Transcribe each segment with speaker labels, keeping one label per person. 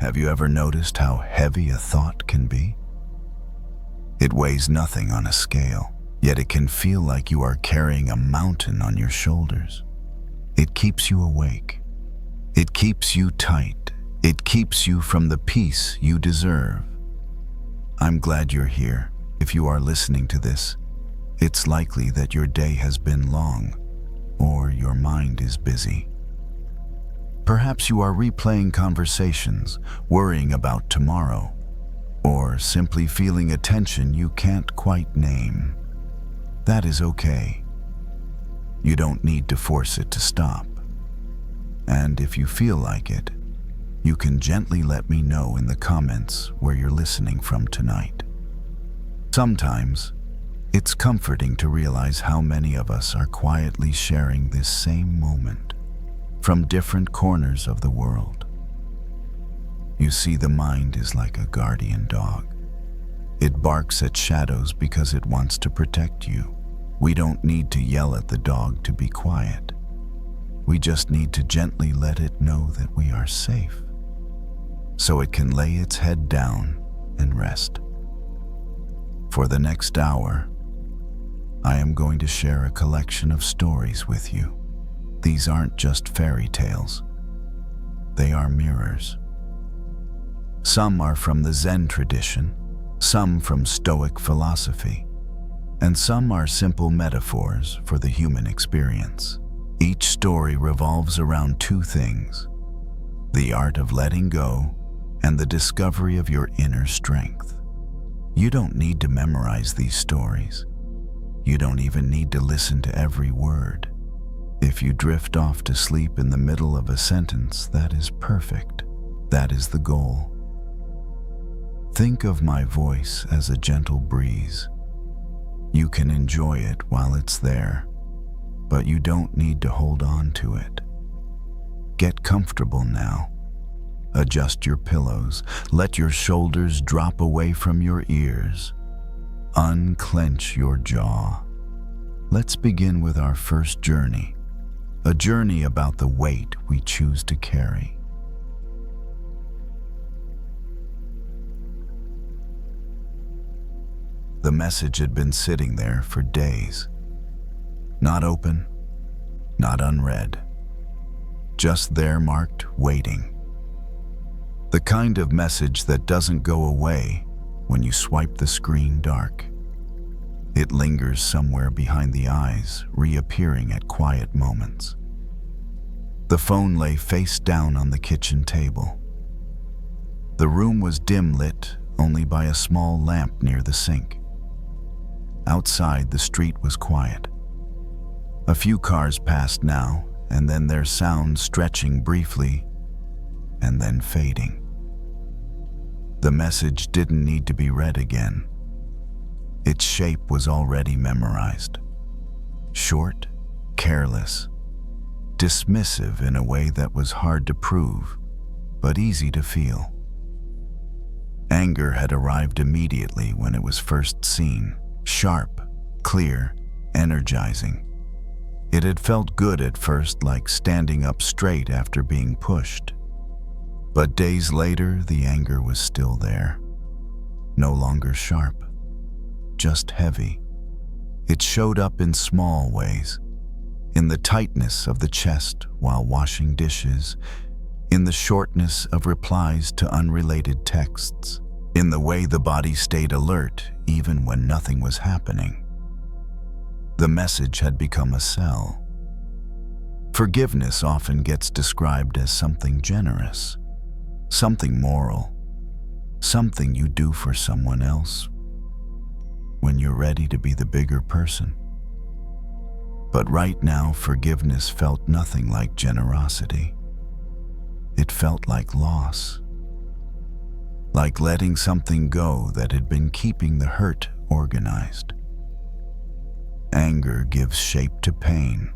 Speaker 1: Have you ever noticed how heavy a thought can be? It weighs nothing on a scale, yet it can feel like you are carrying a mountain on your shoulders. It keeps you awake. It keeps you tight. It keeps you from the peace you deserve. I'm glad you're here. If you are listening to this, it's likely that your day has been long, or your mind is busy. Perhaps you are replaying conversations, worrying about tomorrow, or simply feeling a tension you can't quite name. That is okay. You don't need to force it to stop. And if you feel like it, you can gently let me know in the comments where you're listening from tonight. Sometimes, it's comforting to realize how many of us are quietly sharing this same moment from different corners of the world. You see, the mind is like a guardian dog. It barks at shadows because it wants to protect you. We don't need to yell at the dog to be quiet. We just need to gently let it know that we are safe, so it can lay its head down and rest. For the next hour, I am going to share a collection of stories with you. These aren't just fairy tales. They are mirrors. Some are from the Zen tradition, some from Stoic philosophy, and some are simple metaphors for the human experience. Each story revolves around two things: the art of letting go and the discovery of your inner strength. You don't need to memorize these stories. You don't even need to listen to every word. If you drift off to sleep in the middle of a sentence, that is perfect. That is the goal. Think of my voice as a gentle breeze. You can enjoy it while it's there, but you don't need to hold on to it. Get comfortable now. Adjust your pillows. Let your shoulders drop away from your ears. Unclench your jaw. Let's begin with our first journey, a journey about the weight we choose to carry. The message had been sitting there for days. Not open, not unread. Just there, marked waiting. The kind of message that doesn't go away when you swipe the screen dark. It lingers somewhere behind the eyes, reappearing at quiet moments. The phone lay face down on the kitchen table. The room was dim lit only by a small lamp near the sink. Outside, the street was quiet. A few cars passed now, and then their sound stretching briefly, and then fading. The message didn't need to be read again. Its shape was already memorized. Short, careless, dismissive in a way that was hard to prove, but easy to feel. Anger had arrived immediately when it was first seen, sharp, clear, energizing. It had felt good at first, like standing up straight after being pushed. But days later, the anger was still there. No longer sharp, just heavy. It showed up in small ways, in the tightness of the chest while washing dishes, in the shortness of replies to unrelated texts, in the way the body stayed alert even when nothing was happening. The message had become a cell. Forgiveness often gets described as something generous, something moral, something you do for someone else when you're ready to be the bigger person. But right now, forgiveness felt nothing like generosity. It felt like loss, like letting something go that had been keeping the hurt organized. Anger gives shape to pain.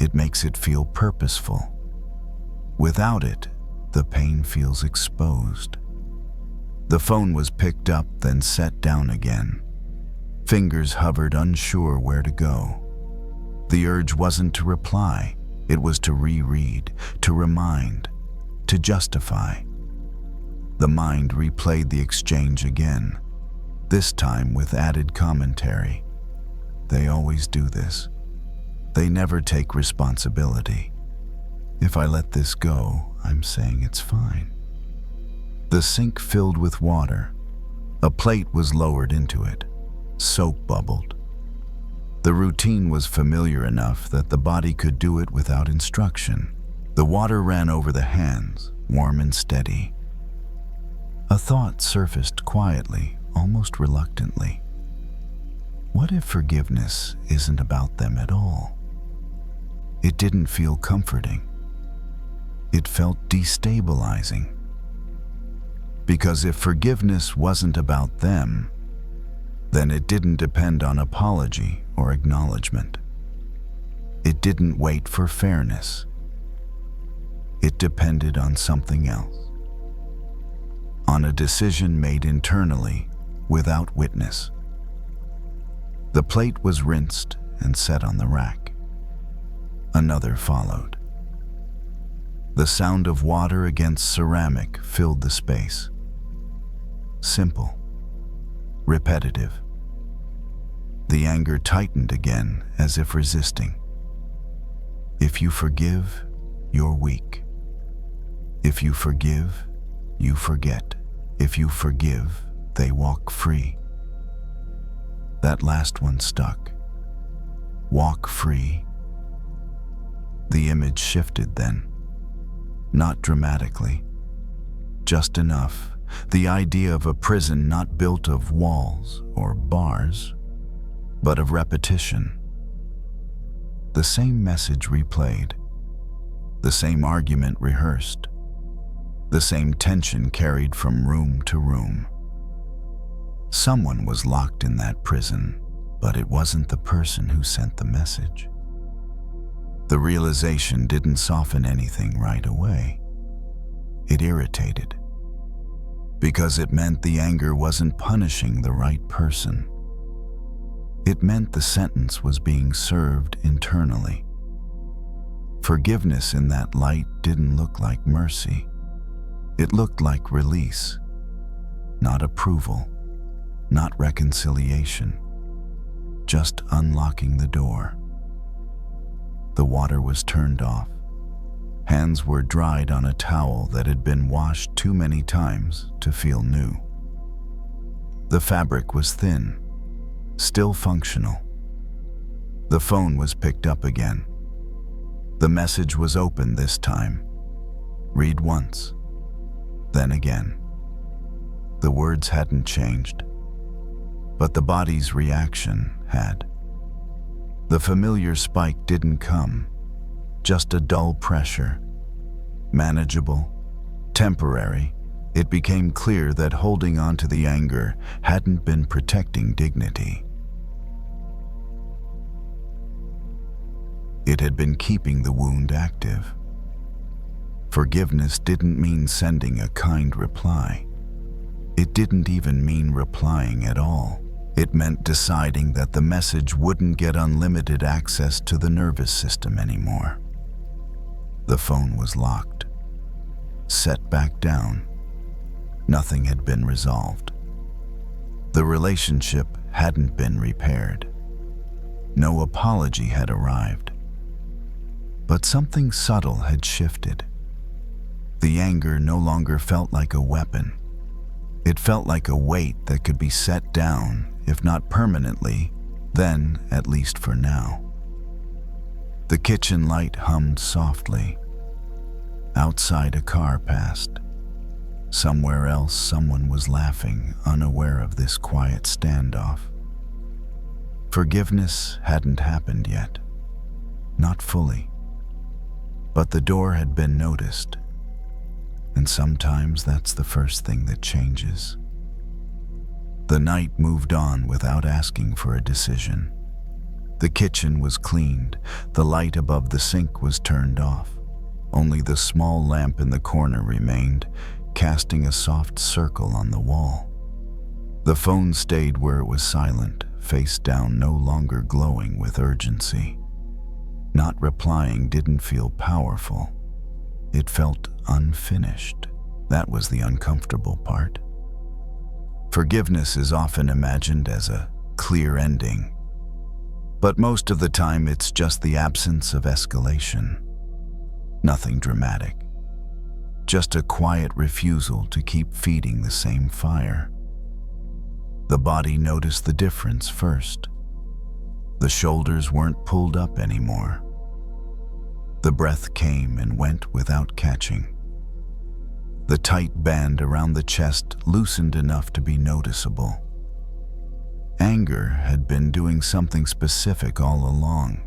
Speaker 1: It makes it feel purposeful. Without it, the pain feels exposed. The phone was picked up, then set down again. Fingers hovered, unsure where to go. The urge wasn't to reply, it was to reread, to remind, to justify. The mind replayed the exchange again, this time with added commentary. They always do this. They never take responsibility. If I let this go, I'm saying it's fine. The sink filled with water. A plate was lowered into it. Soap bubbled. The routine was familiar enough that the body could do it without instruction. The water ran over the hands, warm and steady. A thought surfaced quietly, almost reluctantly. What if forgiveness isn't about them at all? It didn't feel comforting. It felt destabilizing. Because if forgiveness wasn't about them, then it didn't depend on apology or acknowledgement. It didn't wait for fairness. It depended on something else. On a decision made internally, without witness. The plate was rinsed and set on the rack. Another followed. The sound of water against ceramic filled the space. Simple, repetitive. The anger tightened again, as if resisting. If you forgive, you're weak. If you forgive, you forget. If you forgive, they walk free. That last one stuck. Walk free. The image shifted then. Not dramatically. Just enough. The idea of a prison not built of walls or bars, but of repetition. The same message replayed. The same argument rehearsed. The same tension carried from room to room. Someone was locked in that prison, but it wasn't the person who sent the message. The realization didn't soften anything right away. It irritated. Because it meant the anger wasn't punishing the right person. It meant the sentence was being served internally. Forgiveness in that light didn't look like mercy. It looked like release, not approval, not reconciliation, just unlocking the door. The water was turned off. Hands were dried on a towel that had been washed too many times to feel new. The fabric was thin, still functional. The phone was picked up again. The message was open this time. Read once, then again. The words hadn't changed, but the body's reaction had. The familiar spike didn't come. Just a dull pressure. Manageable, temporary. It became clear that holding on to the anger hadn't been protecting dignity. It had been keeping the wound active. Forgiveness didn't mean sending a kind reply. It didn't even mean replying at all. It meant deciding that the message wouldn't get unlimited access to the nervous system anymore. The phone was locked, set back down. Nothing had been resolved. The relationship hadn't been repaired. No apology had arrived. But something subtle had shifted. The anger no longer felt like a weapon. It felt like a weight that could be set down, if not permanently, then at least for now. The kitchen light hummed softly. Outside, a car passed. Somewhere else, someone was laughing, unaware of this quiet standoff. Forgiveness hadn't happened yet. Not fully. But the door had been noticed. And sometimes that's the first thing that changes. The night moved on without asking for a decision. The kitchen was cleaned. The light above the sink was turned off. Only the small lamp in the corner remained, casting a soft circle on the wall. The phone stayed where it was silent, face down, no longer glowing with urgency. Not replying didn't feel powerful. It felt unfinished. That was the uncomfortable part. Forgiveness is often imagined as a clear ending, but most of the time it's just the absence of escalation. Nothing dramatic. Just a quiet refusal to keep feeding the same fire. The body noticed the difference first. The shoulders weren't pulled up anymore. The breath came and went without catching. The tight band around the chest loosened enough to be noticeable. Anger had been doing something specific all along.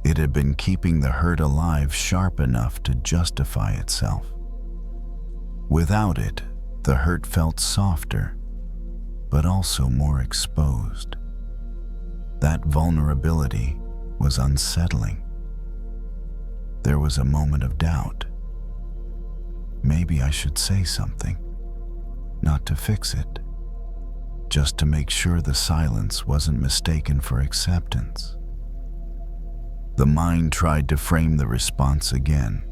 Speaker 1: It had been keeping the hurt alive sharp enough to justify itself. Without it, the hurt felt softer, but also more exposed. That vulnerability was unsettling. There was a moment of doubt. Maybe I should say something, not to fix it, just to make sure the silence wasn't mistaken for acceptance. The mind tried to frame the response again.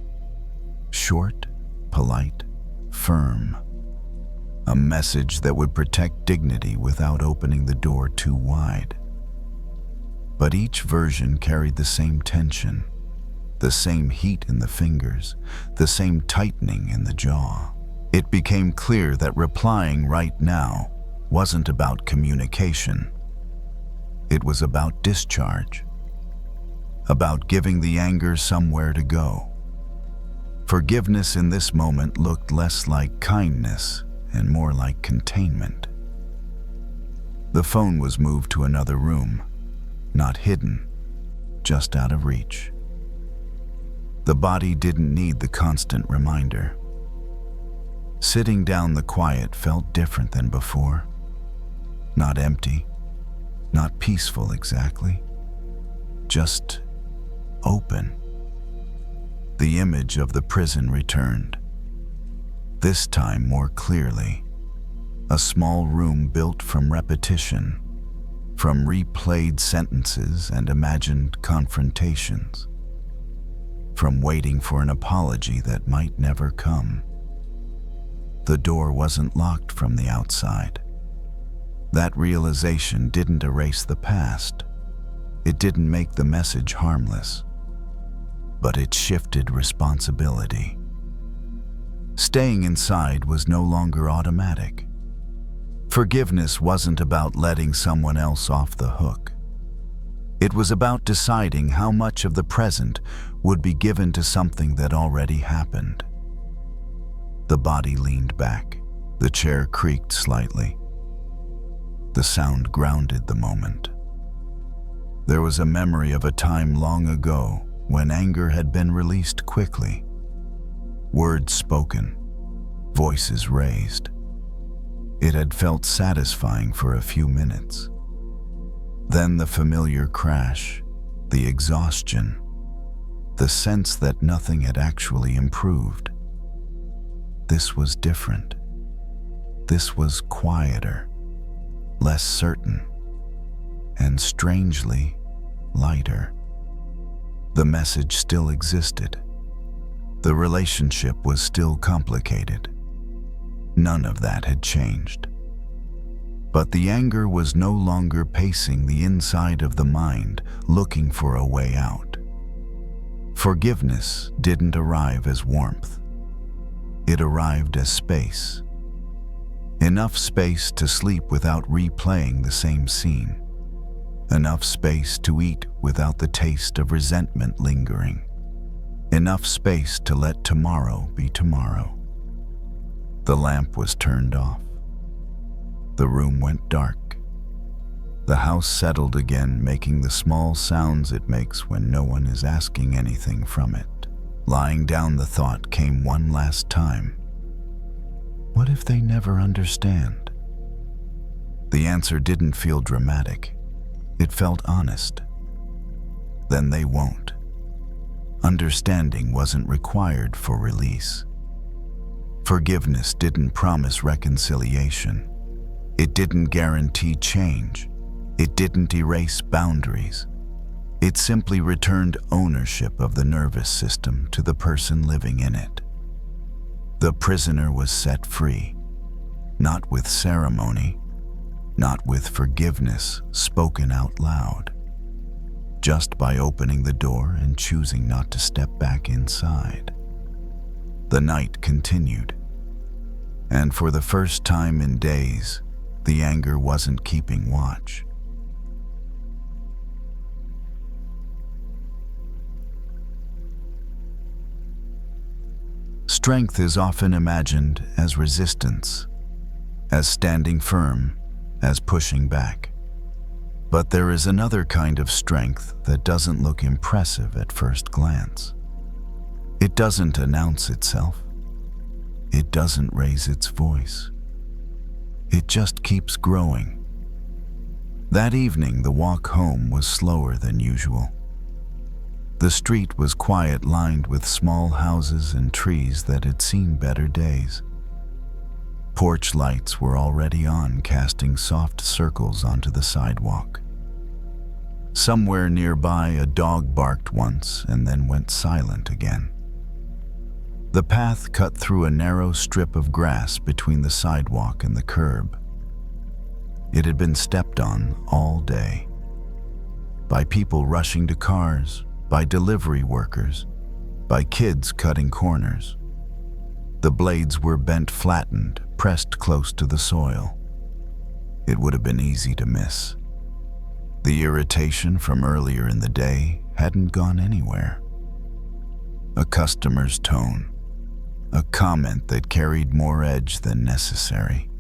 Speaker 1: Short, polite, firm. A message that would protect dignity without opening the door too wide. But each version carried the same tension, the same heat in the fingers, the same tightening in the jaw. It became clear that replying right now wasn't about communication. It was about discharge, about giving the anger somewhere to go. Forgiveness in this moment looked less like kindness and more like containment. The phone was moved to another room, not hidden, just out of reach. The body didn't need the constant reminder. Sitting down, the quiet felt different than before. Not empty, not peaceful exactly, just open. The image of the prison returned, this time more clearly. A small room built from repetition, from replayed sentences and imagined confrontations, from waiting for an apology that might never come. The door wasn't locked from the outside. That realization didn't erase the past. It didn't make the message harmless, but it shifted responsibility. Staying inside was no longer automatic. Forgiveness wasn't about letting someone else off the hook. It was about deciding how much of the present would be given to something that already happened. The body leaned back. The chair creaked slightly. The sound grounded the moment. There was a memory of a time long ago when anger had been released quickly. Words spoken, voices raised. It had felt satisfying for a few minutes. Then the familiar crash, the exhaustion, the sense that nothing had actually improved. This was different. This was quieter, less certain, and strangely lighter. The message still existed. The relationship was still complicated. None of that had changed. But the anger was no longer pacing the inside of the mind, looking for a way out. Forgiveness didn't arrive as warmth. It arrived as space. Enough space to sleep without replaying the same scene. Enough space to eat without the taste of resentment lingering. Enough space to let tomorrow be tomorrow. The lamp was turned off. The room went dark. The house settled again, making the small sounds it makes when no one is asking anything from it. Lying down, the thought came one last time. What if they never understand? The answer didn't feel dramatic. It felt honest. Then they won't. Understanding wasn't required for release. Forgiveness didn't promise reconciliation. It didn't guarantee change. It didn't erase boundaries. It simply returned ownership of the nervous system to the person living in it. The prisoner was set free, not with ceremony, not with forgiveness spoken out loud, just by opening the door and choosing not to step back inside. The night continued, and for the first time in days, the anger wasn't keeping watch. Strength is often imagined as resistance, as standing firm, as pushing back. But there is another kind of strength that doesn't look impressive at first glance. It doesn't announce itself. It doesn't raise its voice. It just keeps growing. That evening, the walk home was slower than usual. The street was quiet, lined with small houses and trees that had seen better days. Porch lights were already on, casting soft circles onto the sidewalk. Somewhere nearby, a dog barked once and then went silent again. The path cut through a narrow strip of grass between the sidewalk and the curb. It had been stepped on all day, by people rushing to cars, by delivery workers, by kids cutting corners. The blades were bent, flattened, pressed close to the soil. It would have been easy to miss. The irritation from earlier in the day hadn't gone anywhere. A customer's tone, a comment that carried more edge than necessary.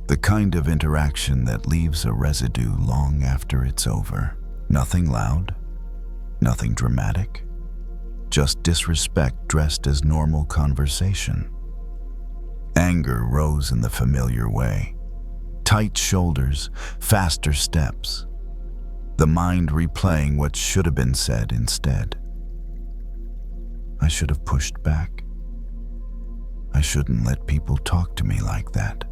Speaker 1: The kind of interaction that leaves a residue long after it's over. Nothing loud, nothing dramatic, just disrespect dressed as normal conversation. Anger rose in the familiar way. Tight shoulders, faster steps. The mind replaying what should have been said instead. I should have pushed back. I shouldn't let people talk to me like that.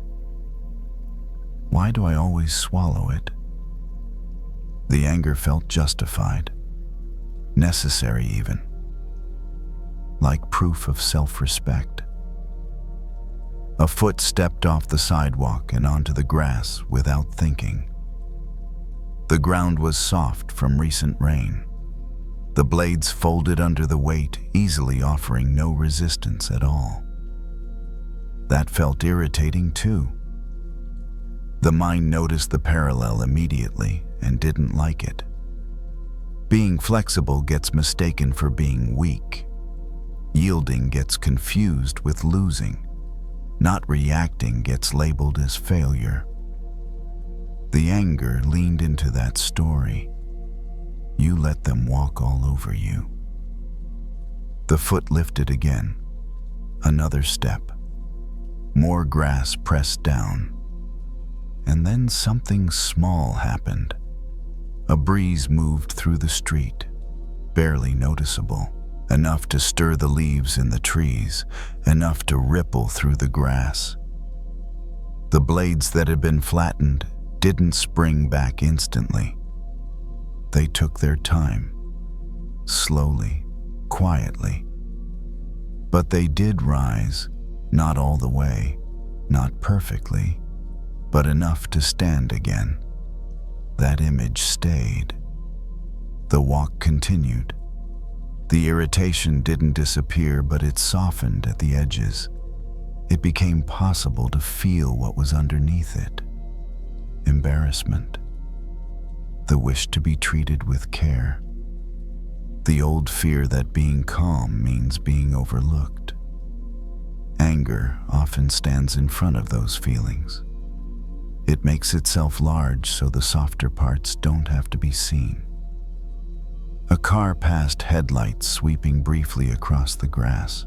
Speaker 1: Why do I always swallow it? The anger felt justified, necessary even, like proof of self-respect. A foot stepped off the sidewalk and onto the grass without thinking. The ground was soft from recent rain. The blades folded under the weight, easily offering no resistance at all. That felt irritating too. The mind noticed the parallel immediately and didn't like it. Being flexible gets mistaken for being weak. Yielding gets confused with losing. Not reacting gets labeled as failure. The anger leaned into that story. You let them walk all over you. The foot lifted again. Another step. More grass pressed down. And then something small happened. A breeze moved through the street, barely noticeable, enough to stir the leaves in the trees, enough to ripple through the grass. The blades that had been flattened didn't spring back instantly. They took their time, slowly, quietly. But they did rise, not all the way, not perfectly, but enough to stand again. That image stayed. The walk continued. The irritation didn't disappear, but it softened at the edges. It became possible to feel what was underneath it. Embarrassment. The wish to be treated with care. The old fear that being calm means being overlooked. Anger often stands in front of those feelings. It makes itself large so the softer parts don't have to be seen. A car passed, headlights sweeping briefly across the grass.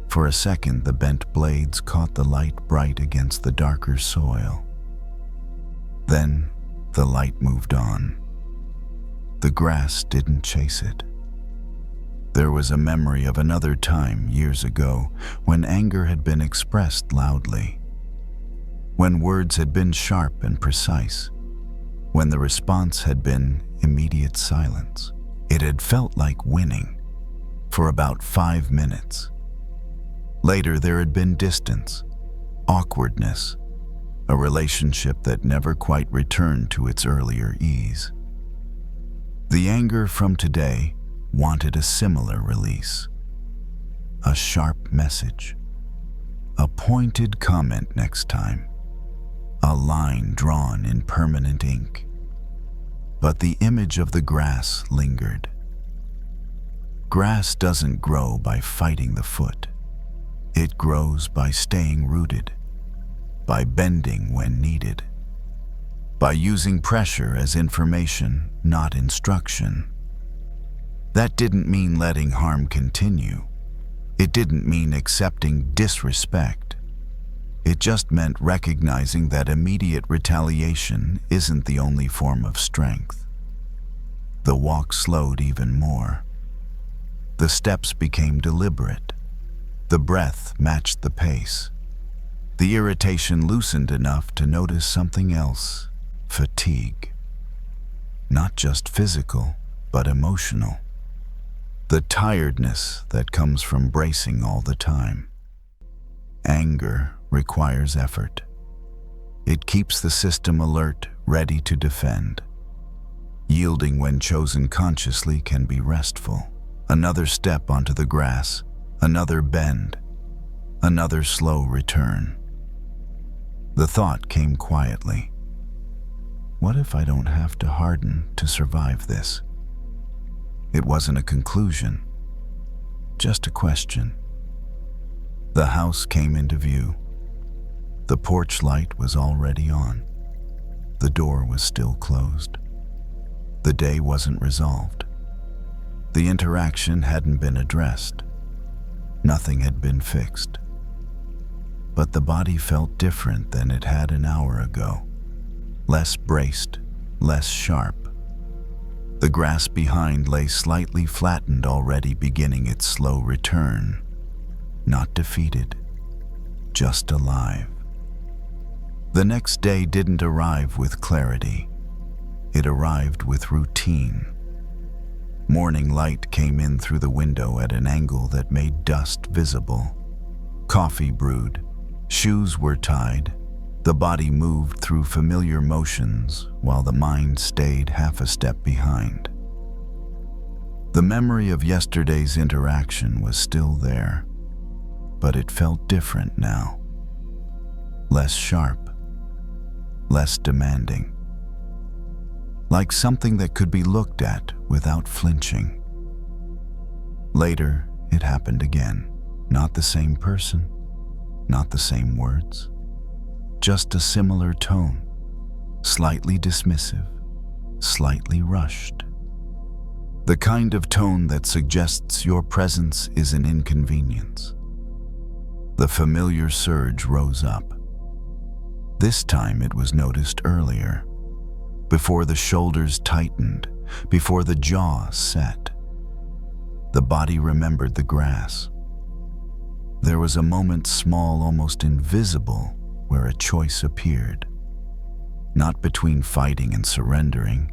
Speaker 1: For a second, the bent blades caught the light bright against the darker soil. Then, the light moved on. The grass didn't chase it. There was a memory of another time years ago when anger had been expressed loudly. When words had been sharp and precise, when the response had been immediate silence. It had felt like winning for about 5 minutes. Later, there had been distance, awkwardness, a relationship that never quite returned to its earlier ease. The anger from today wanted a similar release. A sharp message, a pointed comment next time, a line drawn in permanent ink. But the image of the grass lingered. Grass doesn't grow by fighting the foot. It grows by staying rooted, by bending when needed, by using pressure as information, not instruction. That didn't mean letting harm continue. It didn't mean accepting disrespect. It just meant recognizing that immediate retaliation isn't the only form of strength. The walk slowed even more. The steps became deliberate. The breath matched the pace. The irritation loosened enough to notice something else: fatigue. Not just physical, but emotional. The tiredness that comes from bracing all the time. Anger requires effort. It keeps the system alert, ready to defend. Yielding when chosen consciously can be restful. Another step onto the grass, another bend, another slow return. The thought came quietly. What if I don't have to harden to survive this? It wasn't a conclusion, just a question. The house came into view. The porch light was already on. The door was still closed. The day wasn't resolved. The interaction hadn't been addressed. Nothing had been fixed. But the body felt different than it had an hour ago. Less braced, less sharp. The grass behind lay slightly flattened, already beginning its slow return. Not defeated, just alive. The next day didn't arrive with clarity. It arrived with routine. Morning light came in through the window at an angle that made dust visible. Coffee brewed, shoes were tied, the body moved through familiar motions while the mind stayed half a step behind. The memory of yesterday's interaction was still there, but it felt different now. Less sharp, less demanding. Like something that could be looked at without flinching. Later, it happened again. Not the same person, not the same words, just a similar tone, slightly dismissive, slightly rushed. The kind of tone that suggests your presence is an inconvenience. The familiar surge rose up. This time it was noticed earlier, before the shoulders tightened, before the jaw set. The body remembered the grass. There was a moment, small, almost invisible, where a choice appeared. Not between fighting and surrendering,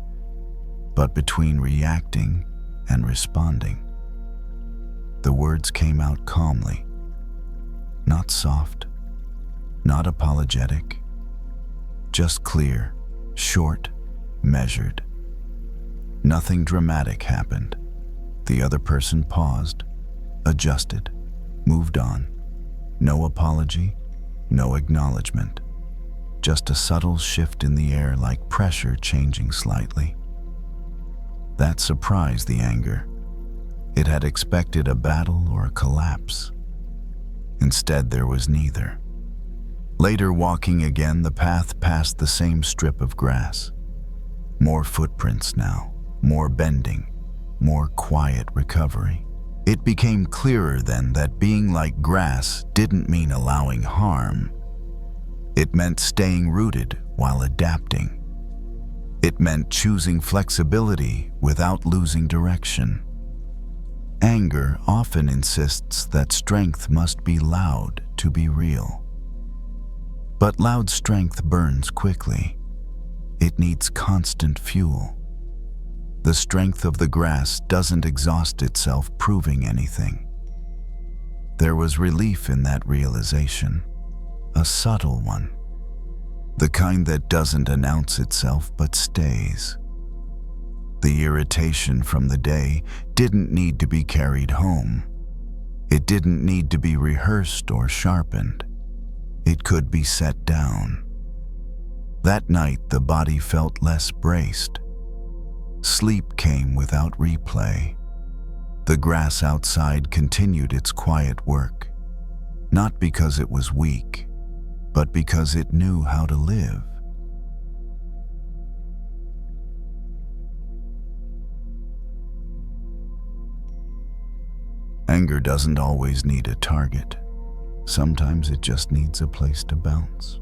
Speaker 1: but between reacting and responding. The words came out calmly. Not soft, not apologetic, just clear, short, measured. Nothing dramatic happened. The other person paused, adjusted, moved on. No apology, no acknowledgement. Just a subtle shift in the air, like pressure changing slightly. That surprised the anger. It had expected a battle or a collapse. Instead, there was neither. Later, walking again, the path passed the same strip of grass. More footprints now, more bending, more quiet recovery. It became clearer then that being like grass didn't mean allowing harm. It meant staying rooted while adapting. It meant choosing flexibility without losing direction. Anger often insists that strength must be loud to be real. But loud strength burns quickly. It needs constant fuel. The strength of the grass doesn't exhaust itself proving anything. There was relief in that realization, a subtle one, the kind that doesn't announce itself but stays. The irritation from the day didn't need to be carried home. It didn't need to be rehearsed or sharpened. It could be set down. That night, the body felt less braced. Sleep came without replay. The grass outside continued its quiet work, not because it was weak, but because it knew how to live. Anger doesn't always need a target. Sometimes it just needs a place to bounce.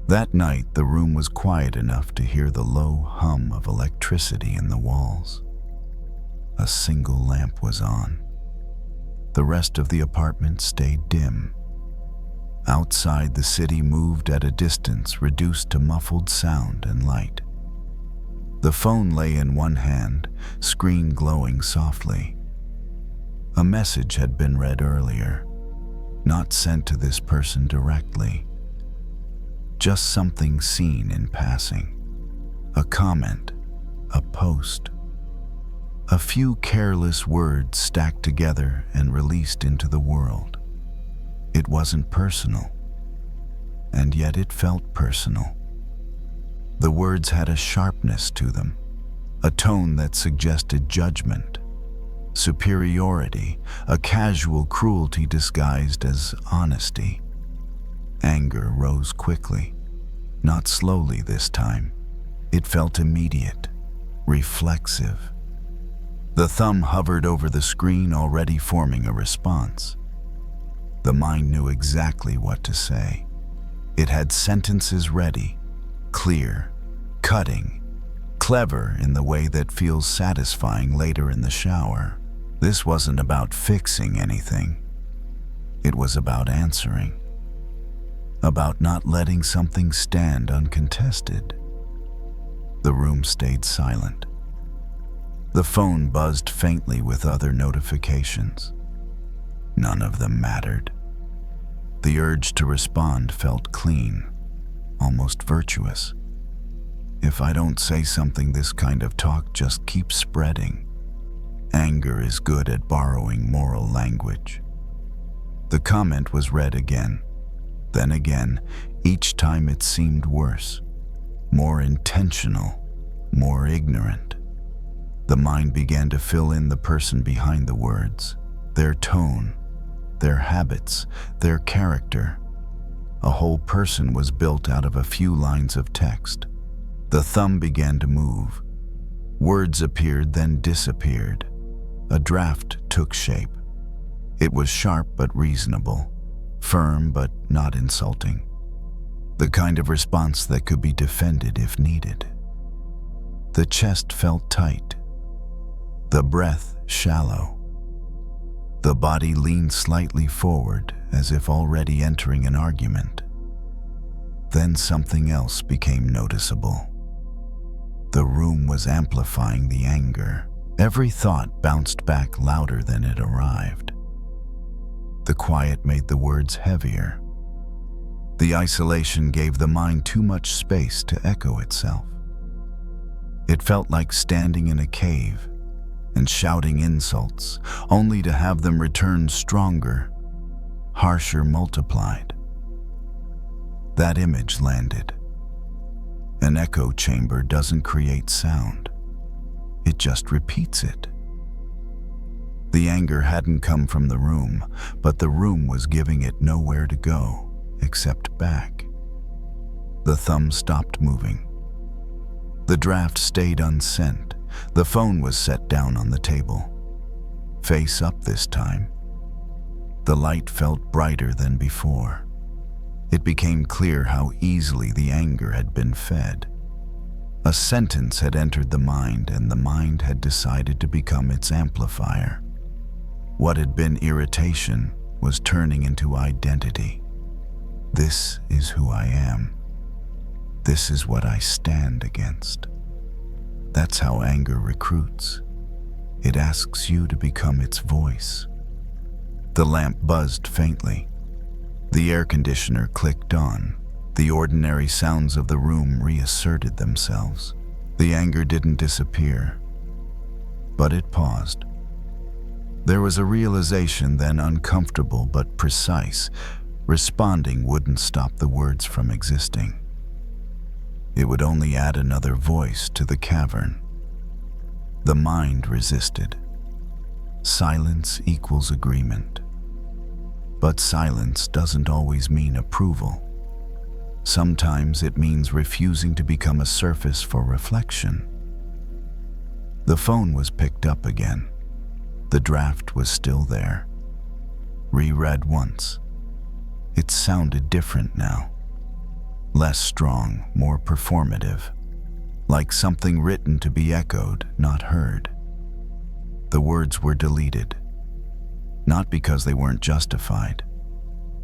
Speaker 1: That night, the room was quiet enough to hear the low hum of electricity in the walls. A single lamp was on. The rest of the apartment stayed dim. Outside, the city moved at a distance, reduced to muffled sound and light. The phone lay in one hand, screen glowing softly. A message had been read earlier, not sent to this person directly. Just something seen in passing. A comment, a post. A few careless words stacked together and released into the world. It wasn't personal, and yet it felt personal. The words had a sharpness to them, a tone that suggested judgment, superiority, a casual cruelty disguised as honesty. Anger rose quickly, not slowly this time. It felt immediate, reflexive. The thumb hovered over the screen, already forming a response. The mind knew exactly what to say. It had sentences ready, clear, cutting, clever in the way that feels satisfying later in the shower. This wasn't about fixing anything. It was about answering. About not letting something stand uncontested. The room stayed silent. The phone buzzed faintly with other notifications. None of them mattered. The urge to respond felt clean, almost virtuous. If I don't say something, this kind of talk just keeps spreading. Anger is good at borrowing moral language. The comment was read again, then again, each time it seemed worse, more intentional, more ignorant. The mind began to fill in the person behind the words, their tone, their habits, their character. A whole person was built out of a few lines of text. The thumb began to move. Words appeared, then disappeared. A draft took shape. It was sharp but reasonable, firm but not insulting. The kind of response that could be defended if needed. The chest felt tight. The breath shallow. The body leaned slightly forward, as if already entering an argument. Then something else became noticeable. The room was amplifying the anger. Every thought bounced back louder than it arrived. The quiet made the words heavier. The isolation gave the mind too much space to echo itself. It felt like standing in a cave and shouting insults, only to have them return stronger, harsher multiplied. That image landed. An echo chamber doesn't create sound. It just repeats it. The anger hadn't come from the room, but the room was giving it nowhere to go, except back. The thumb stopped moving. The draft stayed unsent. The phone was set down on the table. Face up this time. The light felt brighter than before. It became clear how easily the anger had been fed. A sentence had entered the mind, and the mind had decided to become its amplifier. What had been irritation was turning into identity. This is who I am. This is what I stand against. That's how anger recruits. It asks you to become its voice. The lamp buzzed faintly. The air conditioner clicked on. The ordinary sounds of the room reasserted themselves. The anger didn't disappear, but it paused. There was a realization then, uncomfortable but precise. Responding wouldn't stop the words from existing. It would only add another voice to the cavern. The mind resisted. Silence equals agreement. But silence doesn't always mean approval. Sometimes it means refusing to become a surface for reflection. The phone was picked up again. The draft was still there. Reread once. It sounded different now. Less strong, more performative. Like something written to be echoed, not heard. The words were deleted. Not because they weren't justified,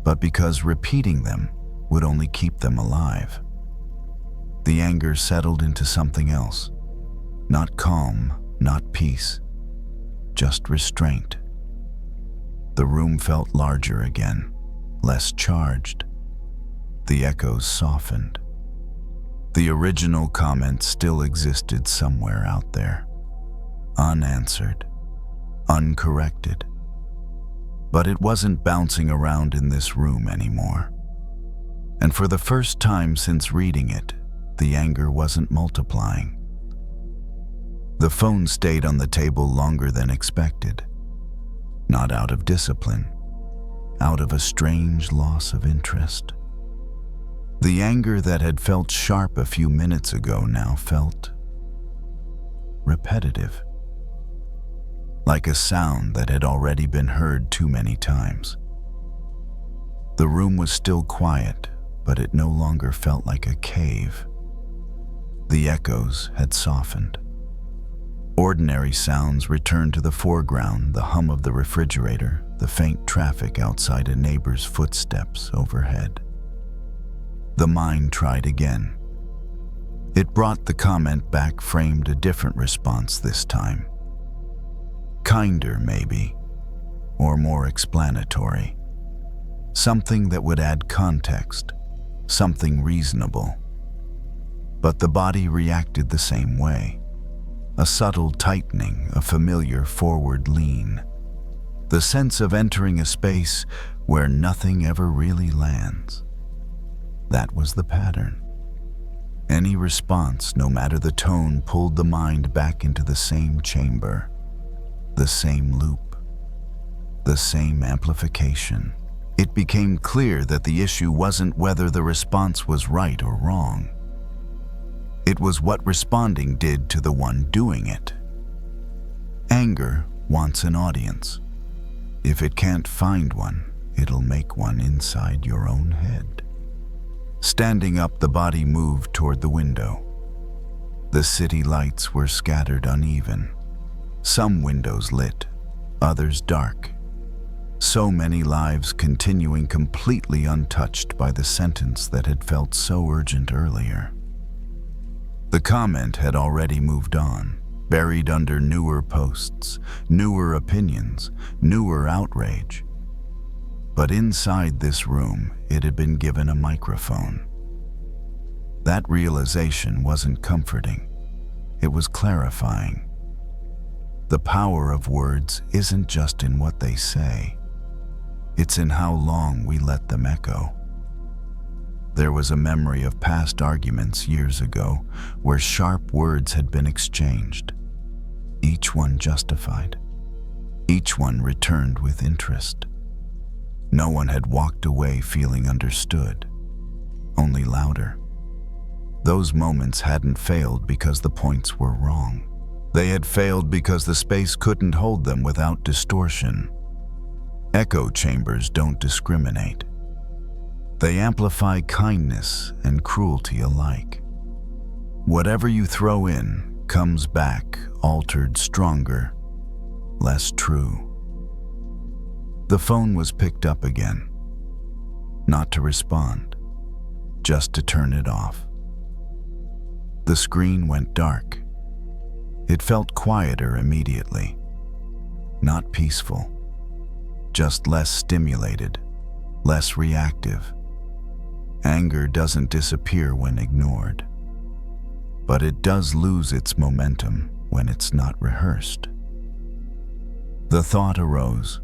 Speaker 1: but because repeating them would only keep them alive. The anger settled into something else. Not calm, not peace, just restraint. The room felt larger again, less charged. The echoes softened. The original comment still existed somewhere out there, unanswered, uncorrected. But it wasn't bouncing around in this room anymore. And for the first time since reading it, the anger wasn't multiplying. The phone stayed on the table longer than expected. Not out of discipline, out of a strange loss of interest. The anger that had felt sharp a few minutes ago now felt repetitive. Like a sound that had already been heard too many times. The room was still quiet, but it no longer felt like a cave. The echoes had softened. Ordinary sounds returned to the foreground, the hum of the refrigerator, the faint traffic outside a neighbor's footsteps overhead. The mind tried again. It brought the comment back, framed a different response this time. Kinder, maybe, or more explanatory. Something that would add context, something reasonable. But the body reacted the same way. A subtle tightening, a familiar forward lean. The sense of entering a space where nothing ever really lands. That was the pattern. Any response, no matter the tone, pulled the mind back into the same chamber, the same loop, the same amplification. It became clear that the issue wasn't whether the response was right or wrong. It was what responding did to the one doing it. Anger wants an audience. If it can't find one, it'll make one inside your own head. Standing up, the body moved toward the window. The city lights were scattered uneven. Some windows lit, others dark. So many lives continuing completely untouched by the sentence that had felt so urgent earlier. The comment had already moved on, buried under newer posts, newer opinions, newer outrage. But inside this room, it had been given a microphone. That realization wasn't comforting. It was clarifying. The power of words isn't just in what they say. It's in how long we let them echo. There was a memory of past arguments years ago where sharp words had been exchanged. Each one justified. Each one returned with interest. No one had walked away feeling understood, only louder. Those moments hadn't failed because the points were wrong. They had failed because the space couldn't hold them without distortion. Echo chambers don't discriminate. They amplify kindness and cruelty alike. Whatever you throw in comes back, altered, stronger, less true. The phone was picked up again, not to respond, just to turn it off. The screen went dark. It felt quieter immediately, not peaceful, just less stimulated, less reactive. Anger doesn't disappear when ignored, but it does lose its momentum when it's not rehearsed. The thought arose,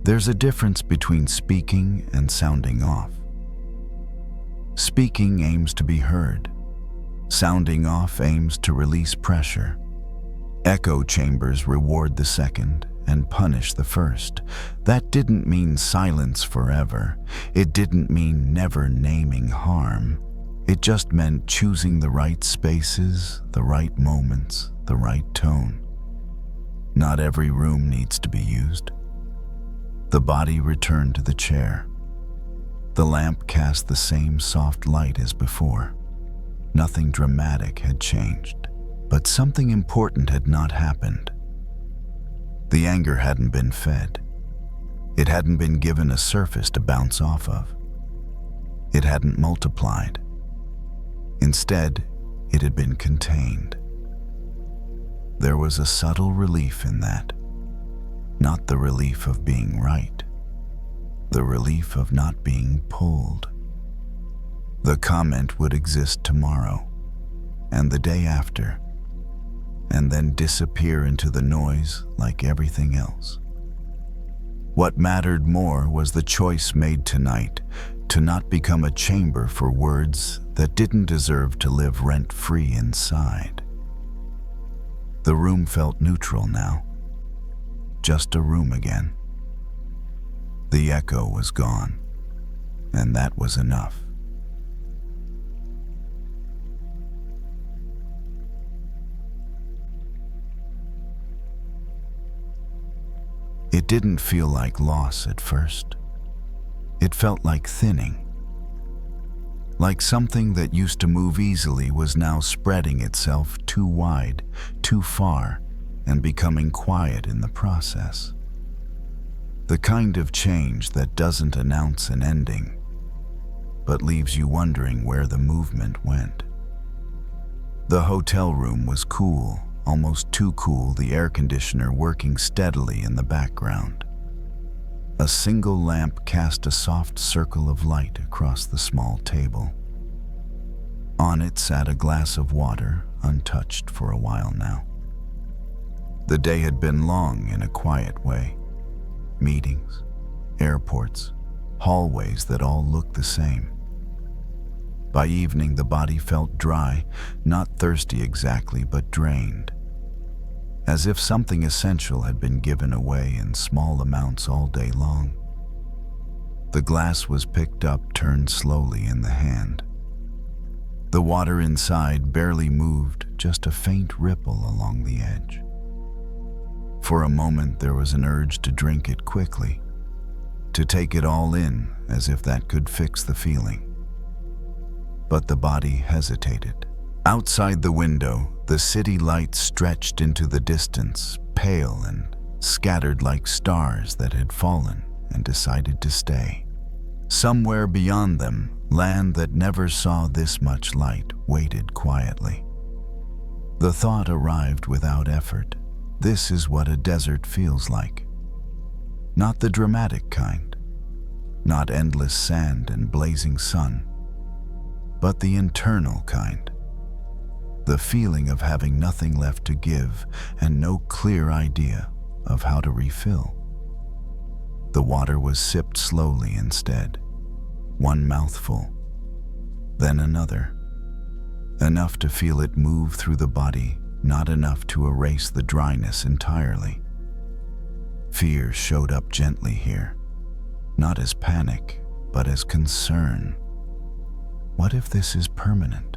Speaker 1: there's a difference between speaking and sounding off. Speaking aims to be heard. Sounding off aims to release pressure. Echo chambers reward the second and punish the first. That didn't mean silence forever. It didn't mean never naming harm. It just meant choosing the right spaces, the right moments, the right tone. Not every room needs to be used. The body returned to the chair. The lamp cast the same soft light as before. Nothing dramatic had changed, but something important had not happened. The anger hadn't been fed. It hadn't been given a surface to bounce off of. It hadn't multiplied. Instead, it had been contained. There was a subtle relief in that. Not the relief of being right. The relief of not being pulled. The comment would exist tomorrow, and the day after, and then disappear into the noise like everything else. What mattered more was the choice made tonight to not become a chamber for words that didn't deserve to live rent-free inside. The room felt neutral now, just a room again. The echo was gone, and that was enough. It didn't feel like loss at first. It felt like thinning. Like something that used to move easily was now spreading itself too wide, too far, and becoming quiet in the process. The kind of change that doesn't announce an ending, but leaves you wondering where the movement went. The hotel room was cool, almost too cool, the air conditioner working steadily in the background. A single lamp cast a soft circle of light across the small table. On it sat a glass of water, untouched for a while now. The day had been long in a quiet way. Meetings, airports, hallways that all looked the same. By evening, the body felt dry, not thirsty exactly, but drained. As if something essential had been given away in small amounts all day long. The glass was picked up, turned slowly in the hand. The water inside barely moved, just a faint ripple along the edge. For a moment, there was an urge to drink it quickly, to take it all in as if that could fix the feeling. But the body hesitated. Outside the window, the city lights stretched into the distance, pale and scattered like stars that had fallen and decided to stay. Somewhere beyond them, land that never saw this much light waited quietly. The thought arrived without effort. This is what a desert feels like. Not the dramatic kind, not endless sand and blazing sun, but the internal kind. The feeling of having nothing left to give and no clear idea of how to refill. The water was sipped slowly instead, one mouthful, then another. Enough to feel it move through the body, not enough to erase the dryness entirely. Fear showed up gently here, not as panic, but as concern. What if this is permanent?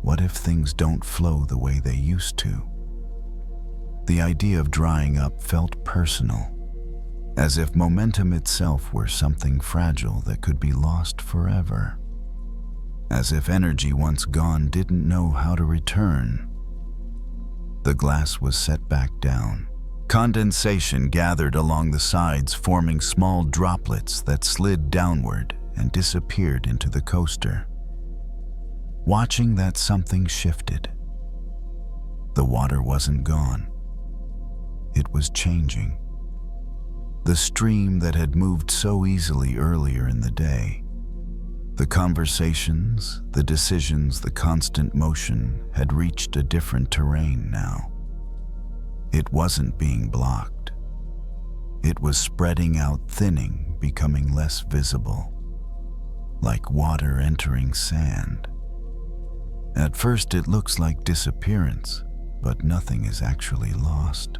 Speaker 1: What if things don't flow the way they used to? The idea of drying up felt personal, as if momentum itself were something fragile that could be lost forever. As if energy once gone didn't know how to return. The glass was set back down. Condensation gathered along the sides, forming small droplets that slid downward and disappeared into the coaster. Watching that, something shifted. The water wasn't gone. It was changing. The stream that had moved so easily earlier in the day. The conversations, the decisions, the constant motion had reached a different terrain now. It wasn't being blocked. It was spreading out, thinning, becoming less visible, like water entering sand. At first it looks like disappearance, but nothing is actually lost.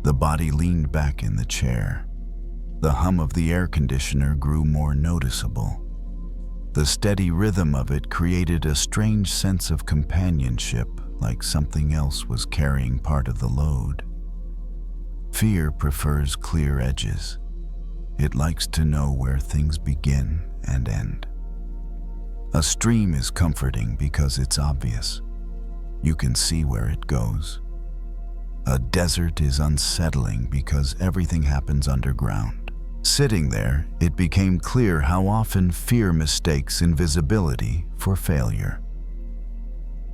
Speaker 1: The body leaned back in the chair. The hum of the air conditioner grew more noticeable. The steady rhythm of it created a strange sense of companionship, like something else was carrying part of the load. Fear prefers clear edges. It likes to know where things begin and end. A stream is comforting because it's obvious. You can see where it goes. A desert is unsettling because everything happens underground. Sitting there, it became clear how often fear mistakes invisibility for failure.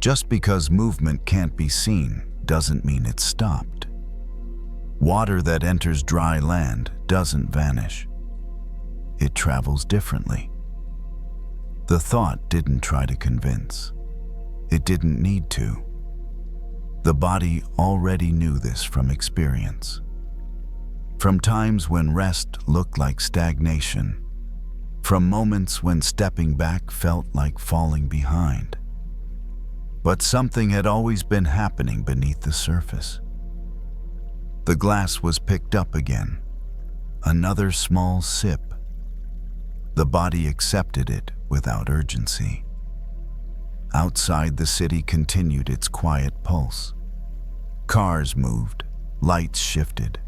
Speaker 1: Just because movement can't be seen doesn't mean it's stopped. Water that enters dry land doesn't vanish. It travels differently. The thought didn't try to convince. It didn't need to. The body already knew this from experience. From times when rest looked like stagnation, from moments when stepping back felt like falling behind. But something had always been happening beneath the surface. The glass was picked up again. Another small sip. The body accepted it without urgency. Outside, the city continued its quiet pulse. Cars moved, lights shifted.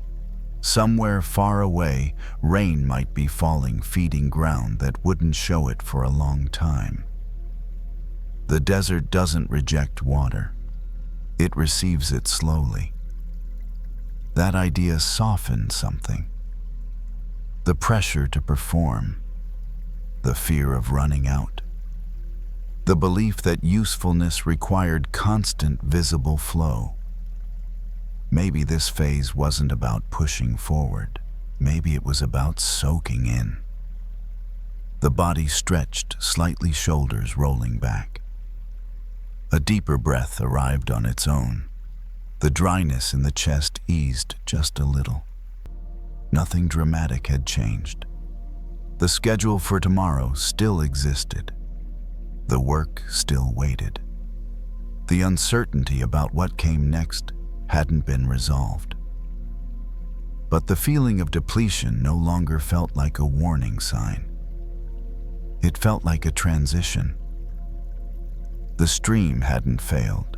Speaker 1: Somewhere far away, rain might be falling, feeding ground that wouldn't show it for a long time. The desert doesn't reject water. It receives it slowly. That idea softened something. The pressure to perform, the fear of running out, the belief that usefulness required constant visible flow. Maybe this phase wasn't about pushing forward. Maybe it was about soaking in. The body stretched, slightly, shoulders rolling back. A deeper breath arrived on its own. The dryness in the chest eased just a little. Nothing dramatic had changed. The schedule for tomorrow still existed. The work still waited. The uncertainty about what came next hadn't been resolved. But the feeling of depletion no longer felt like a warning sign. It felt like a transition. The stream hadn't failed.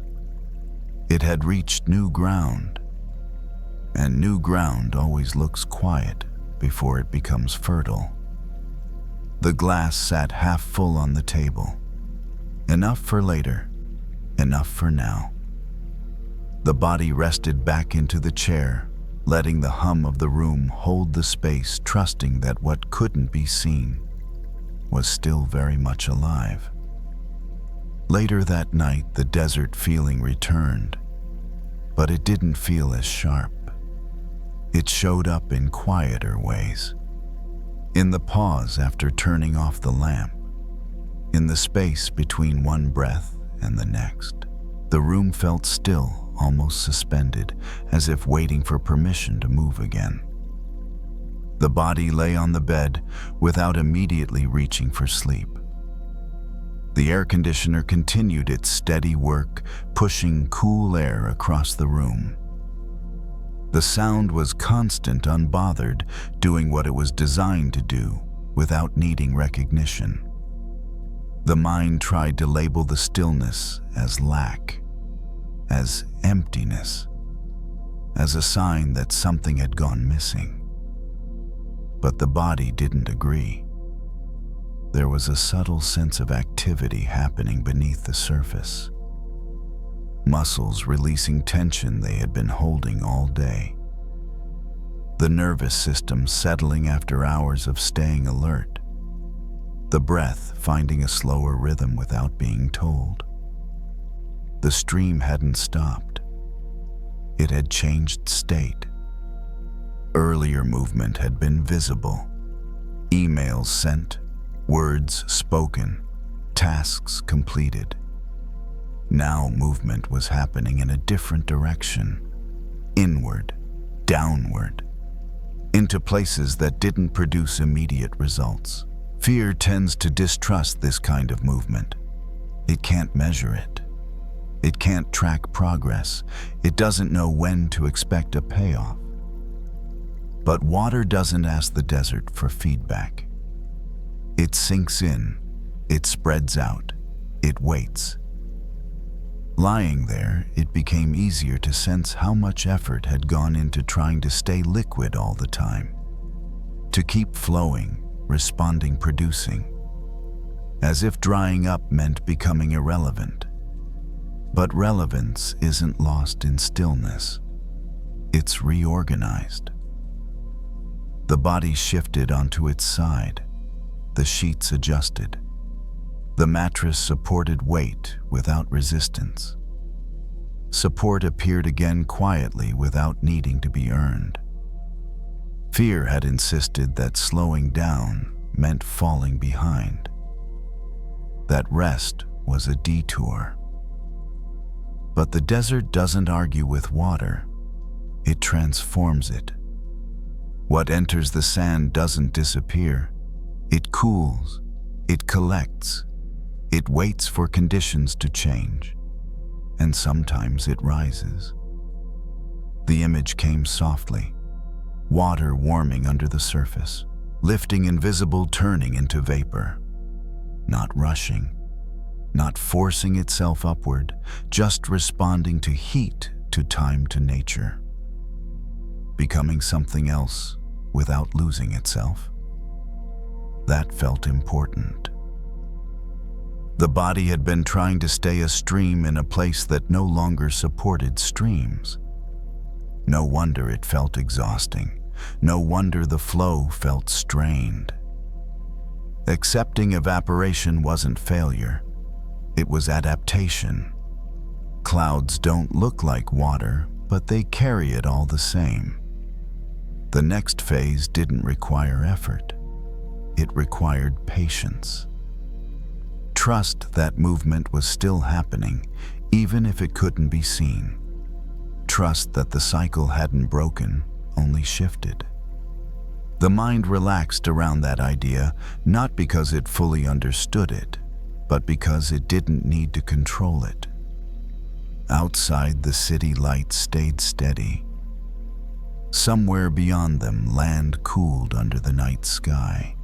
Speaker 1: It had reached new ground, and new ground always looks quiet before it becomes fertile. The glass sat half full on the table. Enough for later, enough for now. The body rested back into the chair, letting the hum of the room hold the space, trusting that what couldn't be seen was still very much alive. Later that night, the desert feeling returned, but it didn't feel as sharp. It showed up in quieter ways. In the pause after turning off the lamp, in the space between one breath and the next. The room felt still, almost suspended, as if waiting for permission to move again. The body lay on the bed without immediately reaching for sleep. The air conditioner continued its steady work, pushing cool air across the room. The sound was constant, unbothered, doing what it was designed to do without needing recognition. The mind tried to label the stillness as lack, as emptiness, as a sign that something had gone missing. But the body didn't agree. There was a subtle sense of activity happening beneath the surface. Muscles releasing tension they had been holding all day. The nervous system settling after hours of staying alert. The breath finding a slower rhythm without being told. The stream hadn't stopped. It had changed state. Earlier movement had been visible. Emails sent, words spoken, tasks completed. Now movement was happening in a different direction. Inward, downward, into places that didn't produce immediate results. Fear tends to distrust this kind of movement. It can't measure it. It can't track progress. It doesn't know when to expect a payoff. But water doesn't ask the desert for feedback. It sinks in, it spreads out, it waits. Lying there, it became easier to sense how much effort had gone into trying to stay liquid all the time. To keep flowing, responding, producing. As if drying up meant becoming irrelevant. But relevance isn't lost in stillness. It's reorganized. The body shifted onto its side. The sheets adjusted. The mattress supported weight without resistance. Support appeared again quietly without needing to be earned. Fear had insisted that slowing down meant falling behind. That rest was a detour. But the desert doesn't argue with water. It transforms it. What enters the sand doesn't disappear. It cools. It collects. It waits for conditions to change. And sometimes it rises. The image came softly. Water warming under the surface, lifting invisible, turning into vapor. Not rushing, not forcing itself upward, just responding to heat, to time, to nature. Becoming something else without losing itself. That felt important. The body had been trying to stay a stream in a place that no longer supported streams. No wonder it felt exhausting. No wonder the flow felt strained. Accepting evaporation wasn't failure. It was adaptation. Clouds don't look like water, but they carry it all the same. The next phase didn't require effort. It required patience. Trust that movement was still happening, even if it couldn't be seen. Trust that the cycle hadn't broken, only shifted. The mind relaxed around that idea, not because it fully understood it, but because it didn't need to control it. Outside, the city lights stayed steady. Somewhere beyond them, land cooled under the night sky.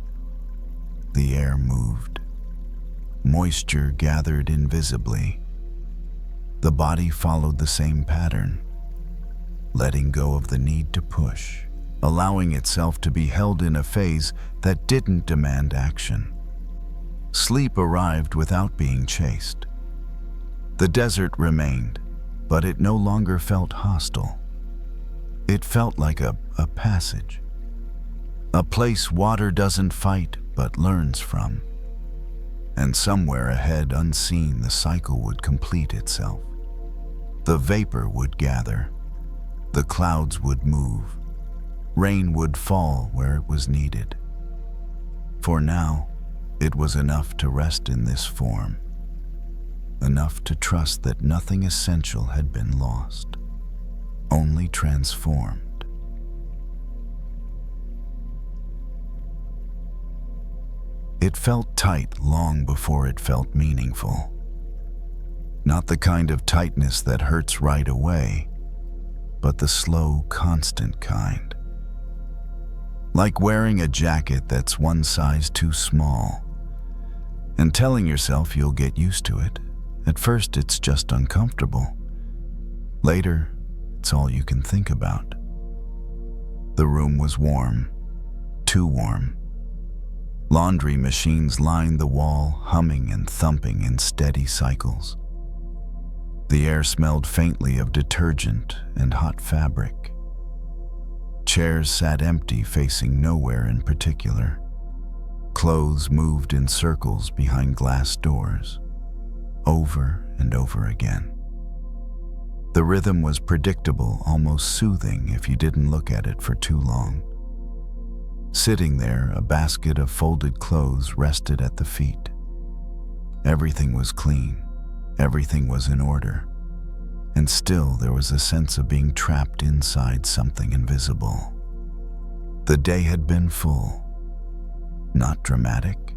Speaker 1: The air moved. Moisture gathered invisibly. The body followed the same pattern, letting go of the need to push, allowing itself to be held in a phase that didn't demand action. Sleep arrived without being chased. The desert remained, but it no longer felt hostile. It felt like a passage, a place water doesn't fight but learns from. And somewhere ahead, unseen, the cycle would complete itself. The vapor would gather. The clouds would move. Rain would fall where it was needed. For now, it was enough to rest in this form. Enough to trust that nothing essential had been lost, only transformed. It felt tight long before it felt meaningful. Not the kind of tightness that hurts right away, but the slow, constant kind. Like wearing a jacket that's one size too small, and telling yourself you'll get used to it. At first, it's just uncomfortable. Later, it's all you can think about. The room was warm, too warm. Laundry machines lined the wall, humming and thumping in steady cycles. The air smelled faintly of detergent and hot fabric. Chairs sat empty, facing nowhere in particular. Clothes moved in circles behind glass doors, over and over again. The rhythm was predictable, almost soothing if you didn't look at it for too long. Sitting there, a basket of folded clothes rested at the feet. Everything was clean, everything was in order, and still there was a sense of being trapped inside something invisible. The day had been full. Not dramatic,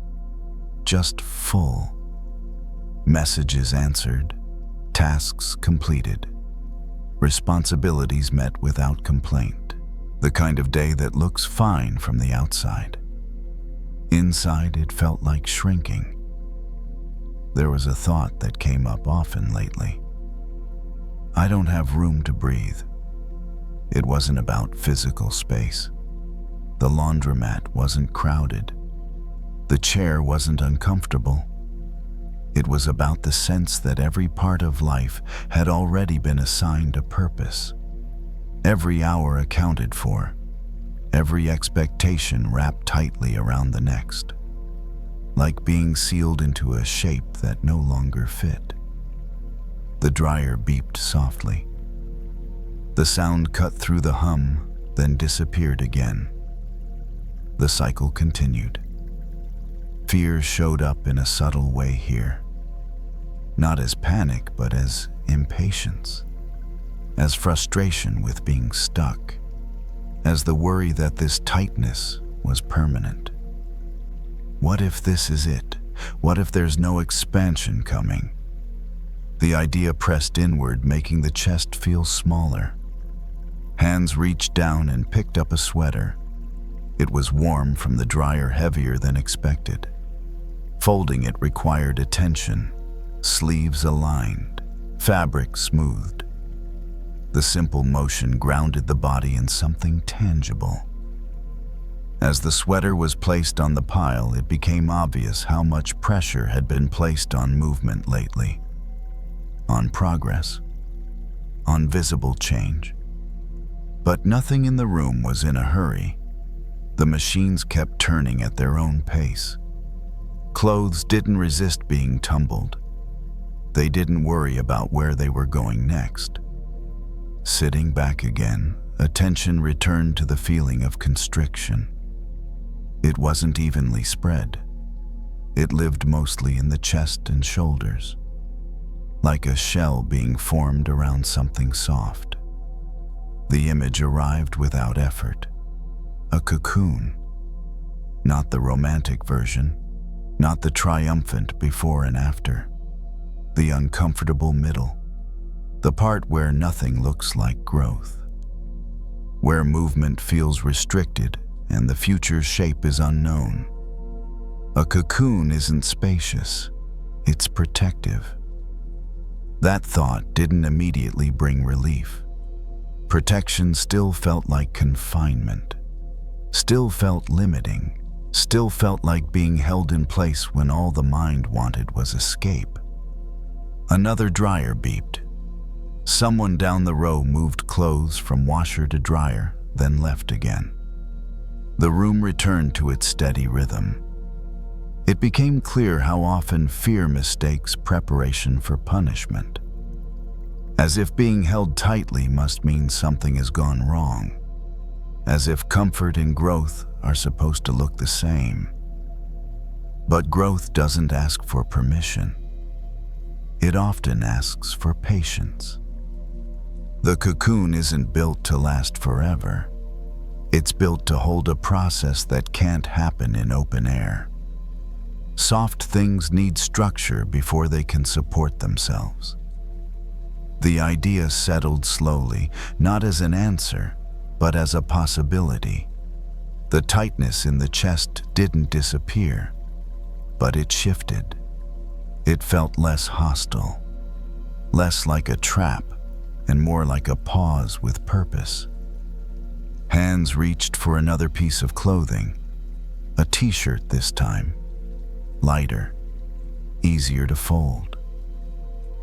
Speaker 1: just full. Messages answered, tasks completed, responsibilities met without complaint. The kind of day that looks fine from the outside. Inside, it felt like shrinking. There was a thought that came up often lately. I don't have room to breathe. It wasn't about physical space. The laundromat wasn't crowded. The chair wasn't uncomfortable. It was about the sense that every part of life had already been assigned a purpose. Every hour accounted for, every expectation wrapped tightly around the next, like being sealed into a shape that no longer fit. The dryer beeped softly. The sound cut through the hum, then disappeared again. The cycle continued. Fear showed up in a subtle way here. Not as panic, but as impatience, as frustration with being stuck, as the worry that this tightness was permanent. What if this is it? What if there's no expansion coming? The idea pressed inward, making the chest feel smaller. Hands reached down and picked up a sweater. It was warm from the dryer, heavier than expected. Folding it required attention. Sleeves aligned, fabric smoothed. The simple motion grounded the body in something tangible. As the sweater was placed on the pile, it became obvious how much pressure had been placed on movement lately. On progress, on visible change. But nothing in the room was in a hurry. The machines kept turning at their own pace. Clothes didn't resist being tumbled. They didn't worry about where they were going next. Sitting back again, attention returned to the feeling of constriction. It wasn't evenly spread. It lived mostly in the chest and shoulders, like a shell being formed around something soft. The image arrived without effort. A cocoon. Not the romantic version, not the triumphant before and after. The uncomfortable middle, the part where nothing looks like growth, where movement feels restricted and the future's shape is unknown. A cocoon isn't spacious, it's protective. That thought didn't immediately bring relief. Protection still felt like confinement, still felt limiting, still felt like being held in place when all the mind wanted was escape. Another dryer beeped. Someone down the row moved clothes from washer to dryer, then left again. The room returned to its steady rhythm. It became clear how often fear mistakes preparation for punishment. As if being held tightly must mean something has gone wrong. As if comfort and growth are supposed to look the same. But growth doesn't ask for permission. It often asks for patience. The cocoon isn't built to last forever. It's built to hold a process that can't happen in open air. Soft things need structure before they can support themselves. The idea settled slowly, not as an answer, but as a possibility. The tightness in the chest didn't disappear, but it shifted. It felt less hostile, less like a trap, and more like a pause with purpose. Hands reached for another piece of clothing, a t-shirt this time, lighter, easier to fold.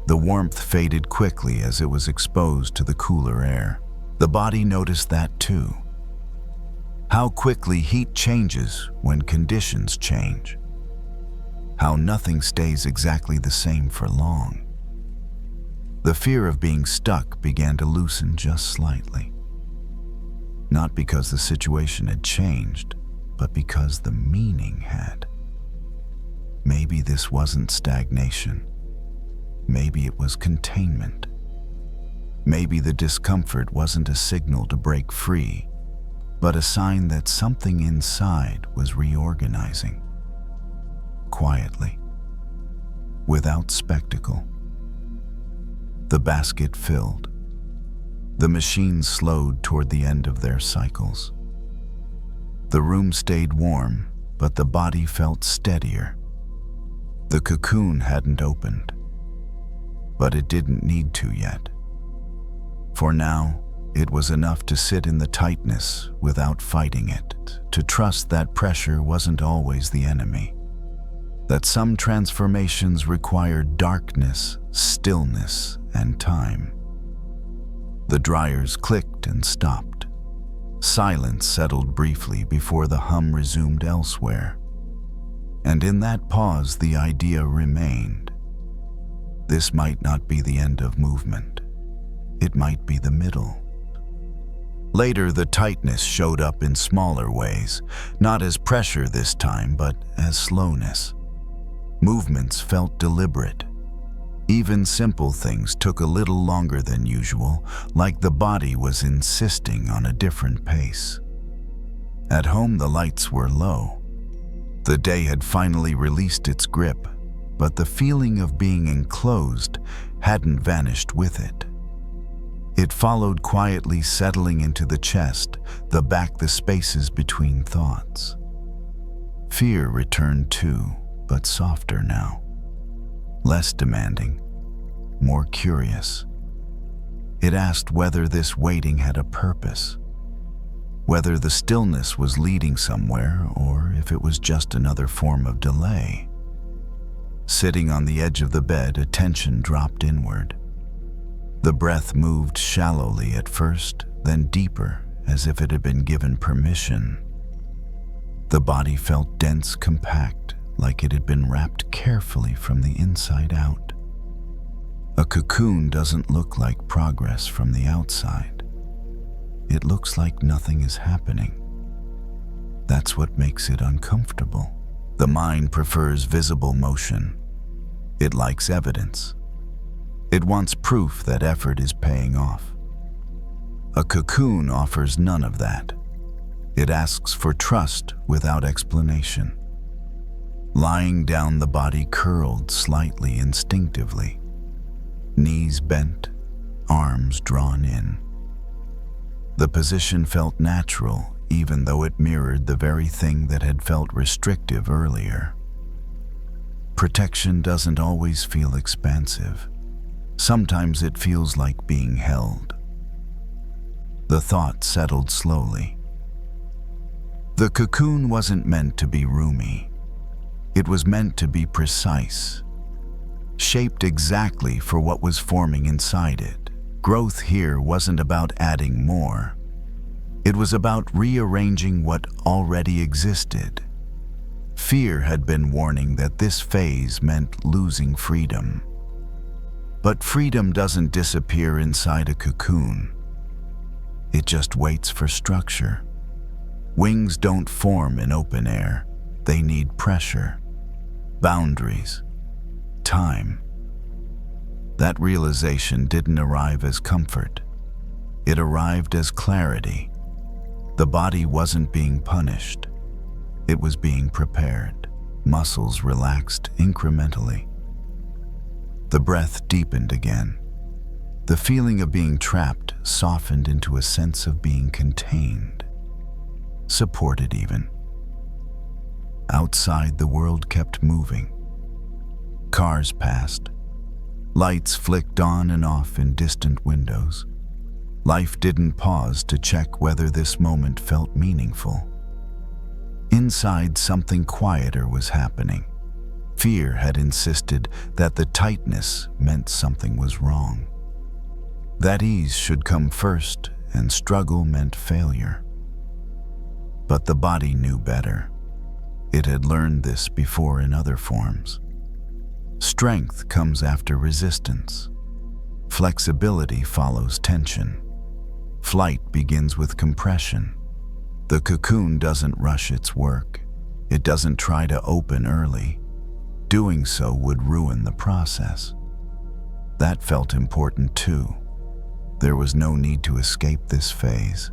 Speaker 1: The warmth faded quickly as it was exposed to the cooler air. The body noticed that too. How quickly heat changes when conditions change. How nothing stays exactly the same for long. The fear of being stuck began to loosen just slightly. Not because the situation had changed, but because the meaning had. Maybe this wasn't stagnation. Maybe it was containment. Maybe the discomfort wasn't a signal to break free, but a sign that something inside was reorganizing. Quietly, without spectacle. The basket filled. The machines slowed toward the end of their cycles. The room stayed warm, but the body felt steadier. The cocoon hadn't opened, but it didn't need to yet. For now, it was enough to sit in the tightness without fighting it, to trust that pressure wasn't always the enemy, that some transformations required darkness, stillness, and time. The dryers clicked and stopped. Silence settled briefly before the hum resumed elsewhere. And in that pause, the idea remained. This might not be the end of movement. It might be the middle. Later, the tightness showed up in smaller ways, not as pressure this time, but as slowness. Movements felt deliberate. Even simple things took a little longer than usual, like the body was insisting on a different pace. At home, the lights were low. The day had finally released its grip, but the feeling of being enclosed hadn't vanished with it. It followed quietly, settling into the chest, the back, the spaces between thoughts. Fear returned too, but softer now. Less demanding, more curious. It asked whether this waiting had a purpose, whether the stillness was leading somewhere, or if it was just another form of delay. Sitting on the edge of the bed, attention dropped inward. The breath moved shallowly at first, then deeper, as if it had been given permission. The body felt dense, compact, like it had been wrapped carefully from the inside out. A cocoon doesn't look like progress from the outside. It looks like nothing is happening. That's what makes it uncomfortable. The mind prefers visible motion. It likes evidence. It wants proof that effort is paying off. A cocoon offers none of that. It asks for trust without explanation. Lying down, the body curled slightly instinctively. Knees bent, arms drawn in. The position felt natural, even though it mirrored the very thing that had felt restrictive earlier. Protection doesn't always feel expansive. Sometimes it feels like being held. The thought settled slowly. The cocoon wasn't meant to be roomy. It was meant to be precise, shaped exactly for what was forming inside it. Growth here wasn't about adding more. It was about rearranging what already existed. Fear had been warning that this phase meant losing freedom. But freedom doesn't disappear inside a cocoon. It just waits for structure. Wings don't form in open air. They need pressure, boundaries, time. That realization didn't arrive as comfort. It arrived as clarity. The body wasn't being punished. It was being prepared. Muscles relaxed incrementally. The breath deepened again. The feeling of being trapped softened into a sense of being contained, supported even. Outside, the world kept moving. Cars passed. Lights flicked on and off in distant windows. Life didn't pause to check whether this moment felt meaningful. Inside, something quieter was happening. Fear had insisted that the tightness meant something was wrong. That ease should come first, and struggle meant failure. But the body knew better. It had learned this before in other forms. Strength comes after resistance. Flexibility follows tension. Flight begins with compression. The cocoon doesn't rush its work. It doesn't try to open early. Doing so would ruin the process. That felt important too. There was no need to escape this phase.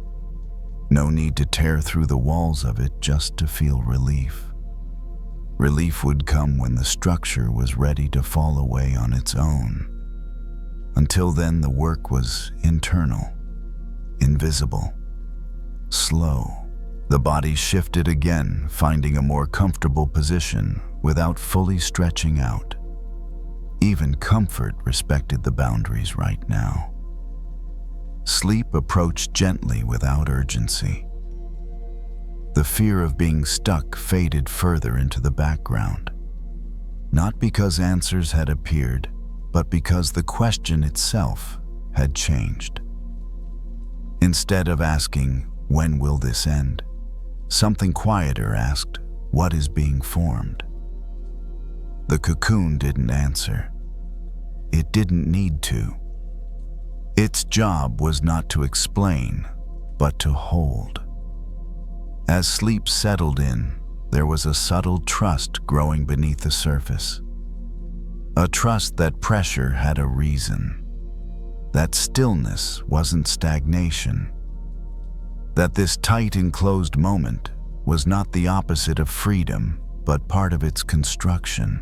Speaker 1: No need to tear through the walls of it just to feel relief. Relief would come when the structure was ready to fall away on its own. Until then, the work was internal, invisible, slow. The body shifted again, finding a more comfortable position without fully stretching out. Even comfort respected the boundaries right now. Sleep approached gently without urgency. The fear of being stuck faded further into the background, not because answers had appeared, but because the question itself had changed. Instead of asking, "When will this end?" something quieter asked, "What is being formed?" The cocoon didn't answer. It didn't need to. Its job was not to explain, but to hold. As sleep settled in, there was a subtle trust growing beneath the surface. A trust that pressure had a reason, that stillness wasn't stagnation, that this tight enclosed moment was not the opposite of freedom, but part of its construction.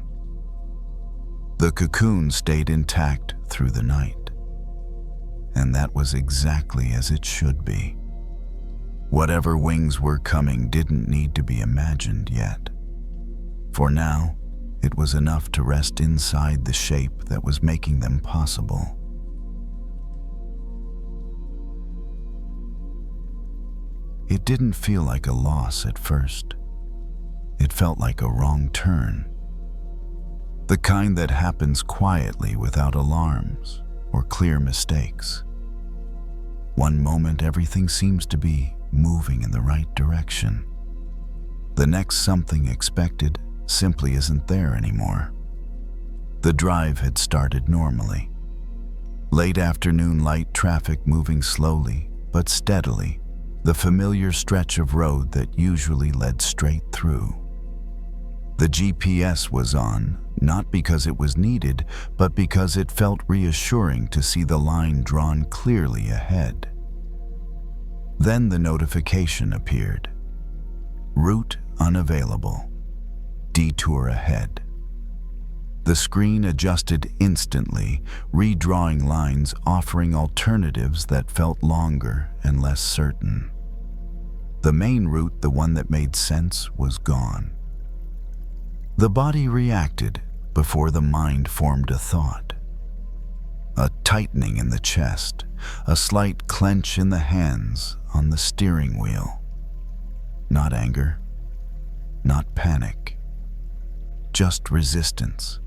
Speaker 1: The cocoon stayed intact through the night, and that was exactly as it should be. Whatever wings were coming didn't need to be imagined yet. For now, it was enough to rest inside the shape that was making them possible. It didn't feel like a loss at first. It felt like a wrong turn. The kind that happens quietly without alarms or clear mistakes. One moment everything seems to be moving in the right direction. The next, something expected simply isn't there anymore. The drive had started normally. Late afternoon light traffic moving slowly but steadily, the familiar stretch of road that usually led straight through. The GPS was on, not because it was needed, but because it felt reassuring to see the line drawn clearly ahead. Then the notification appeared. Route unavailable. Detour ahead. The screen adjusted instantly, redrawing lines offering alternatives that felt longer and less certain. The main route, the one that made sense, was gone. The body reacted before the mind formed a thought. A tightening in the chest, a slight clench in the hands on the steering wheel. Not anger, not panic, just resistance.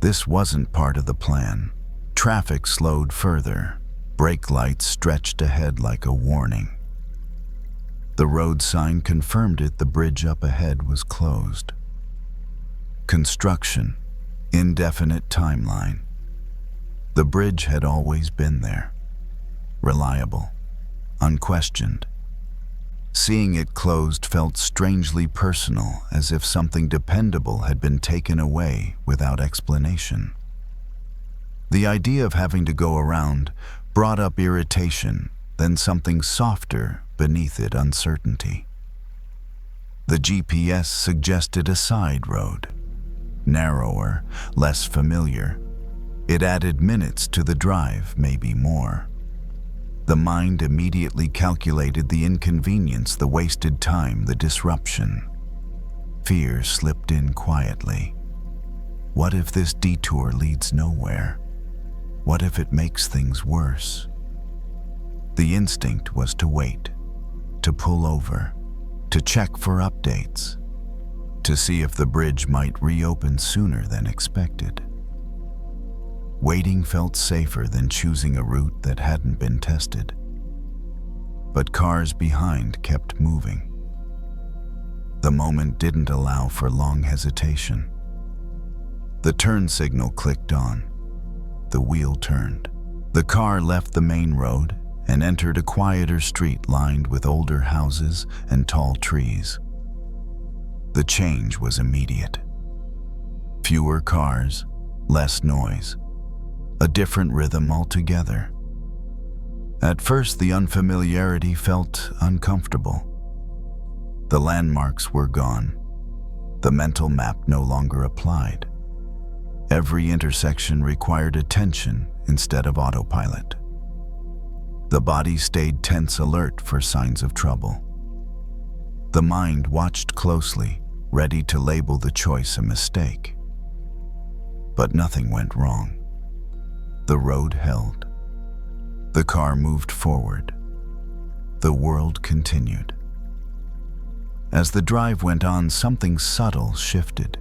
Speaker 1: This wasn't part of the plan. Traffic slowed further. Brake lights stretched ahead like a warning. The road sign confirmed it. The bridge up ahead was closed. Construction, indefinite timeline. The bridge had always been there. Reliable, unquestioned. Seeing it closed felt strangely personal, as if something dependable had been taken away without explanation. The idea of having to go around brought up irritation, then something softer beneath it, uncertainty. The GPS suggested a side road, narrower, less familiar. It added minutes to the drive, maybe more. The mind immediately calculated the inconvenience, the wasted time, the disruption. Fear slipped in quietly. What if this detour leads nowhere? What if it makes things worse? The instinct was to wait, to pull over, to check for updates, to see if the bridge might reopen sooner than expected. Waiting felt safer than choosing a route that hadn't been tested. But cars behind kept moving. The moment didn't allow for long hesitation. The turn signal clicked on. the wheel turned. The car left the main road and entered a quieter street lined with older houses and tall trees. The change was immediate. Fewer cars, less noise, a different rhythm altogether. At first, the unfamiliarity felt uncomfortable. The landmarks were gone. The mental map no longer applied. Every intersection required attention instead of autopilot. The body stayed tense alert for signs of trouble. The mind watched closely, ready to label the choice a mistake. But nothing went wrong. The road held. The car moved forward. The world continued. As the drive went on, something subtle shifted.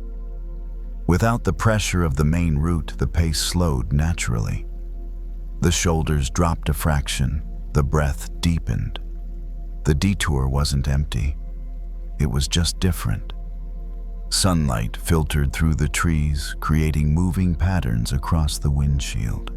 Speaker 1: Without the pressure of the main route, the pace slowed naturally. The shoulders dropped a fraction, the breath deepened. The detour wasn't empty. It was just different. Sunlight filtered through the trees, creating moving patterns across the windshield.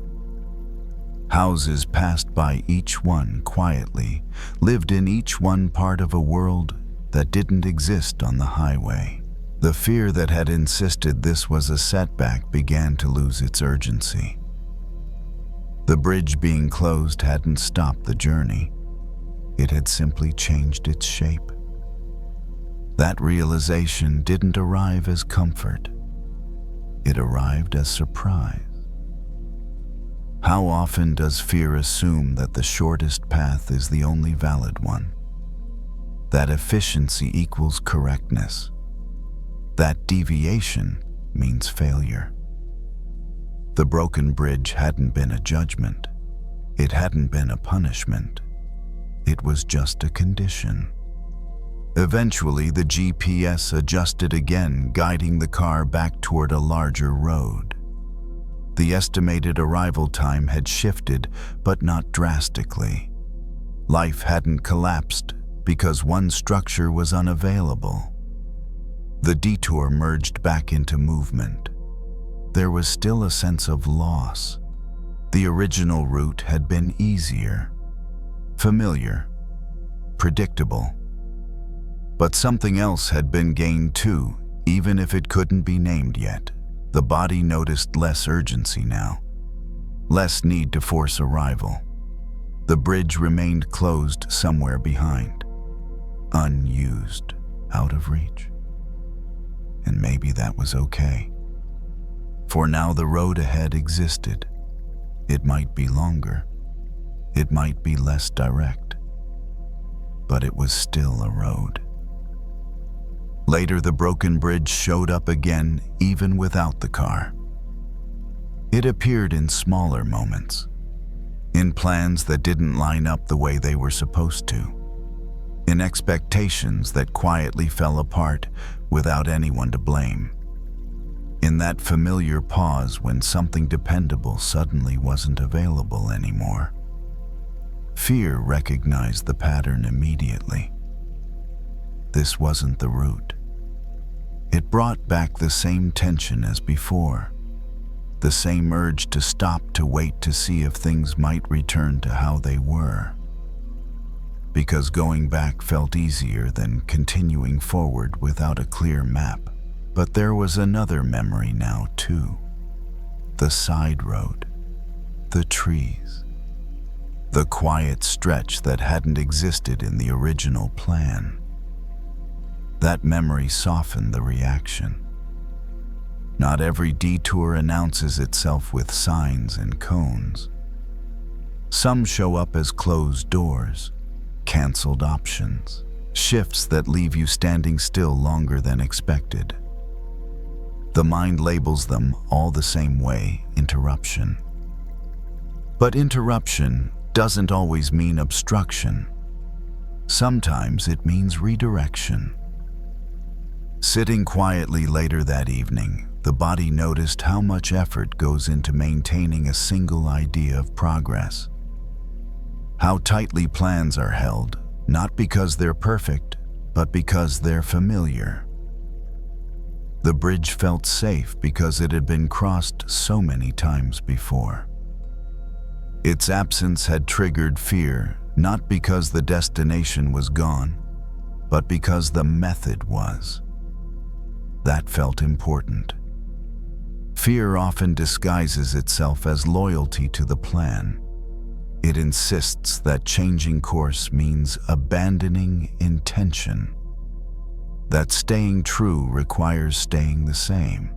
Speaker 1: Houses passed by each one quietly, lived in each one part of a world that didn't exist on the highway. The fear that had insisted this was a setback began to lose its urgency. The bridge being closed hadn't stopped the journey. It had simply changed its shape. That realization didn't arrive as comfort. It arrived as surprise. How often does fear assume that the shortest path is the only valid one? That efficiency equals correctness? That deviation means failure? The broken bridge hadn't been a judgment. It hadn't been a punishment. It was just a condition. Eventually, the GPS adjusted again, guiding the car back toward a larger road. The estimated arrival time had shifted, but not drastically. Life hadn't collapsed because one structure was unavailable. The detour merged back into movement. There was still a sense of loss. The original route had been easier, familiar, predictable. But something else had been gained too, even if it couldn't be named yet. The body noticed less urgency now, less need to force arrival. The bridge remained closed somewhere behind, unused, out of reach. And maybe that was okay. For now the road ahead existed. It might be longer. It might be less direct. But it was still a road. Later, the broken bridge showed up again, even without the car. It appeared in smaller moments, in plans that didn't line up the way they were supposed to, in expectations that quietly fell apart without anyone to blame, in that familiar pause when something dependable suddenly wasn't available anymore. Fear recognized the pattern immediately. This wasn't the route. It brought back the same tension as before, the same urge to stop to wait to see if things might return to how they were. Because going back felt easier than continuing forward without a clear map. But there was another memory now too. The side road, the trees, the quiet stretch that hadn't existed in the original plan. That memory softened the reaction. Not every detour announces itself with signs and cones. Some show up as closed doors, canceled options, shifts that leave you standing still longer than expected. The mind labels them all the same way: interruption. But interruption doesn't always mean obstruction. Sometimes it means redirection. Sitting quietly later that evening, the body noticed how much effort goes into maintaining a single idea of progress. How tightly plans are held, not because they're perfect, but because they're familiar. The bridge felt safe because it had been crossed so many times before. Its absence had triggered fear, not because the destination was gone, but because the method was. That felt important. Fear often disguises itself as loyalty to the plan. It insists that changing course means abandoning intention, that staying true requires staying the same.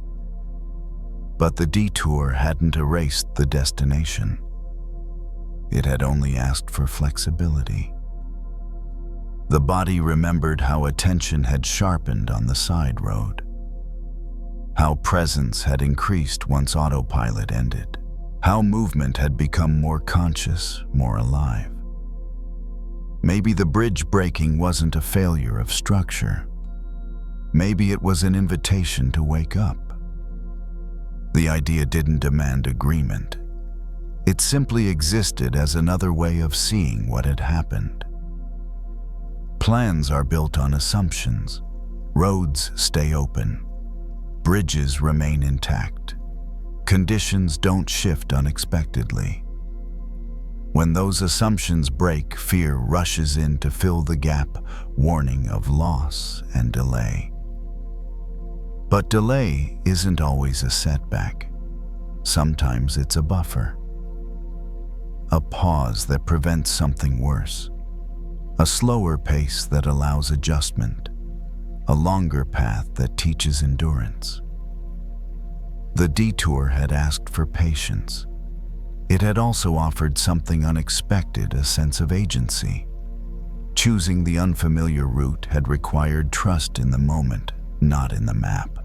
Speaker 1: But the detour hadn't erased the destination. It had only asked for flexibility. The body remembered how attention had sharpened on the side road, how presence had increased once autopilot ended, how movement had become more conscious, more alive. Maybe the bridge breaking wasn't a failure of structure. Maybe it was an invitation to wake up. The idea didn't demand agreement. It simply existed as another way of seeing what had happened. Plans are built on assumptions. Roads stay open. Bridges remain intact. Conditions don't shift unexpectedly. When those assumptions break, fear rushes in to fill the gap, warning of loss and delay. But delay isn't always a setback. Sometimes it's a buffer. A pause that prevents something worse. A slower pace that allows adjustment. A longer path that teaches endurance. The detour had asked for patience. It had also offered something unexpected, a sense of agency. Choosing the unfamiliar route had required trust in the moment, not in the map.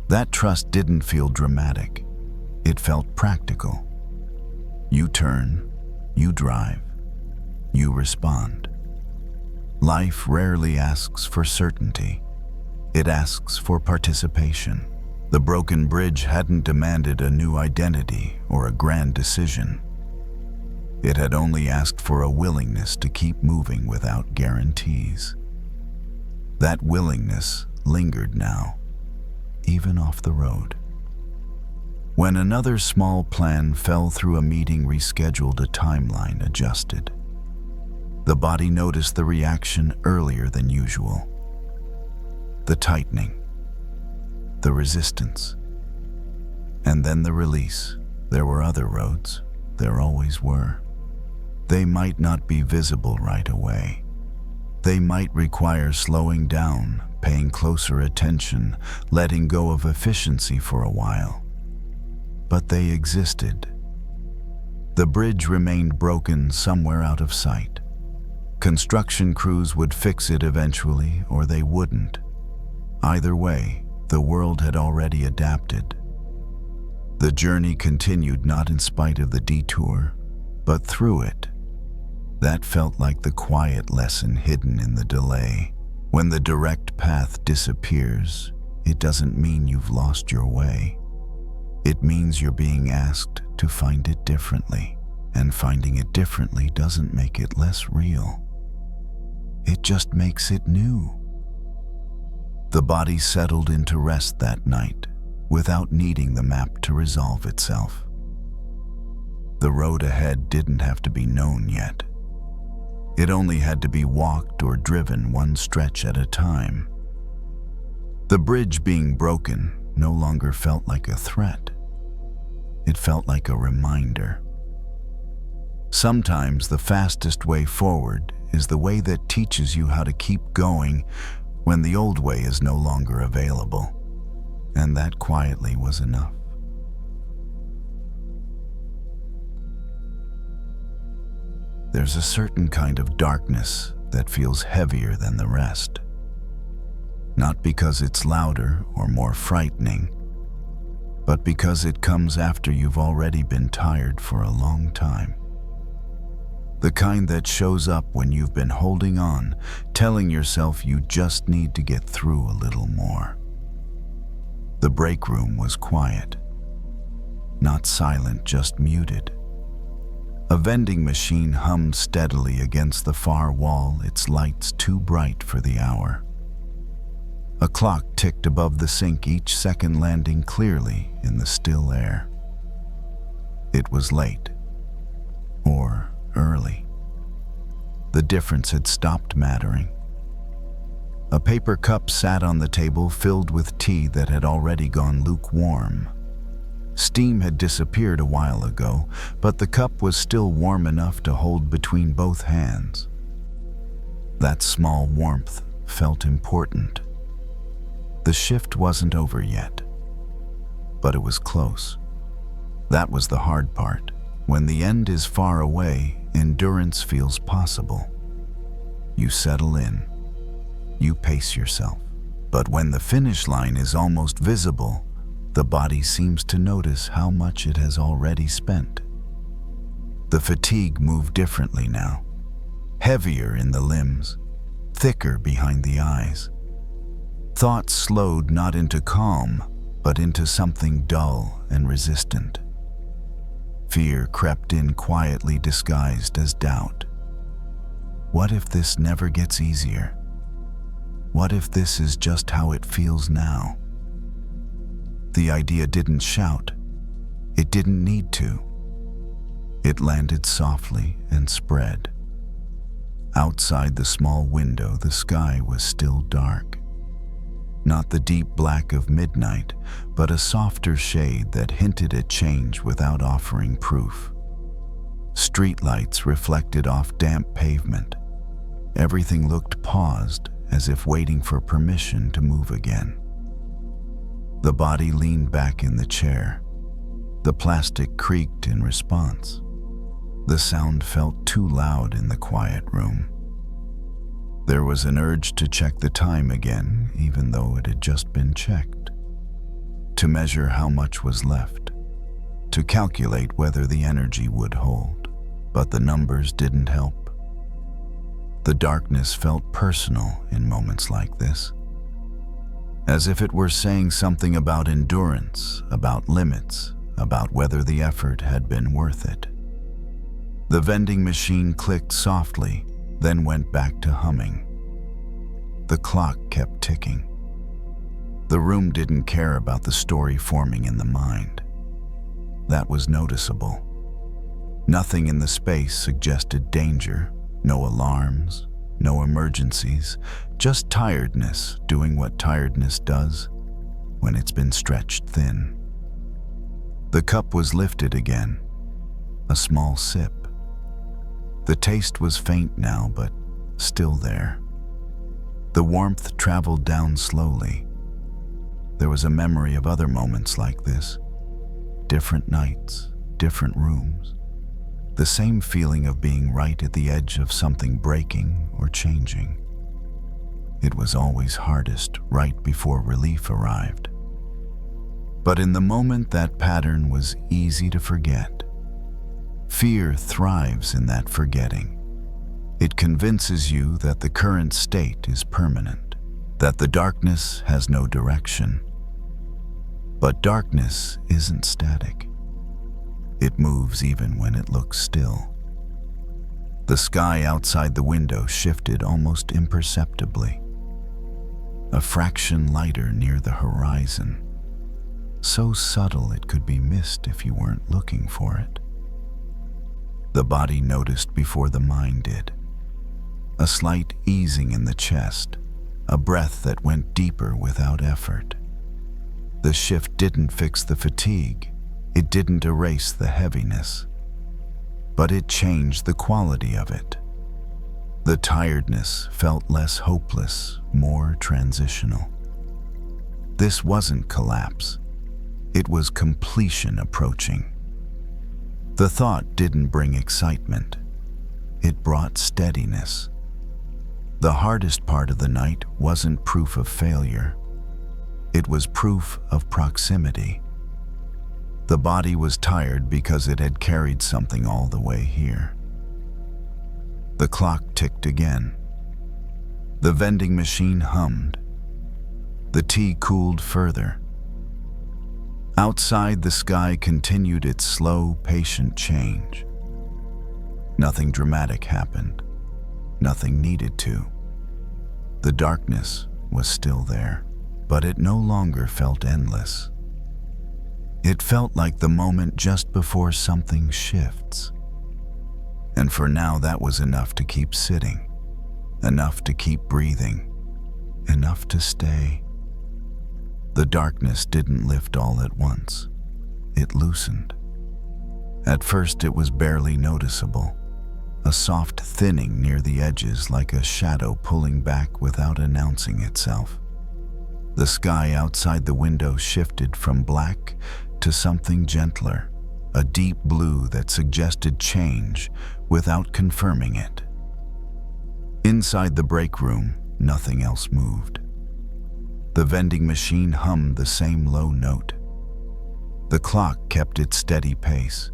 Speaker 1: That trust didn't feel dramatic. It felt practical. You turn, you drive, you respond. Life rarely asks for certainty. It asks for participation. The broken bridge hadn't demanded a new identity or a grand decision. It had only asked for a willingness to keep moving without guarantees. That willingness lingered now, even off the road. When another small plan fell through a meeting rescheduled, a timeline adjusted. The body noticed the reaction earlier than usual. The tightening, the resistance, and then the release. There were other roads. There always were. They might not be visible right away. They might require slowing down, paying closer attention, letting go of efficiency for a while. But they existed. The bridge remained broken somewhere out of sight. Construction crews would fix it eventually, or they wouldn't. Either way, the world had already adapted. The journey continued not in spite of the detour, but through it. That felt like the quiet lesson hidden in the delay. When the direct path disappears, it doesn't mean you've lost your way. It means you're being asked to find it differently, and finding it differently doesn't make it less real. It just makes it new. The body settled into rest that night, without needing the map to resolve itself. The road ahead didn't have to be known yet. It only had to be walked or driven one stretch at a time. The bridge being broken no longer felt like a threat. It felt like a reminder. Sometimes the fastest way forward is the way that teaches you how to keep going when the old way is no longer available. And that quietly was enough. There's a certain kind of darkness that feels heavier than the rest. Not because it's louder or more frightening, but because it comes after you've already been tired for a long time. The kind that shows up when you've been holding on, telling yourself you just need to get through a little more. The break room was quiet. Not silent, just muted. A vending machine hummed steadily against the far wall, its lights too bright for the hour. A clock ticked above the sink, each second landing clearly in the still air. It was late. Or early. The difference had stopped mattering. A paper cup sat on the table, filled with tea that had already gone lukewarm. Steam had disappeared a while ago, but the cup was still warm enough to hold between both hands. That small warmth felt important. The shift wasn't over yet, but it was close. That was the hard part. When the end is far away, endurance feels possible. You settle in. You pace yourself. But when the finish line is almost visible, the body seems to notice how much it has already spent. The fatigue moved differently now. Heavier in the limbs, thicker behind the eyes. Thoughts slowed not into calm, but into something dull and resistant. Fear crept in quietly, disguised as doubt. What if this never gets easier? What if this is just how it feels now? The idea didn't shout. It didn't need to. It landed softly and spread. Outside the small window, the sky was still dark. Not the deep black of midnight, but a softer shade that hinted at change without offering proof. Streetlights reflected off damp pavement. Everything looked paused, as if waiting for permission to move again. The body leaned back in the chair. The plastic creaked in response. The sound felt too loud in the quiet room. There was an urge to check the time again, even though it had just been checked. To measure how much was left. To calculate whether the energy would hold. But the numbers didn't help. The darkness felt personal in moments like this. As if it were saying something about endurance, about limits, about whether the effort had been worth it. The vending machine clicked softly, then went back to humming. The clock kept ticking. The room didn't care about the story forming in the mind. That was noticeable. Nothing in the space suggested danger, no alarms, no emergencies, just tiredness doing what tiredness does when it's been stretched thin. The cup was lifted again, a small sip. The taste was faint now, but still there. The warmth traveled down slowly. There was a memory of other moments like this. Different nights, different rooms. The same feeling of being right at the edge of something breaking or changing. It was always hardest right before relief arrived. But in the moment, that pattern was easy to forget. Fear thrives in that forgetting. It convinces you that the current state is permanent, that the darkness has no direction. But darkness isn't static. It moves even when it looks still. The sky outside the window shifted almost imperceptibly. A fraction lighter near the horizon. So subtle it could be missed if you weren't looking for it. The body noticed before the mind did. A slight easing in the chest, a breath that went deeper without effort. The shift didn't fix the fatigue. It didn't erase the heaviness. But it changed the quality of it. The tiredness felt less hopeless, more transitional. This wasn't collapse. It was completion approaching. The thought didn't bring excitement. It brought steadiness. The hardest part of the night wasn't proof of failure. It was proof of proximity. The body was tired because it had carried something all the way here. The clock ticked again. The vending machine hummed. The tea cooled further. Outside, the sky continued its slow, patient change. Nothing dramatic happened. Nothing needed to. The darkness was still there. but it no longer felt endless. It felt like the moment just before something shifts. And for now, that was enough to keep sitting, enough to keep breathing, enough to stay. The darkness didn't lift all at once. It loosened. At first, it was barely noticeable, a soft thinning near the edges like a shadow pulling back without announcing itself. The sky outside the window shifted from black to something gentler, a deep blue that suggested change without confirming it. Inside the break room, nothing else moved. The vending machine hummed the same low note. The clock kept its steady pace.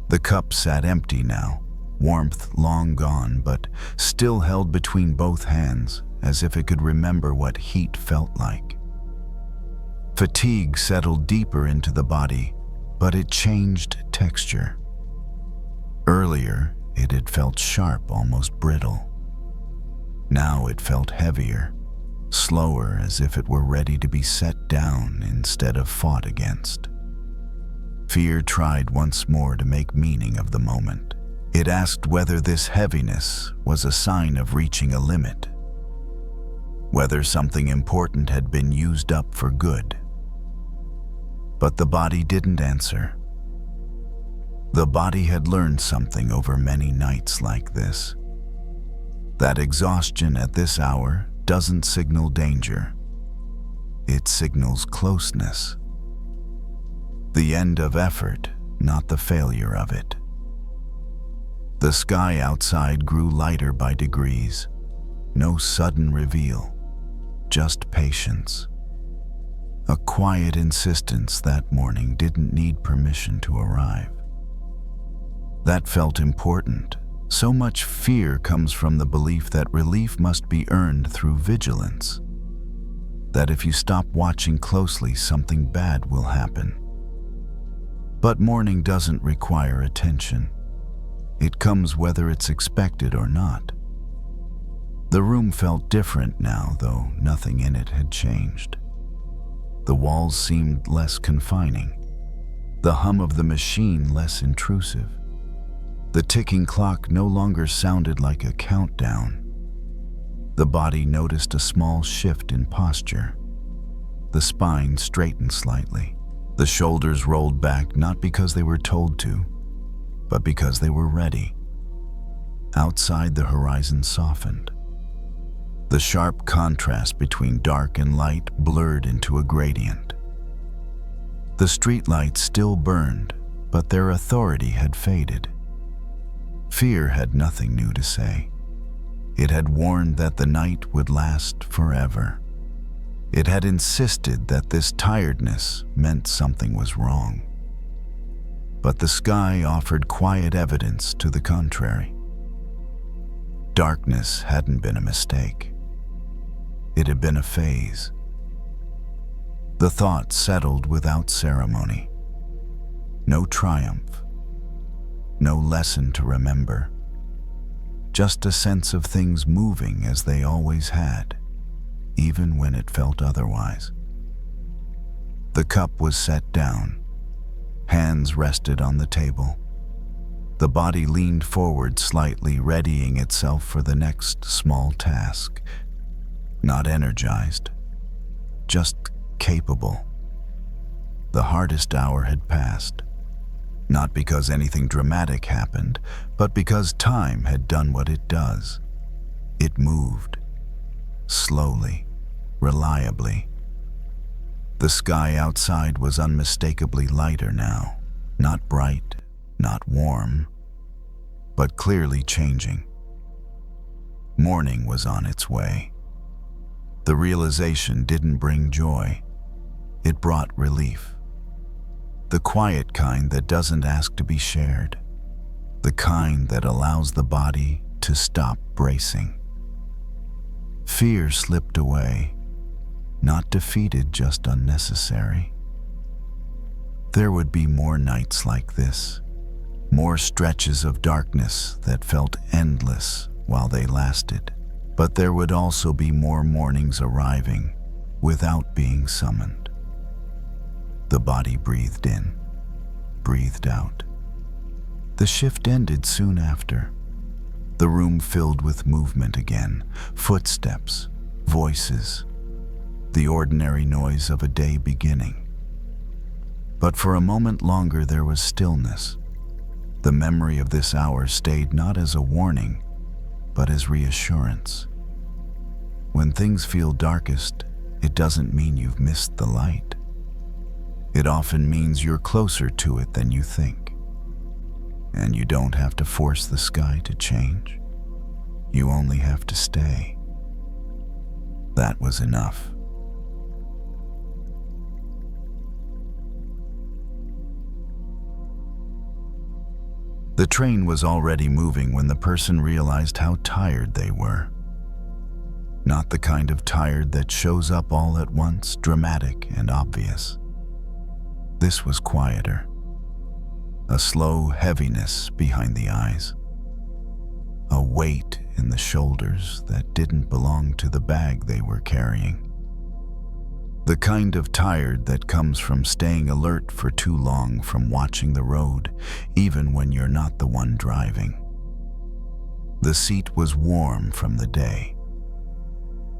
Speaker 1: The cup sat empty now, warmth long gone, but still held between both hands as if it could remember what heat felt like. Fatigue settled deeper into the body, but it changed texture. Earlier, it had felt sharp, almost brittle. Now it felt heavier, slower, as if it were ready to be set down instead of fought against. Fear tried once more to make meaning of the moment. It asked whether this heaviness was a sign of reaching a limit, whether something important had been used up for good. But the body didn't answer. The body had learned something over many nights like this. That exhaustion at this hour doesn't signal danger. It signals closeness. The end of effort, not the failure of it. The sky outside grew lighter by degrees. No sudden reveal, just patience. A quiet insistence that morning didn't need permission to arrive. That felt important. So much fear comes from the belief that relief must be earned through vigilance. That if you stop watching closely, something bad will happen. But morning doesn't require attention. It comes whether it's expected or not. The room felt different now, though nothing in it had changed. The walls seemed less confining, the hum of the machine less intrusive. The ticking clock no longer sounded like a countdown. The body noticed a small shift in posture. The spine straightened slightly. The shoulders rolled back not because they were told to, but because they were ready. Outside, the horizon softened. The sharp contrast between dark and light blurred into a gradient. The streetlights still burned, but their authority had faded. Fear had nothing new to say. It had warned that the night would last forever. It had insisted that this tiredness meant something was wrong. But the sky offered quiet evidence to the contrary. Darkness hadn't been a mistake. It had been a phase. The thought settled without ceremony. No triumph. No lesson to remember. Just a sense of things moving as they always had, even when it felt otherwise. The cup was set down. Hands rested on the table. The body leaned forward slightly, readying itself for the next small task. Not energized, just capable. The hardest hour had passed, not because anything dramatic happened, but because time had done what it does. It moved, slowly, reliably. The sky outside was unmistakably lighter now, not bright, not warm, but clearly changing. Morning was on its way. The realization didn't bring joy. It brought relief. The quiet kind that doesn't ask to be shared. The kind that allows the body to stop bracing. Fear slipped away, not defeated, just unnecessary. There would be more nights like this, more stretches of darkness that felt endless while they lasted. But there would also be more mornings arriving, without being summoned. The body breathed in, breathed out. The shift ended soon after. The room filled with movement again, footsteps, voices, the ordinary noise of a day beginning. But for a moment longer there was stillness. The memory of this hour stayed not as a warning, but as reassurance. When things feel darkest, it doesn't mean you've missed the light. It often means you're closer to it than you think. And you don't have to force the sky to change. You only have to stay. That was enough. The train was already moving when the person realized how tired they were. Not the kind of tired that shows up all at once, dramatic and obvious. This was quieter. A slow heaviness behind the eyes. A weight in the shoulders that didn't belong to the bag they were carrying. The kind of tired that comes from staying alert for too long, from watching the road, even when you're not the one driving. The seat was warm from the day.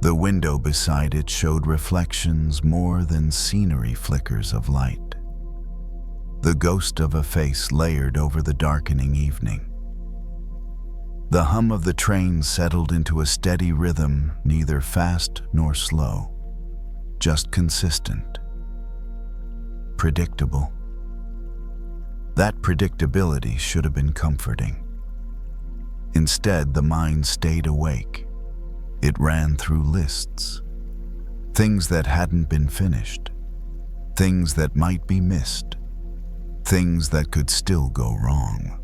Speaker 1: The window beside it showed reflections more than scenery flickers of light. The ghost of a face layered over the darkening evening. The hum of the train settled into a steady rhythm, neither fast nor slow, just consistent, predictable. That predictability should have been comforting. Instead, the mind stayed awake. It ran through lists, things that hadn't been finished, things that might be missed, things that could still go wrong.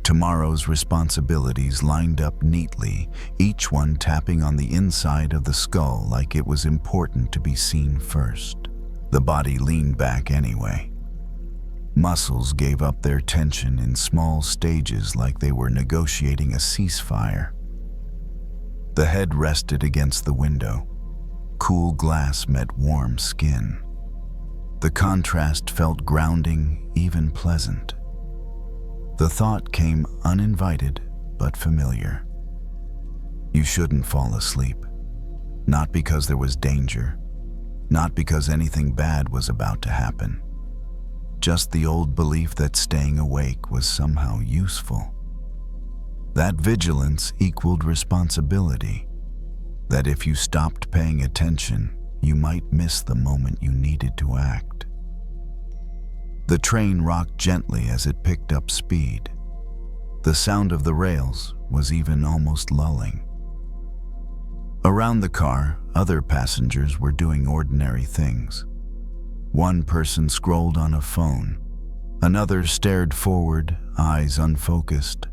Speaker 1: Tomorrow's responsibilities lined up neatly, each one tapping on the inside of the skull like it was important to be seen first. The body leaned back anyway. Muscles gave up their tension in small stages like they were negotiating a ceasefire. The head rested against the window. Cool glass met warm skin. The contrast felt grounding, even pleasant. The thought came uninvited but familiar. You shouldn't fall asleep. Not because there was danger, not because anything bad was about to happen. Just the old belief that staying awake was somehow useful. That vigilance equaled responsibility. That if you stopped paying attention, you might miss the moment you needed to act. The train rocked gently as it picked up speed. The sound of the rails was even almost lulling. Around the car, other passengers were doing ordinary things. One person scrolled on a phone. Another stared forward, eyes unfocused.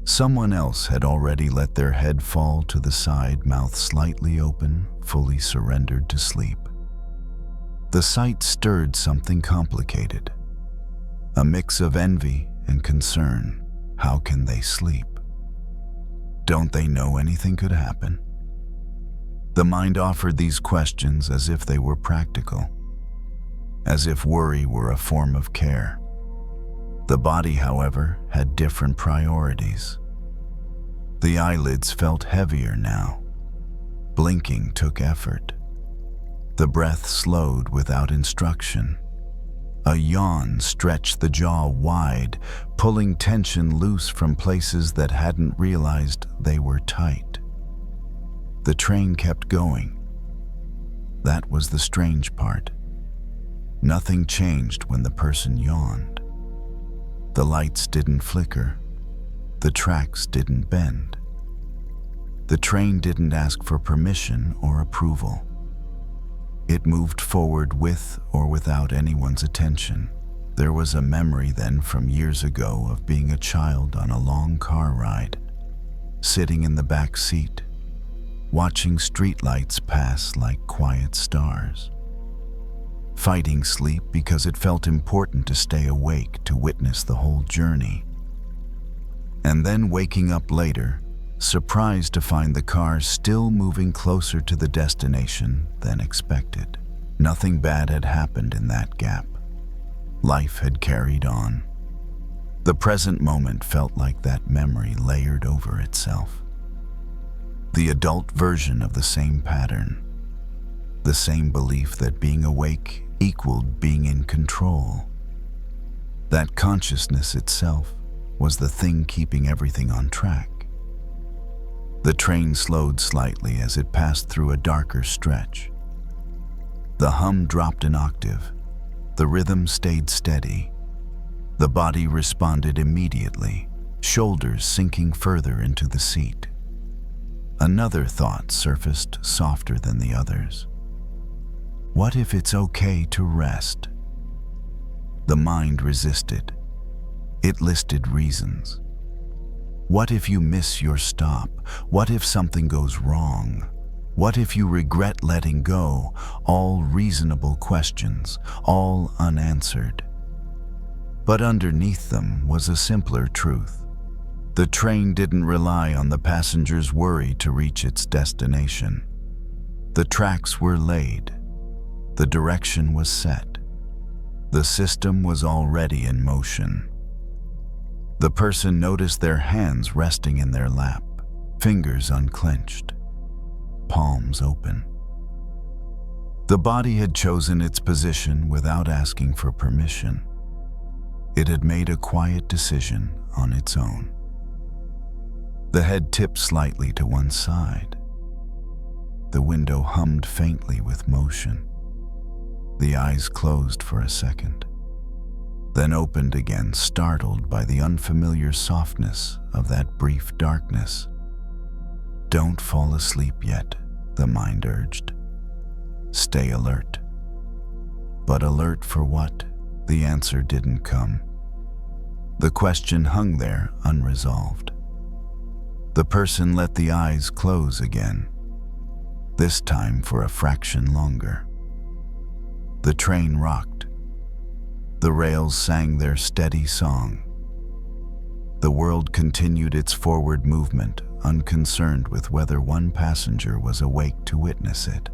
Speaker 1: Someone else had already let their head fall to the side, mouth slightly open, fully surrendered to sleep. The sight stirred something complicated. A mix of envy and concern. How can they sleep? Don't they know anything could happen? The mind offered these questions as if they were practical, as if worry were a form of care. The body, however, had different priorities. The eyelids felt heavier now. Blinking took effort. The breath slowed without instruction. A yawn stretched the jaw wide, pulling tension loose from places that hadn't realized they were tight. The train kept going. That was the strange part. Nothing changed when the person yawned. The lights didn't flicker. The tracks didn't bend. The train didn't ask for permission or approval. It moved forward with or without anyone's attention. There was a memory then from years ago of being a child on a long car ride, sitting in the back seat, watching streetlights pass like quiet stars. Fighting sleep because it felt important to stay awake to witness the whole journey. And then waking up later, surprised to find the car still moving closer to the destination than expected. Nothing bad had happened in that gap. Life had carried on. The present moment felt like that memory layered over itself. The adult version of the same pattern. The same belief that being awake equaled being in control. That consciousness itself was the thing keeping everything on track. The train slowed slightly as it passed through a darker stretch. The hum dropped an octave. The rhythm stayed steady. The body responded immediately, shoulders sinking further into the seat. Another thought surfaced softer than the others. What if it's okay to rest? The mind resisted. It listed reasons. What if you miss your stop? What if something goes wrong? What if you regret letting go? All reasonable questions, all unanswered. But underneath them was a simpler truth. The train didn't rely on the passenger's worry to reach its destination. The tracks were laid. The direction was set. The system was already in motion. The person noticed their hands resting in their lap, fingers unclenched, palms open. The body had chosen its position without asking for permission. It had made a quiet decision on its own. The head tipped slightly to one side. The window hummed faintly with motion. The eyes closed for a second, then opened again, startled by the unfamiliar softness of that brief darkness. Don't fall asleep yet, the mind urged. Stay alert. But alert for what? The answer didn't come. The question hung there unresolved. The person let the eyes close again, this time for a fraction longer. The train rocked. The rails sang their steady song. The world continued its forward movement, unconcerned with whether one passenger was awake to witness it.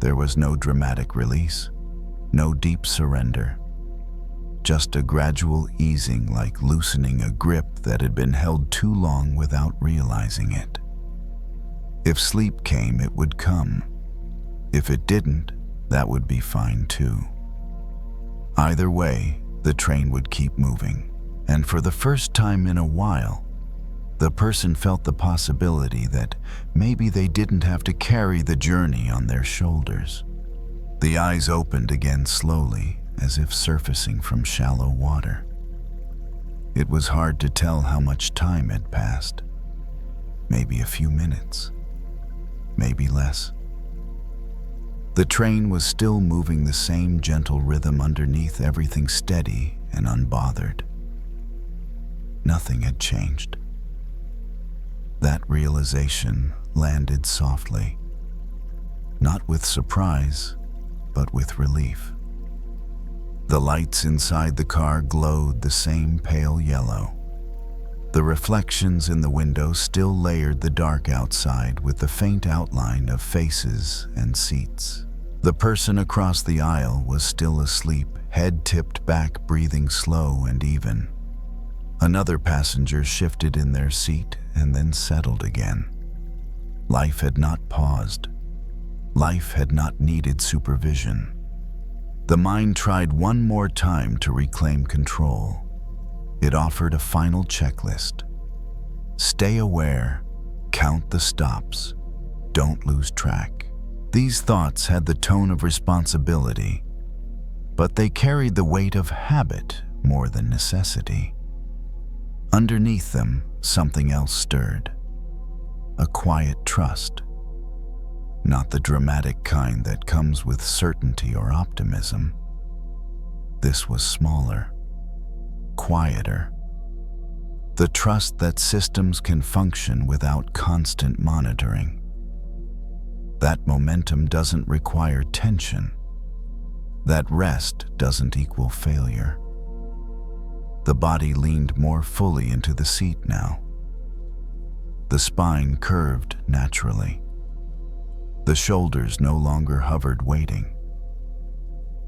Speaker 1: There was no dramatic release, no deep surrender, just a gradual easing, like loosening a grip that had been held too long without realizing it. If sleep came, it would come. If it didn't, that would be fine too. Either way, the train would keep moving, and for the first time in a while, the person felt the possibility that maybe they didn't have to carry the journey on their shoulders. The eyes opened again slowly, as if surfacing from shallow water. It was hard to tell how much time had passed. Maybe a few minutes, maybe less. The train was still moving the same gentle rhythm underneath, everything steady and unbothered. Nothing had changed. That realization landed softly, not with surprise, but with relief. The lights inside the car glowed the same pale yellow. The reflections in the window still layered the dark outside with the faint outline of faces and seats. The person across the aisle was still asleep, head tipped back, breathing slow and even. Another passenger shifted in their seat and then settled again. Life had not paused. Life had not needed supervision. The mind tried one more time to reclaim control. It offered a final checklist. Stay aware, count the stops, don't lose track. These thoughts had the tone of responsibility, but they carried the weight of habit more than necessity. Underneath them, something else stirred. A quiet trust. Not the dramatic kind that comes with certainty or optimism. This was smaller, quieter. The trust that systems can function without constant monitoring. That momentum doesn't require tension. That rest doesn't equal failure. The body leaned more fully into the seat now. The spine curved naturally. The shoulders no longer hovered waiting.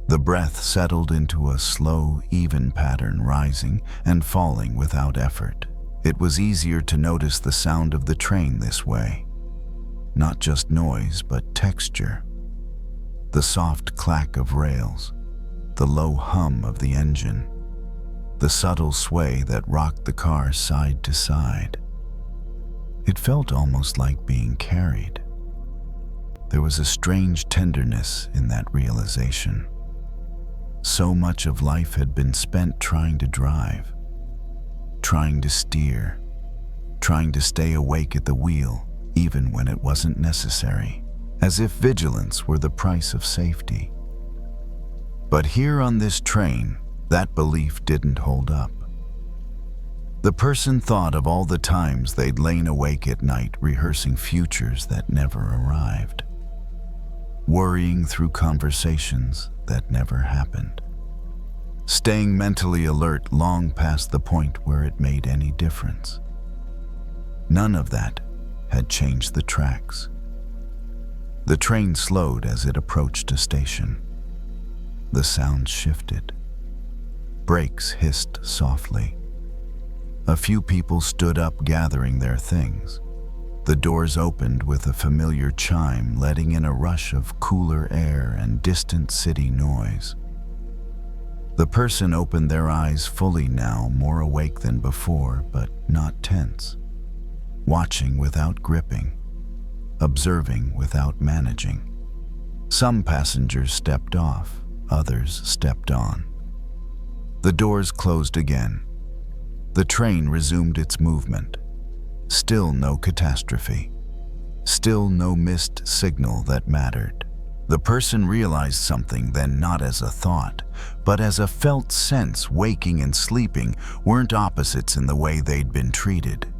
Speaker 1: The breath settled into a slow, even pattern, rising and falling without effort. It was easier to notice the sound of the train this way. Not just noise, but texture. The soft clack of rails, the low hum of the engine, the subtle sway that rocked the car side to side. It felt almost like being carried. There was a strange tenderness in that realization. So much of life had been spent trying to drive, trying to steer, trying to stay awake at the wheel, even when it wasn't necessary, as if vigilance were the price of safety. But here on this train, that belief didn't hold up. The person thought of all the times they'd lain awake at night rehearsing futures that never arrived, worrying through conversations that never happened, staying mentally alert long past the point where it made any difference. None of that had changed the tracks. The train slowed as it approached a station. The sound shifted. Brakes hissed softly. A few people stood up, gathering their things. The doors opened with a familiar chime, letting in a rush of cooler air and distant city noise. The person opened their eyes fully now, more awake than before, but not tense. Watching without gripping, observing without managing. Some passengers stepped off, others stepped on. The doors closed again. The train resumed its movement. Still no catastrophe. Still no missed signal that mattered. The person realized something then, not as a thought, but as a felt sense. Waking and sleeping weren't opposites in the way they'd been treated.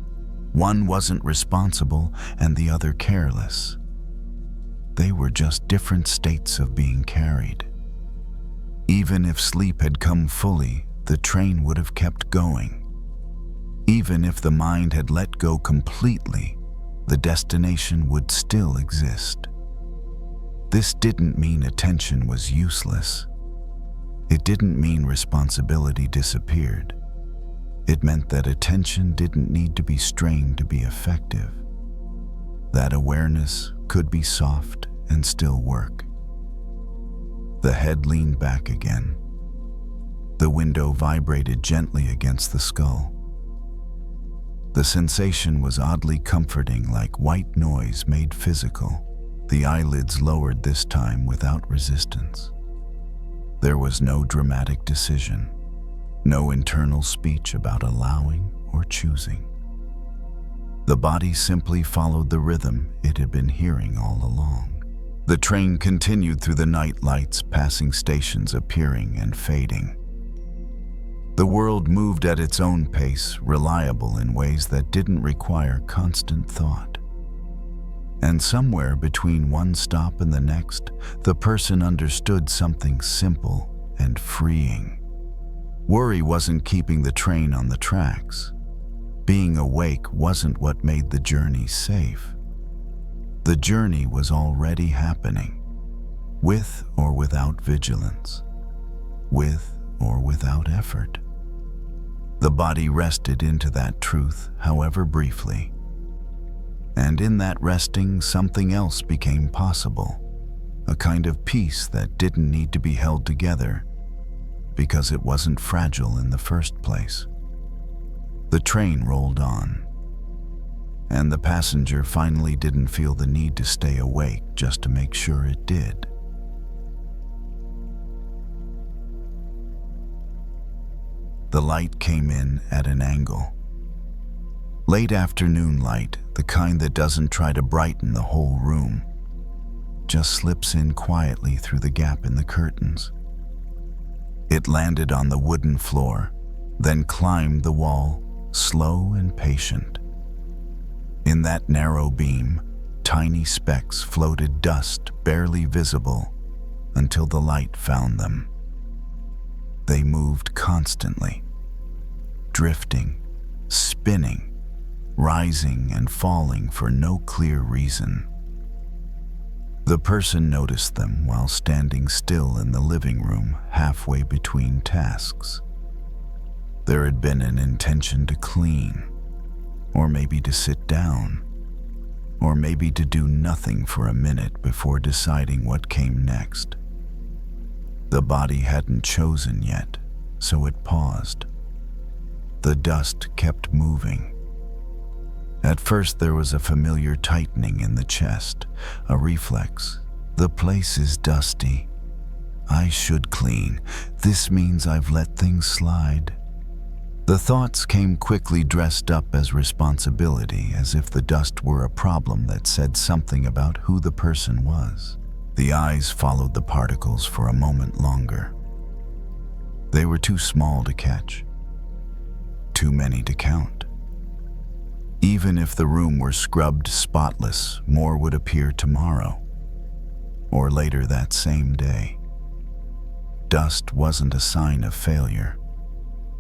Speaker 1: One wasn't responsible and the other careless. They were just different states of being carried. Even if sleep had come fully, the train would have kept going. Even if the mind had let go completely, the destination would still exist. This didn't mean attention was useless. It didn't mean responsibility disappeared. It meant that attention didn't need to be strained to be effective. That awareness could be soft and still work. The head leaned back again. The window vibrated gently against the skull. The sensation was oddly comforting, like white noise made physical. The eyelids lowered this time without resistance. There was no dramatic decision, no internal speech about allowing or choosing. The body simply followed the rhythm it had been hearing all along. The train continued through the night lights, passing stations, appearing and fading. The world moved at its own pace, reliable in ways that didn't require constant thought. And somewhere between one stop and the next, the person understood something simple and freeing. Worry wasn't keeping the train on the tracks. Being awake wasn't what made the journey safe. The journey was already happening, with or without vigilance, with or without effort. The body rested into that truth, however briefly. And in that resting, something else became possible, a kind of peace that didn't need to be held together because it wasn't fragile in the first place. The train rolled on, and the passenger finally didn't feel the need to stay awake just to make sure it did. The light came in at an angle. Late afternoon light, the kind that doesn't try to brighten the whole room, just slips in quietly through the gap in the curtains. It landed on the wooden floor, then climbed the wall, slow and patient. In that narrow beam, tiny specks floated, dust barely visible until the light found them. They moved constantly, drifting, spinning, rising and falling for no clear reason. The person noticed them while standing still in the living room halfway between tasks. There had been an intention to clean, or maybe to sit down, or maybe to do nothing for a minute before deciding what came next. The body hadn't chosen yet, so it paused. The dust kept moving. At first there was a familiar tightening in the chest, a reflex. The place is dusty. I should clean. This means I've let things slide. The thoughts came quickly dressed up as responsibility, as if the dust were a problem that said something about who the person was. The eyes followed the particles for a moment longer. They were too small to catch, too many to count. Even if the room were scrubbed spotless, more would appear tomorrow, or later that same day. Dust wasn't a sign of failure.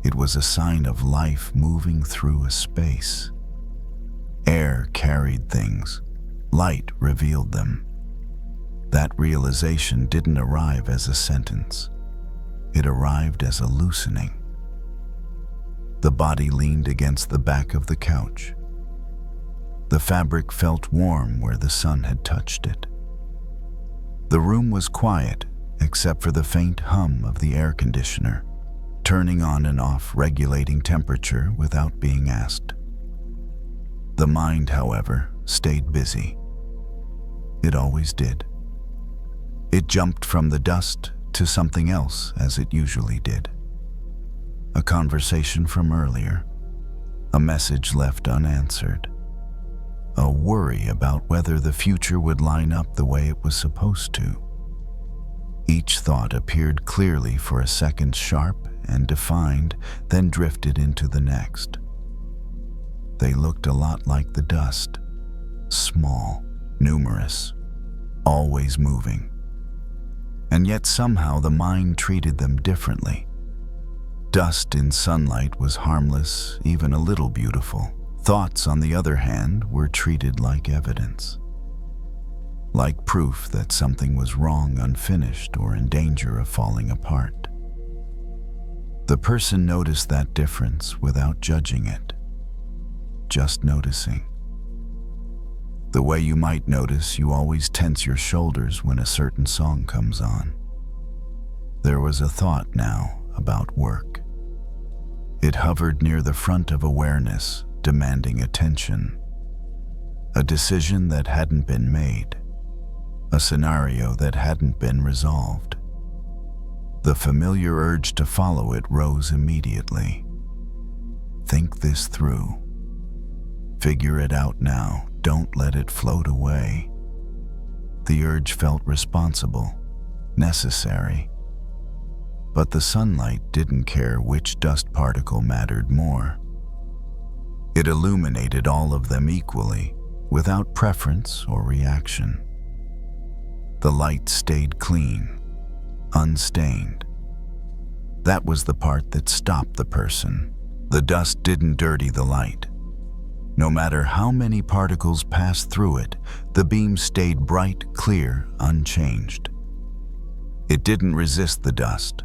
Speaker 1: It was a sign of life moving through a space. Air carried things. Light revealed them. That realization didn't arrive as a sentence. It arrived as a loosening. The body leaned against the back of the couch. The fabric felt warm where the sun had touched it. The room was quiet, except for the faint hum of the air conditioner, turning on and off, regulating temperature without being asked. The mind, however, stayed busy. It always did. It jumped from the dust to something else, as it usually did. A conversation from earlier, a message left unanswered, a worry about whether the future would line up the way it was supposed to. Each thought appeared clearly for a second, sharp and defined, then drifted into the next. They looked a lot like the dust, small, numerous, always moving. And yet somehow the mind treated them differently. Dust in sunlight was harmless, even a little beautiful. Thoughts, on the other hand, were treated like evidence, like proof that something was wrong, unfinished, or in danger of falling apart. The person noticed that difference without judging it, just noticing. The way you might notice you always tense your shoulders when a certain song comes on. There was a thought now about work. It hovered near the front of awareness, demanding attention. A decision that hadn't been made. A scenario that hadn't been resolved. The familiar urge to follow it rose immediately. Think this through. Figure it out now. Don't let it float away. The urge felt responsible, necessary. But the sunlight didn't care which dust particle mattered more. It illuminated all of them equally, without preference or reaction. The light stayed clean, unstained. That was the part that stopped the person. The dust didn't dirty the light. No matter how many particles passed through it, the beam stayed bright, clear, unchanged. It didn't resist the dust.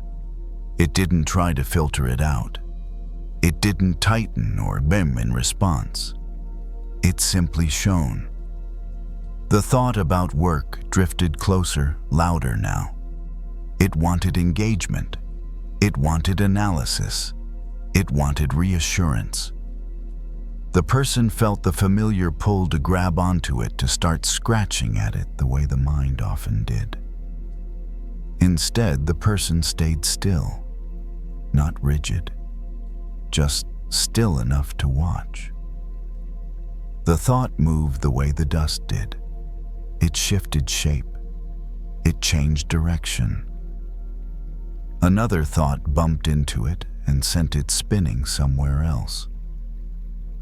Speaker 1: It didn't try to filter it out. It didn't tighten or bend in response. It simply shone. The thought about work drifted closer, louder now. It wanted engagement. It wanted analysis. It wanted reassurance. The person felt the familiar pull to grab onto it, to start scratching at it the way the mind often did. Instead, the person stayed still, not rigid, just still enough to watch. The thought moved the way the dust did. It shifted shape. It changed direction. Another thought bumped into it and sent it spinning somewhere else.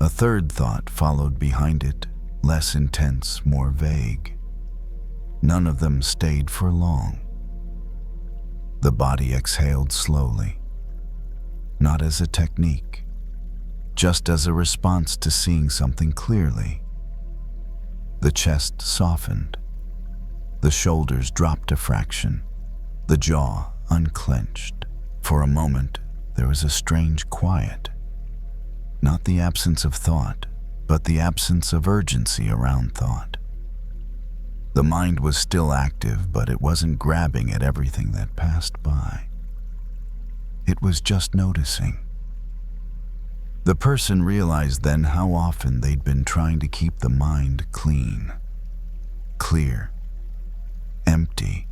Speaker 1: A third thought followed behind it, less intense, more vague. None of them stayed for long. The body exhaled slowly, not as a technique, just as a response to seeing something clearly. The chest softened. The shoulders dropped a fraction. The jaw unclenched. For a moment, there was a strange quiet. Not the absence of thought, but the absence of urgency around thought. The mind was still active, but it wasn't grabbing at everything that passed by. It was just noticing. The person realized then how often they'd been trying to keep the mind clean, clear, empty,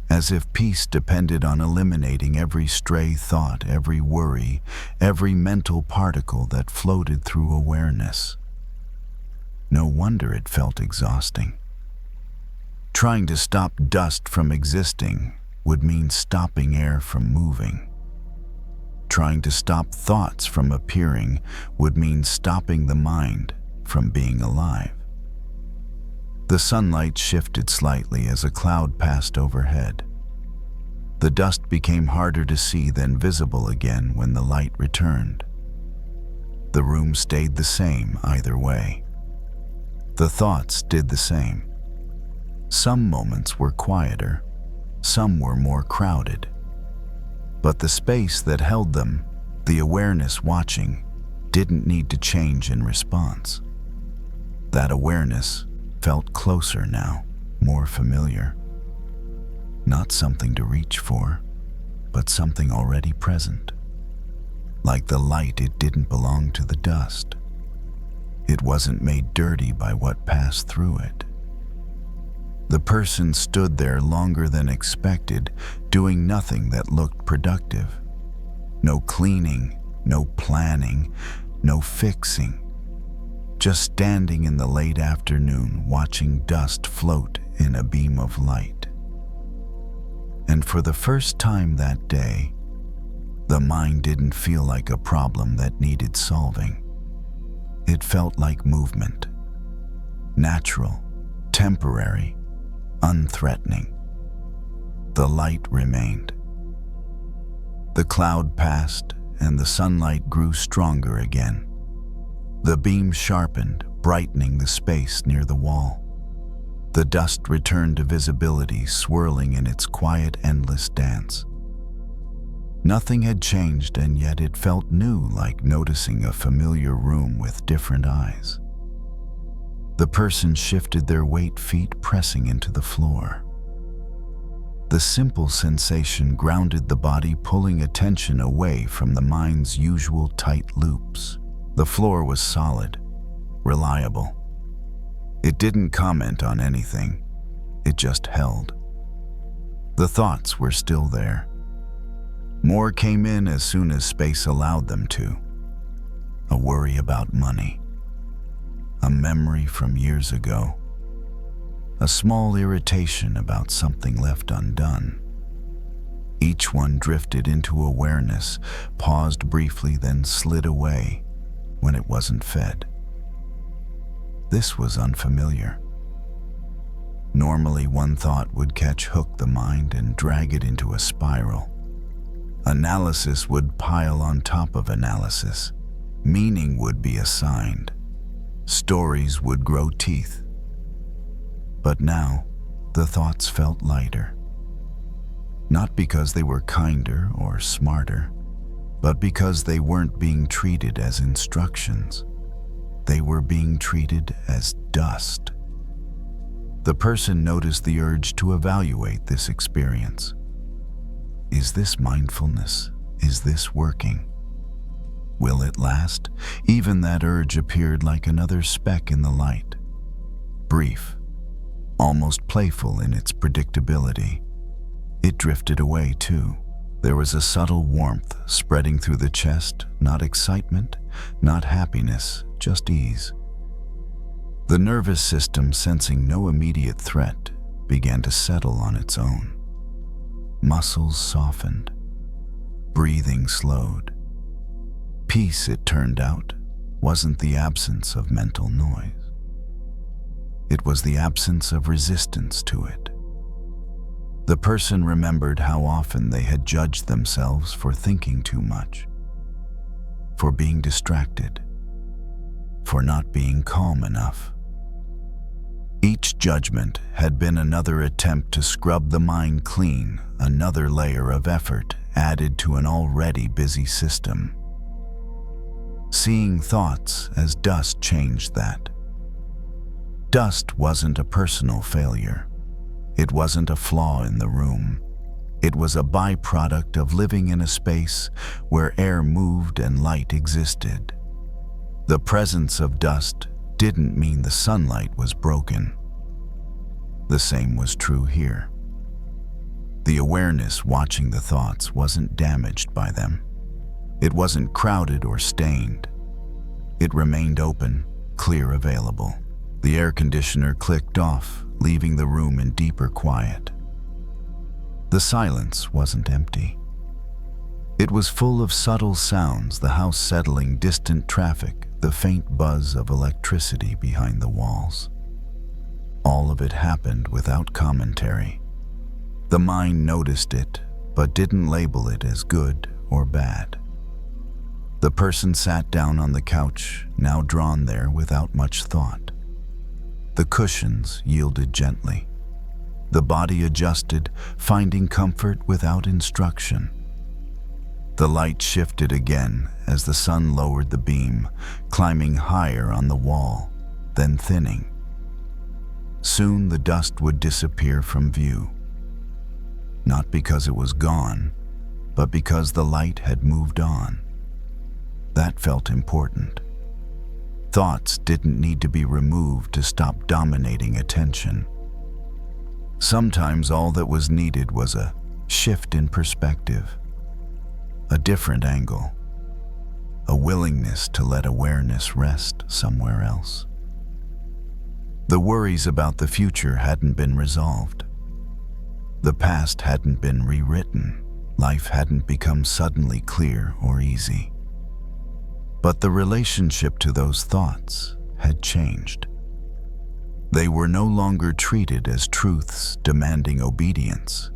Speaker 1: as if peace depended on eliminating every stray thought, every worry, every mental particle that floated through awareness. No wonder it felt exhausting. Trying to stop dust from existing would mean stopping air from moving. Trying to stop thoughts from appearing would mean stopping the mind from being alive. The sunlight shifted slightly as a cloud passed overhead. The dust became harder to see, then visible again when the light returned. The room stayed the same either way. The thoughts did the same. Some moments were quieter, some were more crowded. But the space that held them, the awareness watching, didn't need to change in response. That awareness felt closer now, more familiar. Not something to reach for, but something already present. Like the light, it didn't belong to the dust. It wasn't made dirty by what passed through it. The person stood there longer than expected, doing nothing that looked productive. No cleaning, no planning, no fixing. Just standing in the late afternoon, watching dust float in a beam of light. And for the first time that day, the mind didn't feel like a problem that needed solving. It felt like movement. Natural, temporary, unthreatening. The light remained. The cloud passed and the sunlight grew stronger again. The beam sharpened, brightening the space near the wall. The dust returned to visibility, swirling in its quiet, endless dance. Nothing had changed, and yet it felt new, like noticing a familiar room with different eyes. The person shifted their weight, feet pressing into the floor. The simple sensation grounded the body, pulling attention away from the mind's usual tight loops. The floor was solid, reliable. It didn't comment on anything. It just held. The thoughts were still there. More came in as soon as space allowed them to. A worry about money. A memory from years ago. A small irritation about something left undone. Each one drifted into awareness, paused briefly, then slid away when it wasn't fed. This was unfamiliar. Normally, one thought would hook the mind and drag it into a spiral. Analysis would pile on top of analysis. Meaning would be assigned. Stories would grow teeth. But now, the thoughts felt lighter. Not because they were kinder or smarter, but because they weren't being treated as instructions. They were being treated as dust. The person noticed the urge to evaluate this experience. Is this mindfulness? Is this working? Will it last? Even that urge appeared like another speck in the light. Brief, almost playful in its predictability. It drifted away too. There was a subtle warmth spreading through the chest, not excitement, not happiness, just ease. The nervous system, sensing no immediate threat, began to settle on its own. Muscles softened. Breathing slowed. Peace, it turned out, wasn't the absence of mental noise. It was the absence of resistance to it. The person remembered how often they had judged themselves for thinking too much, for being distracted, for not being calm enough. Each judgment had been another attempt to scrub the mind clean, another layer of effort added to an already busy system. Seeing thoughts as dust changed that. Dust wasn't a personal failure. It wasn't a flaw in the room. It was a byproduct of living in a space where air moved and light existed. The presence of dust didn't mean the sunlight was broken. The same was true here. The awareness watching the thoughts wasn't damaged by them. It wasn't crowded or stained. It remained open, clear, available. The air conditioner clicked off, leaving the room in deeper quiet. The silence wasn't empty. It was full of subtle sounds, the house settling, distant traffic, the faint buzz of electricity behind the walls. All of it happened without commentary. The mind noticed it, but didn't label it as good or bad. The person sat down on the couch, now drawn there without much thought. The cushions yielded gently. The body adjusted, finding comfort without instruction. The light shifted again as the sun lowered the beam, climbing higher on the wall, then thinning. Soon the dust would disappear from view. Not because it was gone, but because the light had moved on. That felt important. Thoughts didn't need to be removed to stop dominating attention. Sometimes all that was needed was a shift in perspective, a different angle, a willingness to let awareness rest somewhere else. The worries about the future hadn't been resolved. The past hadn't been rewritten. Life hadn't become suddenly clear or easy. But the relationship to those thoughts had changed. They were no longer treated as truths demanding obedience.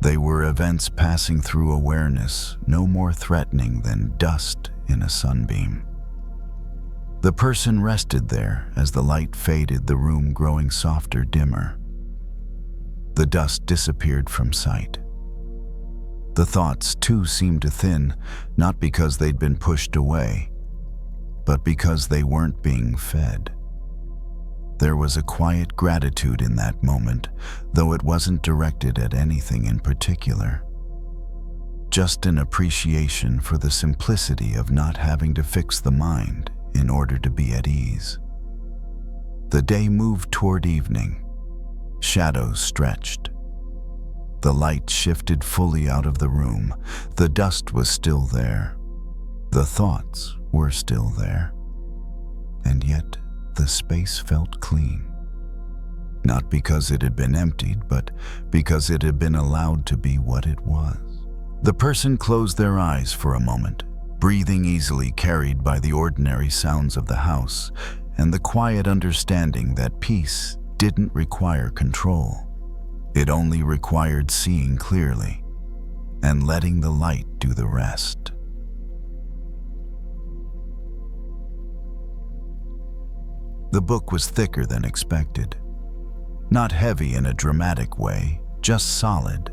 Speaker 1: They were events passing through awareness, no more threatening than dust in a sunbeam. The person rested there as the light faded, the room growing softer, dimmer. The dust disappeared from sight. The thoughts, too, seemed to thin, not because they'd been pushed away, but because they weren't being fed. There was a quiet gratitude in that moment, though it wasn't directed at anything in particular. Just an appreciation for the simplicity of not having to fix the mind in order to be at ease. The day moved toward evening. Shadows stretched. The light shifted fully out of the room. The dust was still there. The thoughts were still there. And yet, the space felt clean. Not because it had been emptied, but because it had been allowed to be what it was. The person closed their eyes for a moment, breathing easily, carried by the ordinary sounds of the house and the quiet understanding that peace didn't require control. It only required seeing clearly and letting the light do the rest. The book was thicker than expected. Not heavy in a dramatic way, just solid.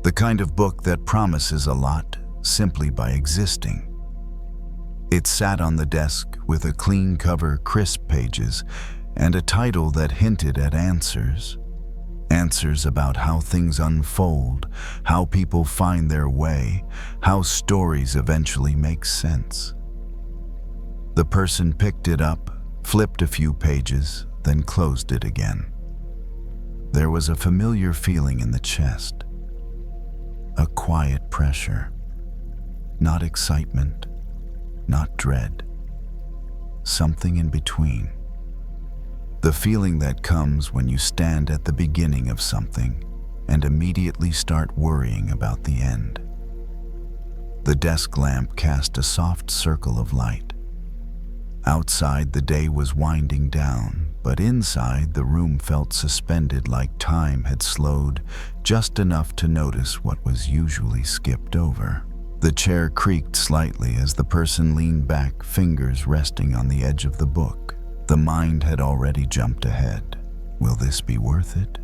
Speaker 1: The kind of book that promises a lot simply by existing. It sat on the desk with a clean cover, crisp pages, and a title that hinted at answers. Answers about how things unfold, how people find their way, how stories eventually make sense. The person picked it up, flipped a few pages, then closed it again. There was a familiar feeling in the chest. A quiet pressure. Not excitement, not dread. Something in between. The feeling that comes when you stand at the beginning of something and immediately start worrying about the end. The desk lamp cast a soft circle of light. Outside, the day was winding down, but inside, the room felt suspended, like time had slowed just enough to notice what was usually skipped over. The chair creaked slightly as the person leaned back, fingers resting on the edge of the book. The mind had already jumped ahead. Will this be worth it?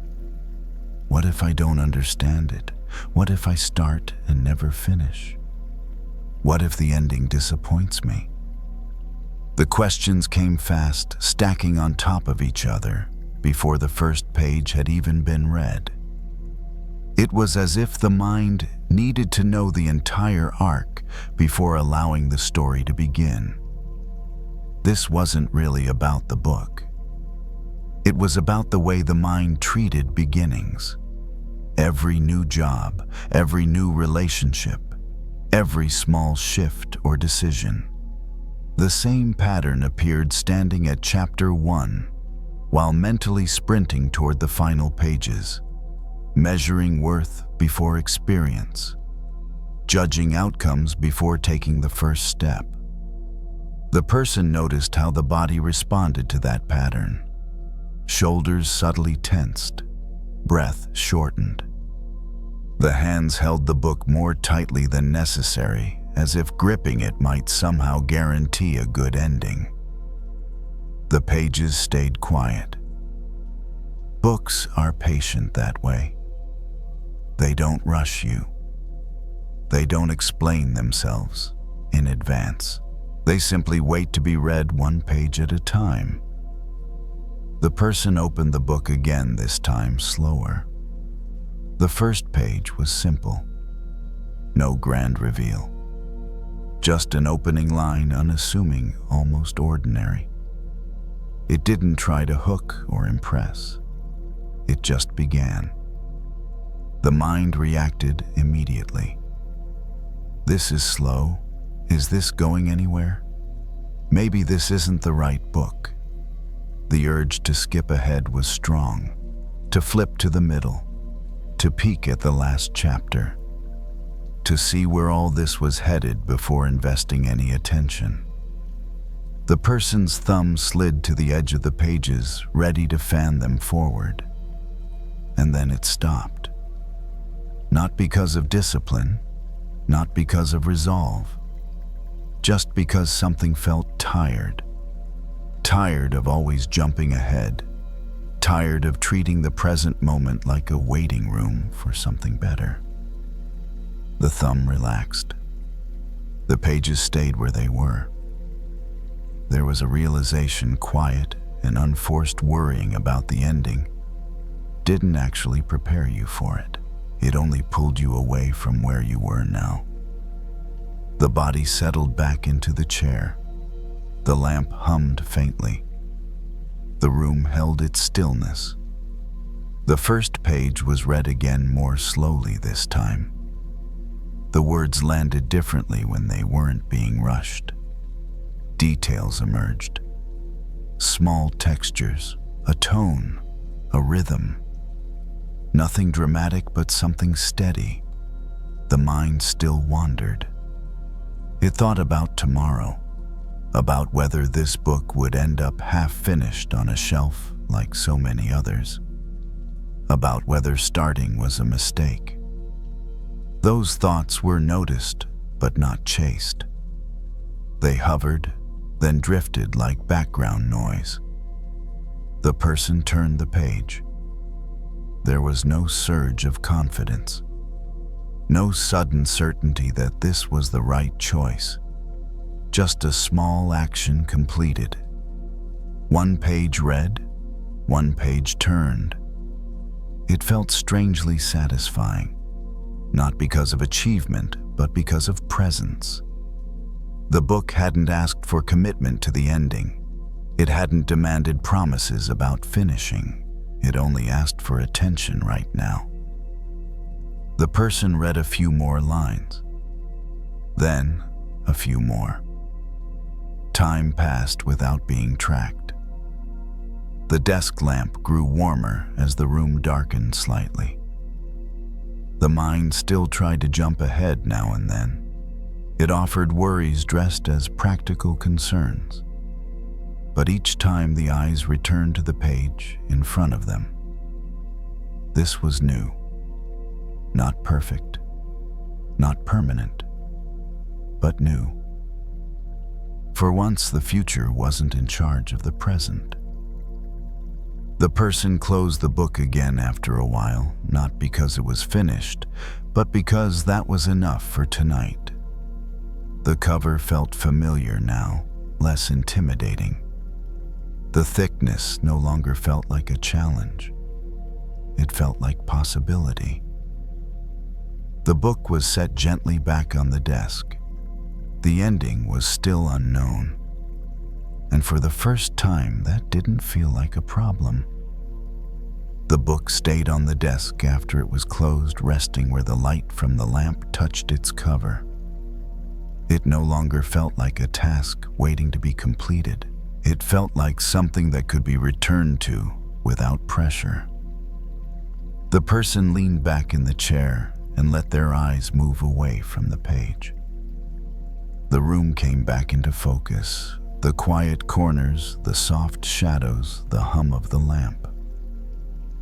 Speaker 1: What if I don't understand it? What if I start and never finish? What if the ending disappoints me? The questions came fast, stacking on top of each other, before the first page had even been read. It was as if the mind needed to know the entire arc before allowing the story to begin. This wasn't really about the book. It was about the way the mind treated beginnings. Every new job, every new relationship, every small shift or decision. The same pattern appeared standing at chapter 1, while mentally sprinting toward the final pages, measuring worth before experience, judging outcomes before taking the first step. The person noticed how the body responded to that pattern. Shoulders subtly tensed, breath shortened. The hands held the book more tightly than necessary, as if gripping it might somehow guarantee a good ending. The pages stayed quiet. Books are patient that way. They don't rush you. They don't explain themselves in advance. They simply wait to be read one page at a time. The person opened the book again, this time slower. The first page was simple. No grand reveal. Just an opening line, unassuming, almost ordinary. It didn't try to hook or impress. It just began. The mind reacted immediately. This is slow. Is this going anywhere? Maybe this isn't the right book. The urge to skip ahead was strong, to flip to the middle, to peek at the last chapter, to see where all this was headed before investing any attention. The person's thumb slid to the edge of the pages, ready to fan them forward. And then it stopped. Not because of discipline, not because of resolve, just because something felt tired. Tired of always jumping ahead, tired of treating the present moment like a waiting room for something better. The thumb relaxed. The pages stayed where they were. There was a realization, quiet and unforced worrying about the ending didn't actually prepare you for it. It only pulled you away from where you were now. The body settled back into the chair. The lamp hummed faintly. The room held its stillness. The first page was read again, more slowly this time. The words landed differently when they weren't being rushed. Details emerged. Small textures, a tone, a rhythm. Nothing dramatic, but something steady. The mind still wandered. It thought about tomorrow, about whether this book would end up half-finished on a shelf like so many others, about whether starting was a mistake. Those thoughts were noticed, but not chased. They hovered, then drifted like background noise. The person turned the page. There was no surge of confidence, no sudden certainty that this was the right choice. Just a small action completed. One page read, one page turned. It felt strangely satisfying, not because of achievement, but because of presence. The book hadn't asked for commitment to the ending. It hadn't demanded promises about finishing. It only asked for attention right now. The person read a few more lines, then a few more. Time passed without being tracked. The desk lamp grew warmer as the room darkened slightly. The mind still tried to jump ahead now and then. It offered worries dressed as practical concerns. But each time the eyes returned to the page in front of them. This was new. Not perfect. Not permanent. but new. For once, the future wasn't in charge of the present. The person closed the book again after a while, not because it was finished, but because that was enough for tonight. The cover felt familiar now, less intimidating. The thickness no longer felt like a challenge. It felt like possibility. The book was set gently back on the desk. The ending was still unknown. And for the first time, that didn't feel like a problem. The book stayed on the desk after it was closed, resting where the light from the lamp touched its cover. It no longer felt like a task waiting to be completed. It felt like something that could be returned to without pressure. The person leaned back in the chair and let their eyes move away from the page. The room came back into focus, the quiet corners, the soft shadows, the hum of the lamp.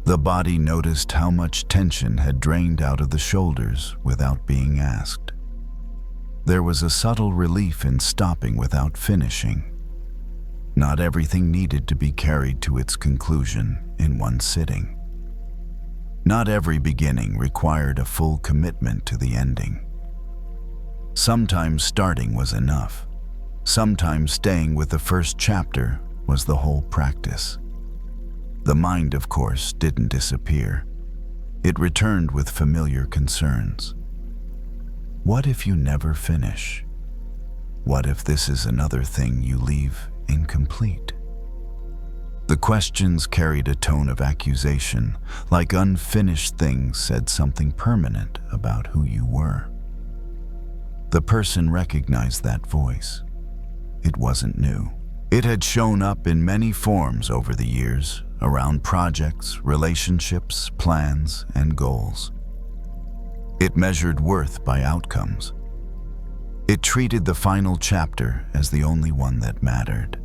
Speaker 1: The body noticed how much tension had drained out of the shoulders without being asked. There was a subtle relief in stopping without finishing. Not everything needed to be carried to its conclusion in one sitting. Not every beginning required a full commitment to the ending. Sometimes starting was enough. Sometimes staying with the first chapter was the whole practice. The mind, of course, didn't disappear. It returned with familiar concerns. What if you never finish? What if this is another thing you leave incomplete? The questions carried a tone of accusation, like unfinished things said something permanent about who you were. The person recognized that voice. It wasn't new. It had shown up in many forms over the years, around projects, relationships, plans, and goals. It measured worth by outcomes. It treated the final chapter as the only one that mattered.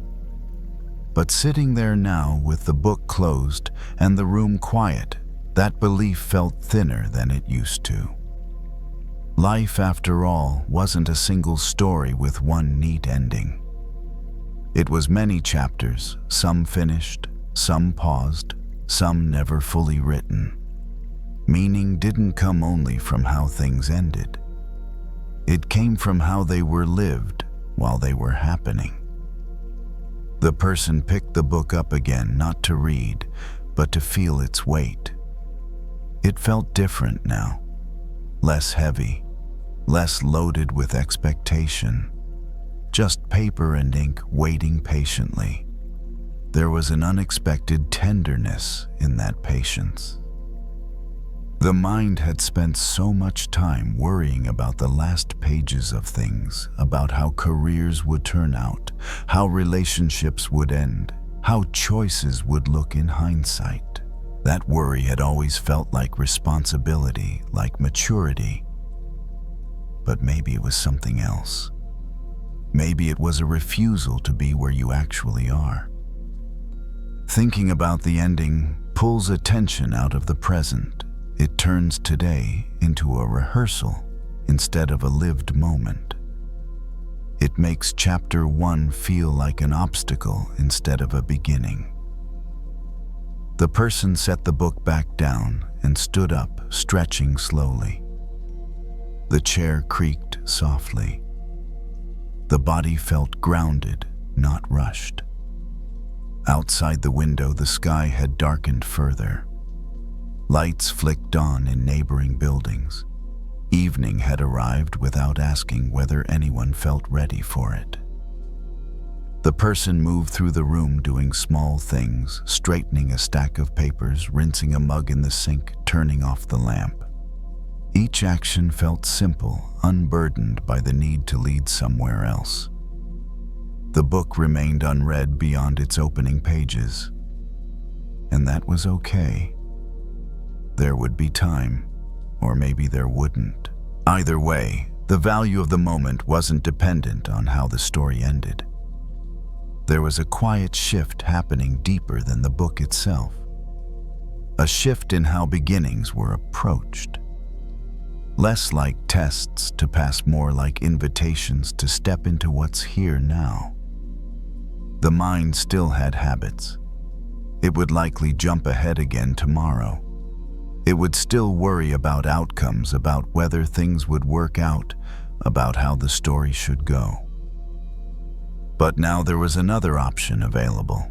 Speaker 1: But sitting there now with the book closed and the room quiet, that belief felt thinner than it used to. Life, after all, wasn't a single story with one neat ending. It was many chapters, some finished, some paused, some never fully written. Meaning didn't come only from how things ended. It came from how they were lived while they were happening. The person picked the book up again, not to read, but to feel its weight. It felt different now, less heavy, less loaded with expectation, just paper and ink waiting patiently. There was an unexpected tenderness in that patience. The mind had spent so much time worrying about the last pages of things, about how careers would turn out, how relationships would end, how choices would look in hindsight. That worry had always felt like responsibility, like maturity. But maybe it was something else. Maybe it was a refusal to be where you actually are. Thinking about the ending pulls attention out of the present. It turns today into a rehearsal instead of a lived moment. It makes chapter 1 feel like an obstacle instead of a beginning. The person set the book back down and stood up, stretching slowly. The chair creaked softly. The body felt grounded, not rushed. Outside the window, the sky had darkened further. Lights flicked on in neighboring buildings. Evening had arrived without asking whether anyone felt ready for it. The person moved through the room doing small things, straightening a stack of papers, rinsing a mug in the sink, turning off the lamp. Each action felt simple, unburdened by the need to lead somewhere else. The book remained unread beyond its opening pages. And that was okay. There would be time, or maybe there wouldn't. Either way, the value of the moment wasn't dependent on how the story ended. There was a quiet shift happening deeper than the book itself. A shift in how beginnings were approached. Less like tests to pass, more like invitations to step into what's here now. The mind still had habits. It would likely jump ahead again tomorrow. It would still worry about outcomes, about whether things would work out, about how the story should go. But now there was another option available.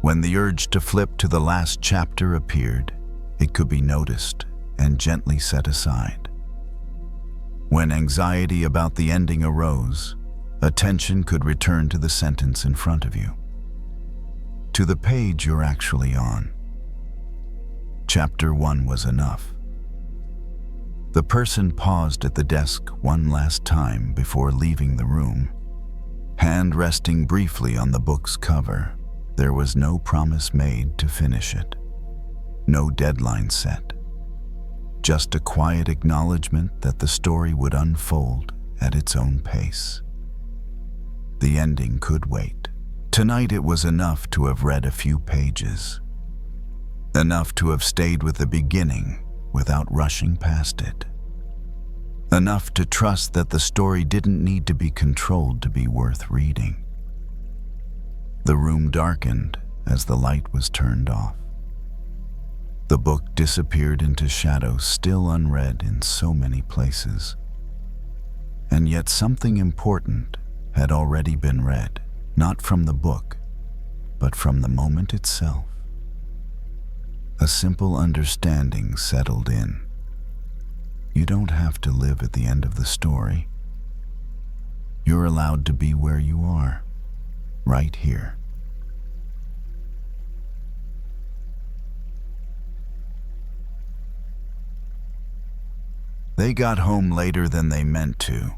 Speaker 1: When the urge to flip to the last chapter appeared, it could be noticed and gently set aside. When anxiety about the ending arose, attention could return to the sentence in front of you, to the page you're actually on. Chapter 1 was enough. The person paused at the desk one last time before leaving the room, hand resting briefly on the book's cover. There was no promise made to finish it, no deadline set, just a quiet acknowledgement that the story would unfold at its own pace. The ending could wait. Tonight it was enough to have read a few pages, enough to have stayed with the beginning without rushing past it, enough to trust that the story didn't need to be controlled to be worth reading. The room darkened as the light was turned off. The book disappeared into shadow, still unread in so many places. And yet something important had already been read, not from the book, but from the moment itself. A simple understanding settled in. You don't have to live at the end of the story. You're allowed to be where you are, right here. They got home later than they meant to,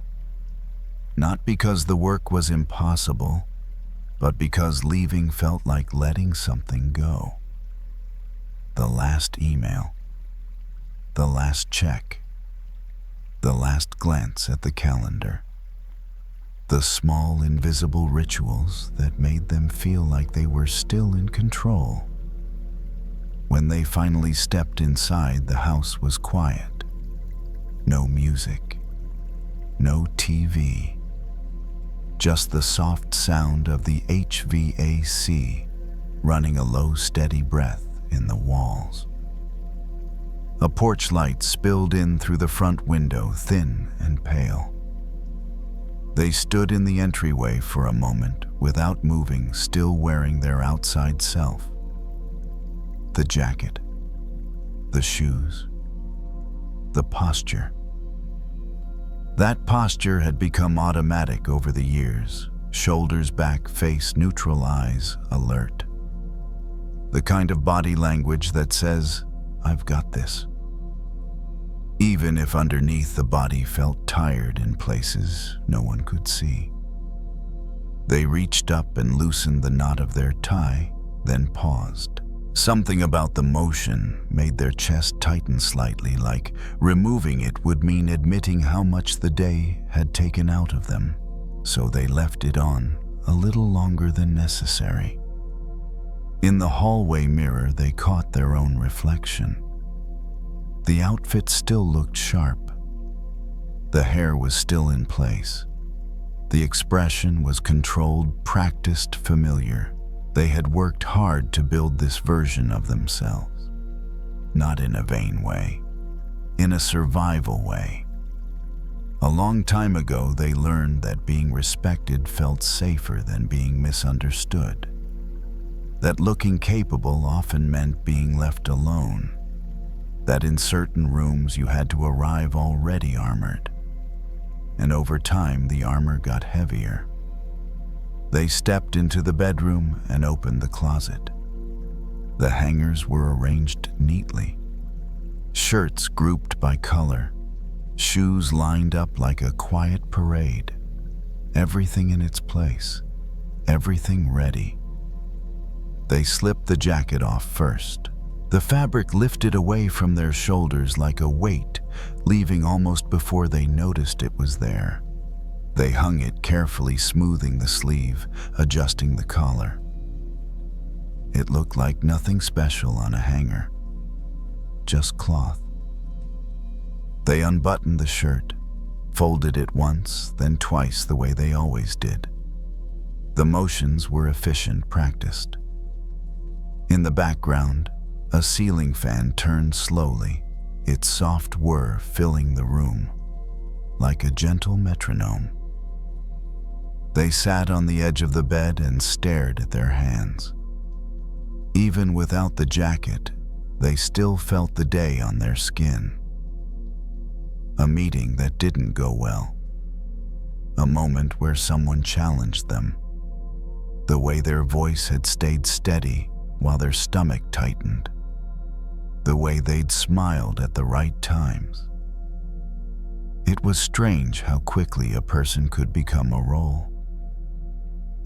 Speaker 1: not because the work was impossible, but because leaving felt like letting something go. The last email, the last check, the last glance at the calendar, the small invisible rituals that made them feel like they were still in control. When they finally stepped inside, the house was quiet. No music, no TV, just the soft sound of the HVAC running a low, steady breath in the walls. A porch light spilled in through the front window, thin and pale. They stood in the entryway for a moment without moving, still wearing their outside self. The jacket, the shoes, the posture. That posture had become automatic over the years. Shoulders back, face neutral, eyes alert. The kind of body language that says, "I've got this." Even if underneath the body felt tired in places no one could see. They reached up and loosened the knot of their tie, then paused. Something about the motion made their chest tighten slightly, like removing it would mean admitting how much the day had taken out of them. So they left it on a little longer than necessary. In the hallway mirror, they caught their own reflection. The outfit still looked sharp. The hair was still in place. The expression was controlled, practiced, familiar. They had worked hard to build this version of themselves. Not in a vain way, in a survival way. A long time ago, they learned that being respected felt safer than being misunderstood. That looking capable often meant being left alone. That in certain rooms you had to arrive already armored. And over time, the armor got heavier. They stepped into the bedroom and opened the closet. The hangers were arranged neatly. Shirts grouped by color. Shoes lined up like a quiet parade. Everything in its place. Everything ready. They slipped the jacket off first. The fabric lifted away from their shoulders like a weight, leaving almost before they noticed it was there. They hung it carefully, smoothing the sleeve, adjusting the collar. It looked like nothing special on a hanger, just cloth. They unbuttoned the shirt, folded it once, then twice the way they always did. The motions were efficient, practiced. In the background, a ceiling fan turned slowly, its soft whir filling the room, like a gentle metronome. They sat on the edge of the bed and stared at their hands. Even without the jacket, they still felt the day on their skin. A meeting that didn't go well. A moment where someone challenged them. The way their voice had stayed steady while their stomach tightened. The way they'd smiled at the right times. It was strange how quickly a person could become a role.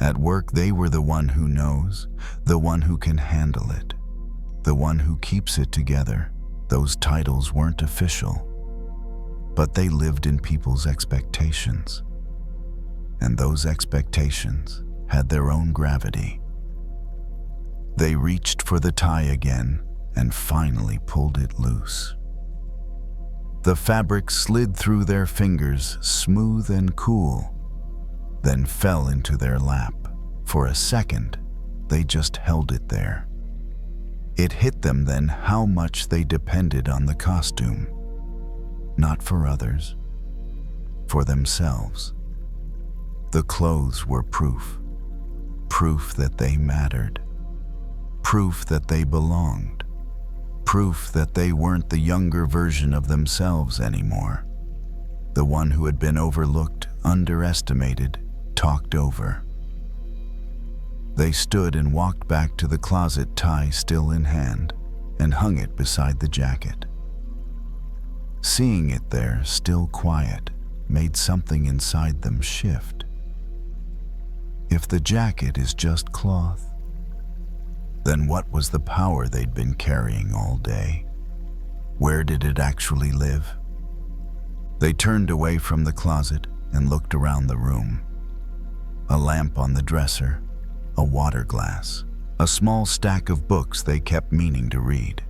Speaker 1: At work, they were the one who knows, the one who can handle it, the one who keeps it together. Those titles weren't official, but they lived in people's expectations. And those expectations had their own gravity. They reached for the tie again and finally pulled it loose. The fabric slid through their fingers, smooth and cool, then fell into their lap. For a second, they just held it there. It hit them then how much they depended on the costume. Not for others, for themselves. The clothes were proof. Proof that they mattered. Proof that they belonged. Proof that they weren't the younger version of themselves anymore. The one who had been overlooked, underestimated, talked over. They stood and walked back to the closet, tie still in hand, and hung it beside the jacket. Seeing it there, still quiet, made something inside them shift. If the jacket is just cloth, then what was the power they'd been carrying all day? Where did it actually live? They turned away from the closet and looked around the room. A lamp on the dresser, a water glass, a small stack of books they kept meaning to read.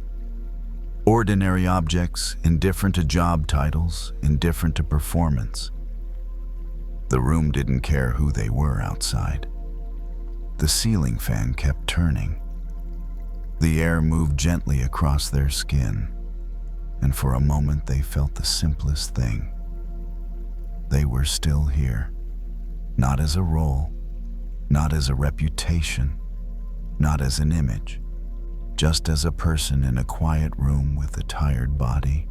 Speaker 1: Ordinary objects, indifferent to job titles, indifferent to performance. The room didn't care who they were outside. The ceiling fan kept turning. The air moved gently across their skin, and for a moment they felt the simplest thing. They were still here. Not as a role, not as a reputation, not as an image, just as a person in a quiet room with a tired body.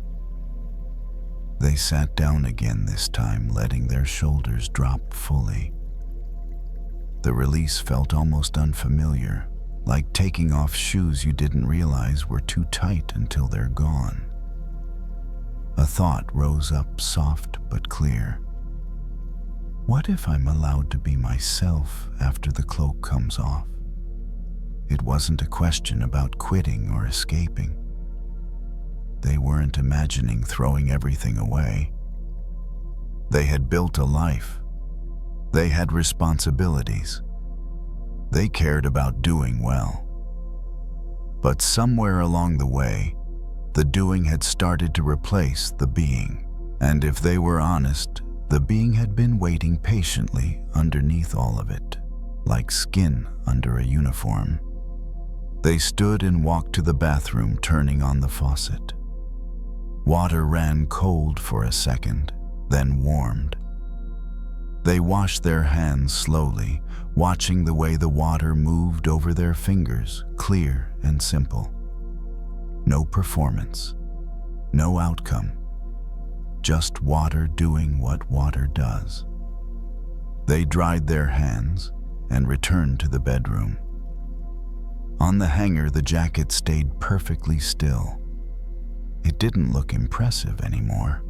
Speaker 1: They sat down again this time, letting their shoulders drop fully. The release felt almost unfamiliar, like taking off shoes you didn't realize were too tight until they're gone. A thought rose up, soft but clear. What if I'm allowed to be myself after the cloak comes off? It wasn't a question about quitting or escaping. They weren't imagining throwing everything away. They had built a life. They had responsibilities. They cared about doing well. But somewhere along the way, the doing had started to replace the being. And if they were honest, the being had been waiting patiently underneath all of it, like skin under a uniform. They stood and walked to the bathroom, turning on the faucet. Water ran cold for a second, then warmed. They washed their hands slowly, watching the way the water moved over their fingers, clear and simple. No performance, no outcome. Just water doing what water does. They dried their hands and returned to the bedroom. On the hanger, the jacket stayed perfectly still. It didn't look impressive anymore.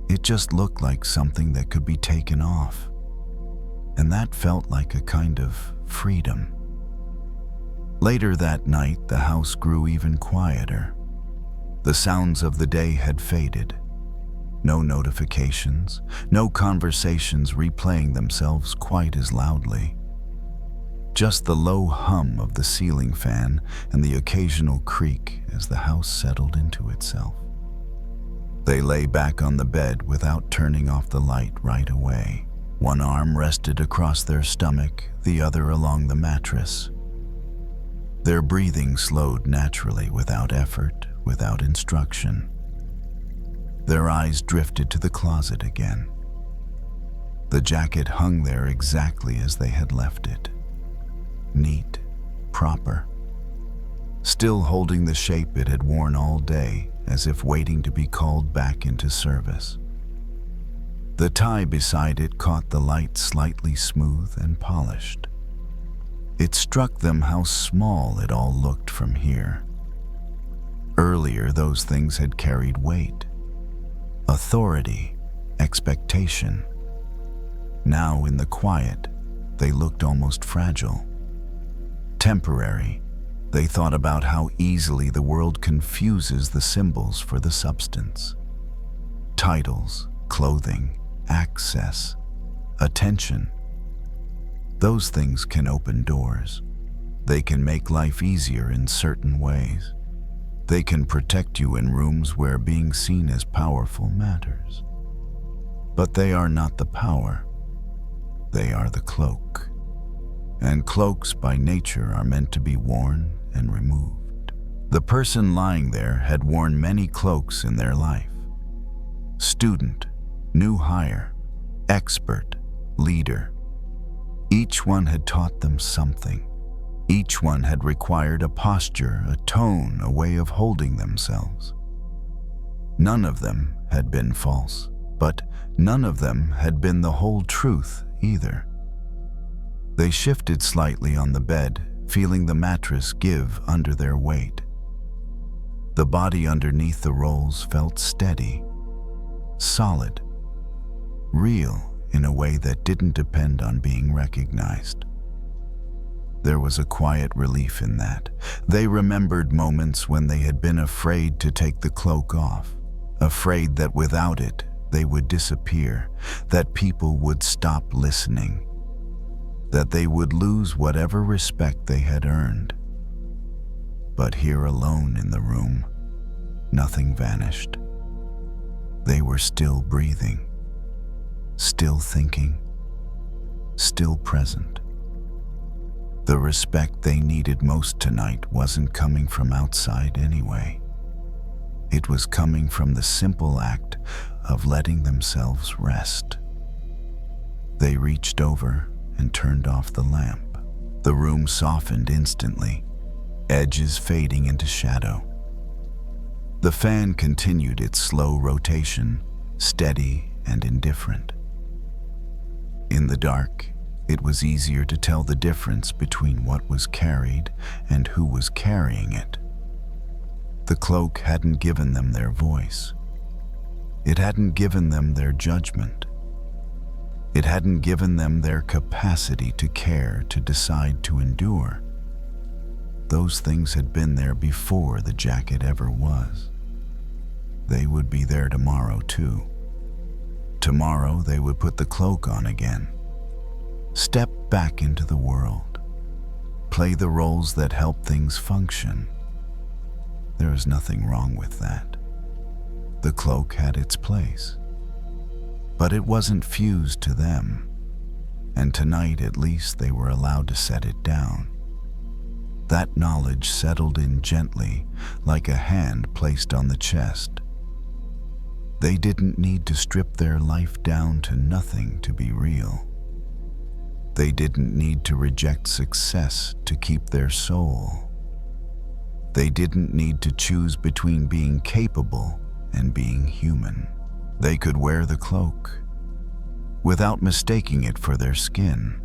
Speaker 1: It just looked like something that could be taken off. And that felt like a kind of freedom. Later that night, the house grew even quieter. The sounds of the day had faded. No notifications, no conversations replaying themselves quite as loudly. Just the low hum of the ceiling fan and the occasional creak as the house settled into itself. They lay back on the bed without turning off the light right away. One arm rested across their stomach, the other along the mattress. Their breathing slowed naturally, without effort, without instruction. Their eyes drifted to the closet again. The jacket hung there exactly as they had left it. Neat, proper. Still holding the shape it had worn all day, as if waiting to be called back into service. The tie beside it caught the light, slightly smooth and polished. It struck them how small it all looked from here. Earlier, those things had carried weight, authority, expectation. Now, in the quiet, they looked almost fragile. Temporary. They thought about how easily the world confuses the symbols for the substance. Titles, clothing, access, attention. Those things can open doors. They can make life easier in certain ways. They can protect you in rooms where being seen as powerful matters. But they are not the power. They are the cloak. And cloaks by nature are meant to be worn and removed. The person lying there had worn many cloaks in their life. Student, new hire, expert, leader. Each one had taught them something. Each one had required a posture, a tone, a way of holding themselves. None of them had been false, but none of them had been the whole truth either. They shifted slightly on the bed, feeling the mattress give under their weight. The body underneath the rolls felt steady, solid, real in a way that didn't depend on being recognized. There was a quiet relief in that. They remembered moments when they had been afraid to take the cloak off, afraid that without it they would disappear, that people would stop listening, that they would lose whatever respect they had earned. But here alone in the room, nothing vanished. They were still breathing, still thinking, still present. The respect they needed most tonight wasn't coming from outside anyway. It was coming from the simple act of letting themselves rest. They reached over and turned off the lamp. The room softened instantly, edges fading into shadow. The fan continued its slow rotation, steady and indifferent. In the dark, it was easier to tell the difference between what was carried and who was carrying it. The cloak hadn't given them their voice. It hadn't given them their judgment. It hadn't given them their capacity to care, to decide, to endure. Those things had been there before the jacket ever was. They would be there tomorrow too. Tomorrow they would put the cloak on again. Step back into the world. Play the roles that help things function. There is nothing wrong with that. The cloak had its place. But it wasn't fused to them, and tonight at least they were allowed to set it down. That knowledge settled in gently, like a hand placed on the chest. They didn't need to strip their life down to nothing to be real. They didn't need to reject success to keep their soul. They didn't need to choose between being capable and being human. They could wear the cloak without mistaking it for their skin.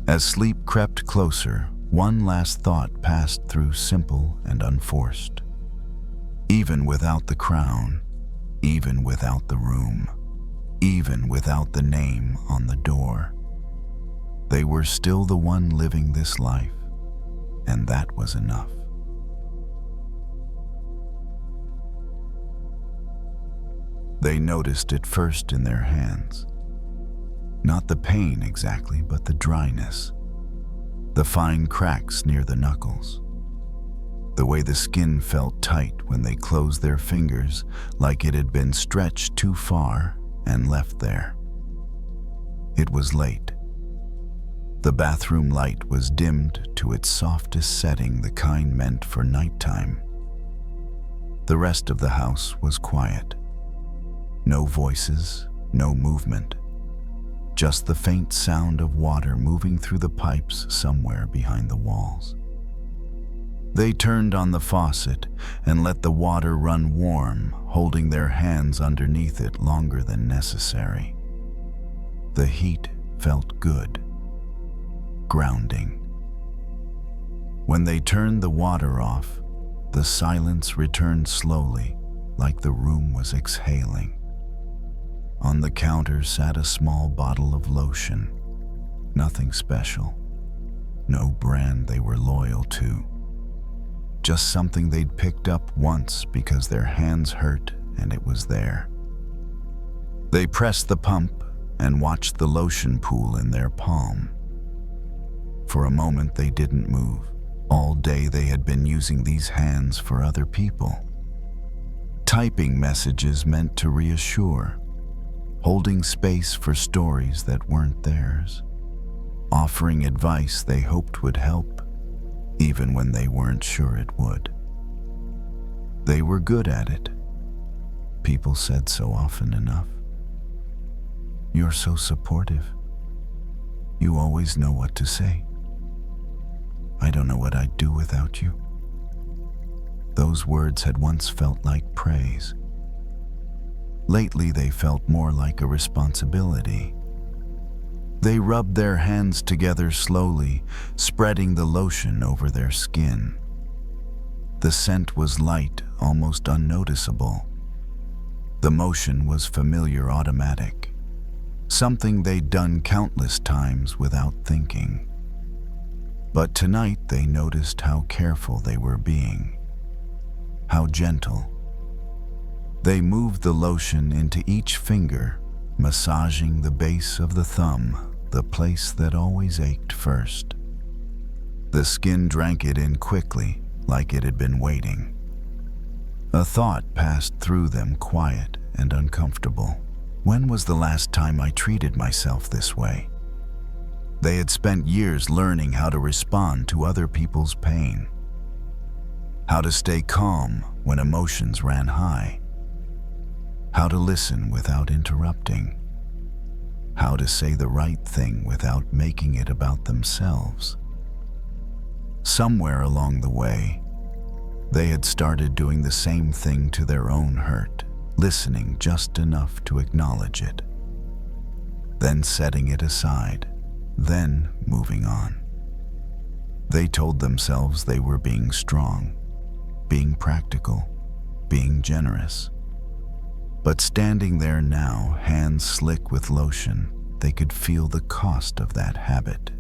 Speaker 1: As sleep crept closer, one last thought passed through, simple and unforced. Even without the crown, even without the room, even without the name on the door, they were still the one living this life, and that was enough. They noticed it first in their hands. Not the pain exactly, but the dryness, the fine cracks near the knuckles. The way the skin felt tight when they closed their fingers, like it had been stretched too far and left there. It was late. The bathroom light was dimmed to its softest setting, the kind meant for nighttime. The rest of the house was quiet. No voices, no movement. Just the faint sound of water moving through the pipes somewhere behind the walls. They turned on the faucet and let the water run warm, holding their hands underneath it longer than necessary. The heat felt good, grounding. When they turned the water off, the silence returned slowly, like the room was exhaling. On the counter sat a small bottle of lotion. Nothing special. No brand they were loyal to. Just something they'd picked up once because their hands hurt and it was there. They pressed the pump and watched the lotion pool in their palm. For a moment they didn't move. All day they had been using these hands for other people. Typing messages meant to reassure, holding space for stories that weren't theirs, offering advice they hoped would help, even when they weren't sure it would. They were good at it. People said so often enough. "You're so supportive. You always know what to say. I don't know what I'd do without you." Those words had once felt like praise. Lately, they felt more like a responsibility. They rubbed their hands together slowly, spreading the lotion over their skin. The scent was light, almost unnoticeable. The motion was familiar, automatic. Something they'd done countless times without thinking. But tonight they noticed how careful they were being, how gentle. They moved the lotion into each finger, massaging the base of the thumb, the place that always ached first. The skin drank it in quickly, like it had been waiting. A thought passed through them, quiet and uncomfortable. When was the last time I treated myself this way? They had spent years learning how to respond to other people's pain, how to stay calm when emotions ran high, how to listen without interrupting, how to say the right thing without making it about themselves. Somewhere along the way, they had started doing the same thing to their own hurt, listening just enough to acknowledge it, then setting it aside, then moving on. They told themselves they were being strong, being practical, being generous. But standing there now, hands slick with lotion, they could feel the cost of that habit.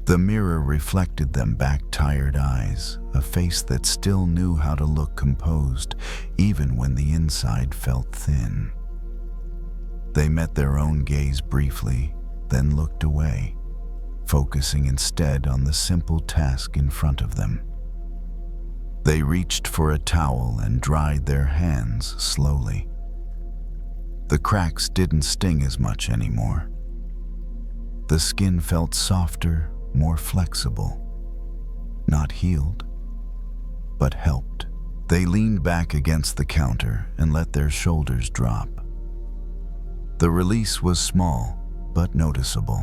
Speaker 1: The mirror reflected them back, tired eyes, a face that still knew how to look composed, even when the inside felt thin. They met their own gaze briefly, then looked away, focusing instead on the simple task in front of them. They reached for a towel and dried their hands slowly. The cracks didn't sting as much anymore. The skin felt softer, more flexible. Not healed, but helped. They leaned back against the counter and let their shoulders drop. The release was small, but noticeable.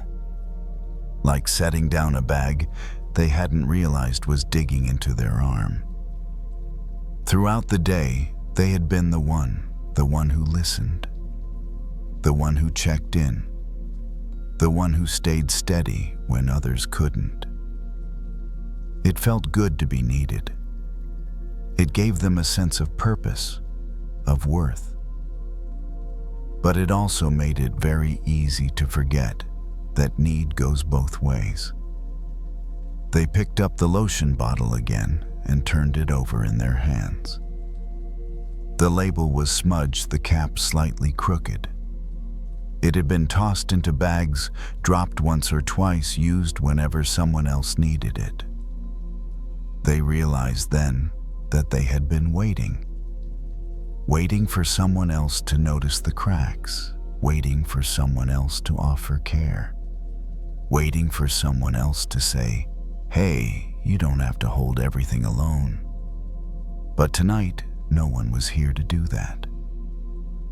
Speaker 1: Like setting down a bag they hadn't realized was digging into their arm. Throughout the day, they had been the one who listened, the one who checked in, the one who stayed steady when others couldn't. It felt good to be needed. It gave them a sense of purpose, of worth. But it also made it very easy to forget that need goes both ways. They picked up the lotion bottle again and turned it over in their hands. The label was smudged, the cap slightly crooked. It had been tossed into bags, dropped once or twice, used whenever someone else needed it. They realized then that they had been waiting for someone else to notice the cracks, waiting for someone else to offer care, waiting for someone else to say, "Hey, you don't have to hold everything alone." But tonight, no one was here to do that.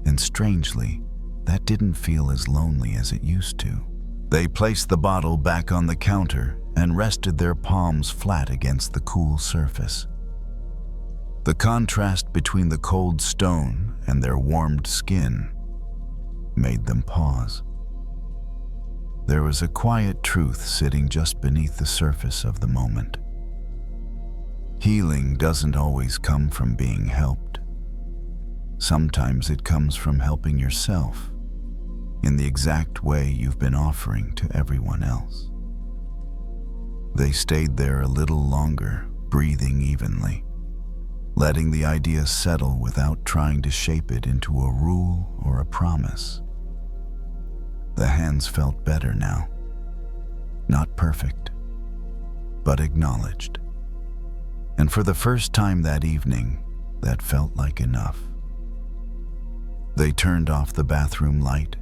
Speaker 1: And strangely, that didn't feel as lonely as it used to. They placed the bottle back on the counter and rested their palms flat against the cool surface. The contrast between the cold stone and their warmed skin made them pause. There was a quiet truth sitting just beneath the surface of the moment. Healing doesn't always come from being helped. Sometimes it comes from helping yourself in the exact way you've been offering to everyone else. They stayed there a little longer, breathing evenly, letting the idea settle without trying to shape it into a rule or a promise. The hands felt better now. Not perfect, but acknowledged. And for the first time that evening, that felt like enough. They turned off the bathroom light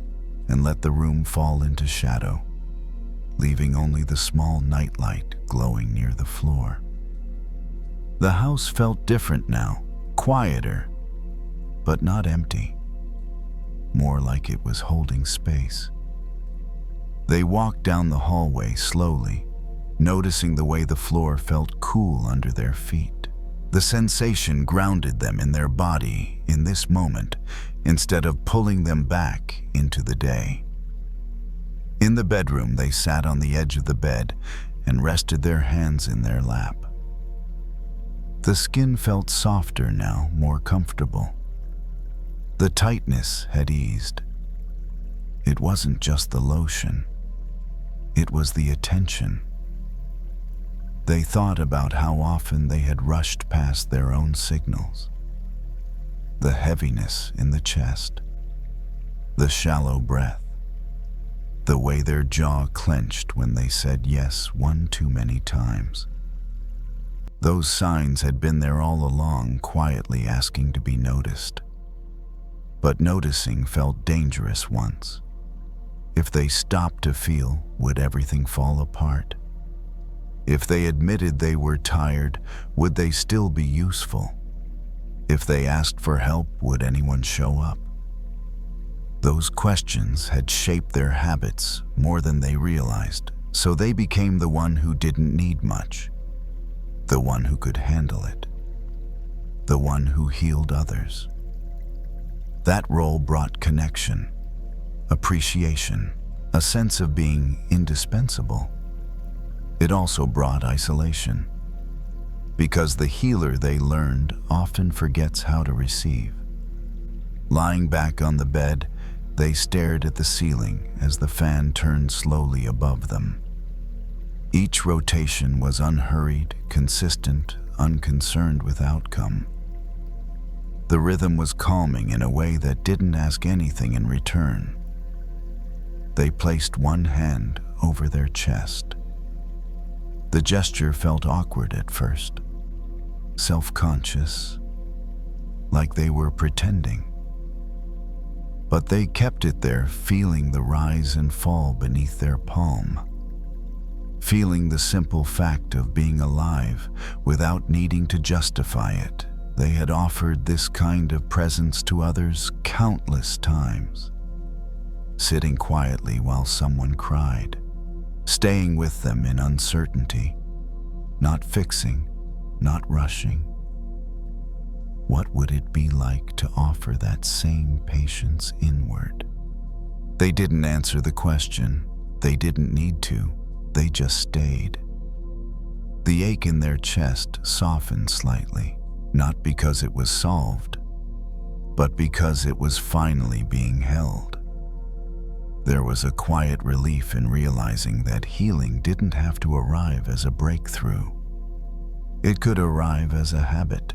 Speaker 1: and let the room fall into shadow, leaving only the small nightlight glowing near the floor. The house felt different now, quieter, but not empty. More like it was holding space. They walked down the hallway slowly, noticing the way the floor felt cool under their feet. The sensation grounded them in their body in this moment instead of pulling them back into the day. In the bedroom, they sat on the edge of the bed and rested their hands in their lap. The skin felt softer now, more comfortable. The tightness had eased. It wasn't just the lotion. It was the attention. They thought about how often they had rushed past their own signals. The heaviness in the chest, the shallow breath, the way their jaw clenched when they said yes one too many times. Those signs had been there all along, quietly asking to be noticed. But noticing felt dangerous once. If they stopped to feel, would everything fall apart? If they admitted they were tired, would they still be useful? If they asked for help, would anyone show up? Those questions had shaped their habits more than they realized, so they became the one who didn't need much, the one who could handle it, the one who healed others. That role brought connection, appreciation, a sense of being indispensable. It also brought isolation, because the healer, they learned, often forgets how to receive. Lying back on the bed, they stared at the ceiling as the fan turned slowly above them. Each rotation was unhurried, consistent, unconcerned with outcome. The rhythm was calming in a way that didn't ask anything in return. They placed one hand over their chest. The gesture felt awkward at first, self-conscious, like they were pretending. But they kept it there, feeling the rise and fall beneath their palm, feeling the simple fact of being alive without needing to justify it. They had offered this kind of presence to others countless times, sitting quietly while someone cried, staying with them in uncertainty, not fixing, not rushing. What would it be like to offer that same patience inward? They didn't answer the question. They didn't need to. They just stayed. The ache in their chest softened slightly, not because it was solved, but because it was finally being held. There was a quiet relief in realizing that healing didn't have to arrive as a breakthrough. It could arrive as a habit,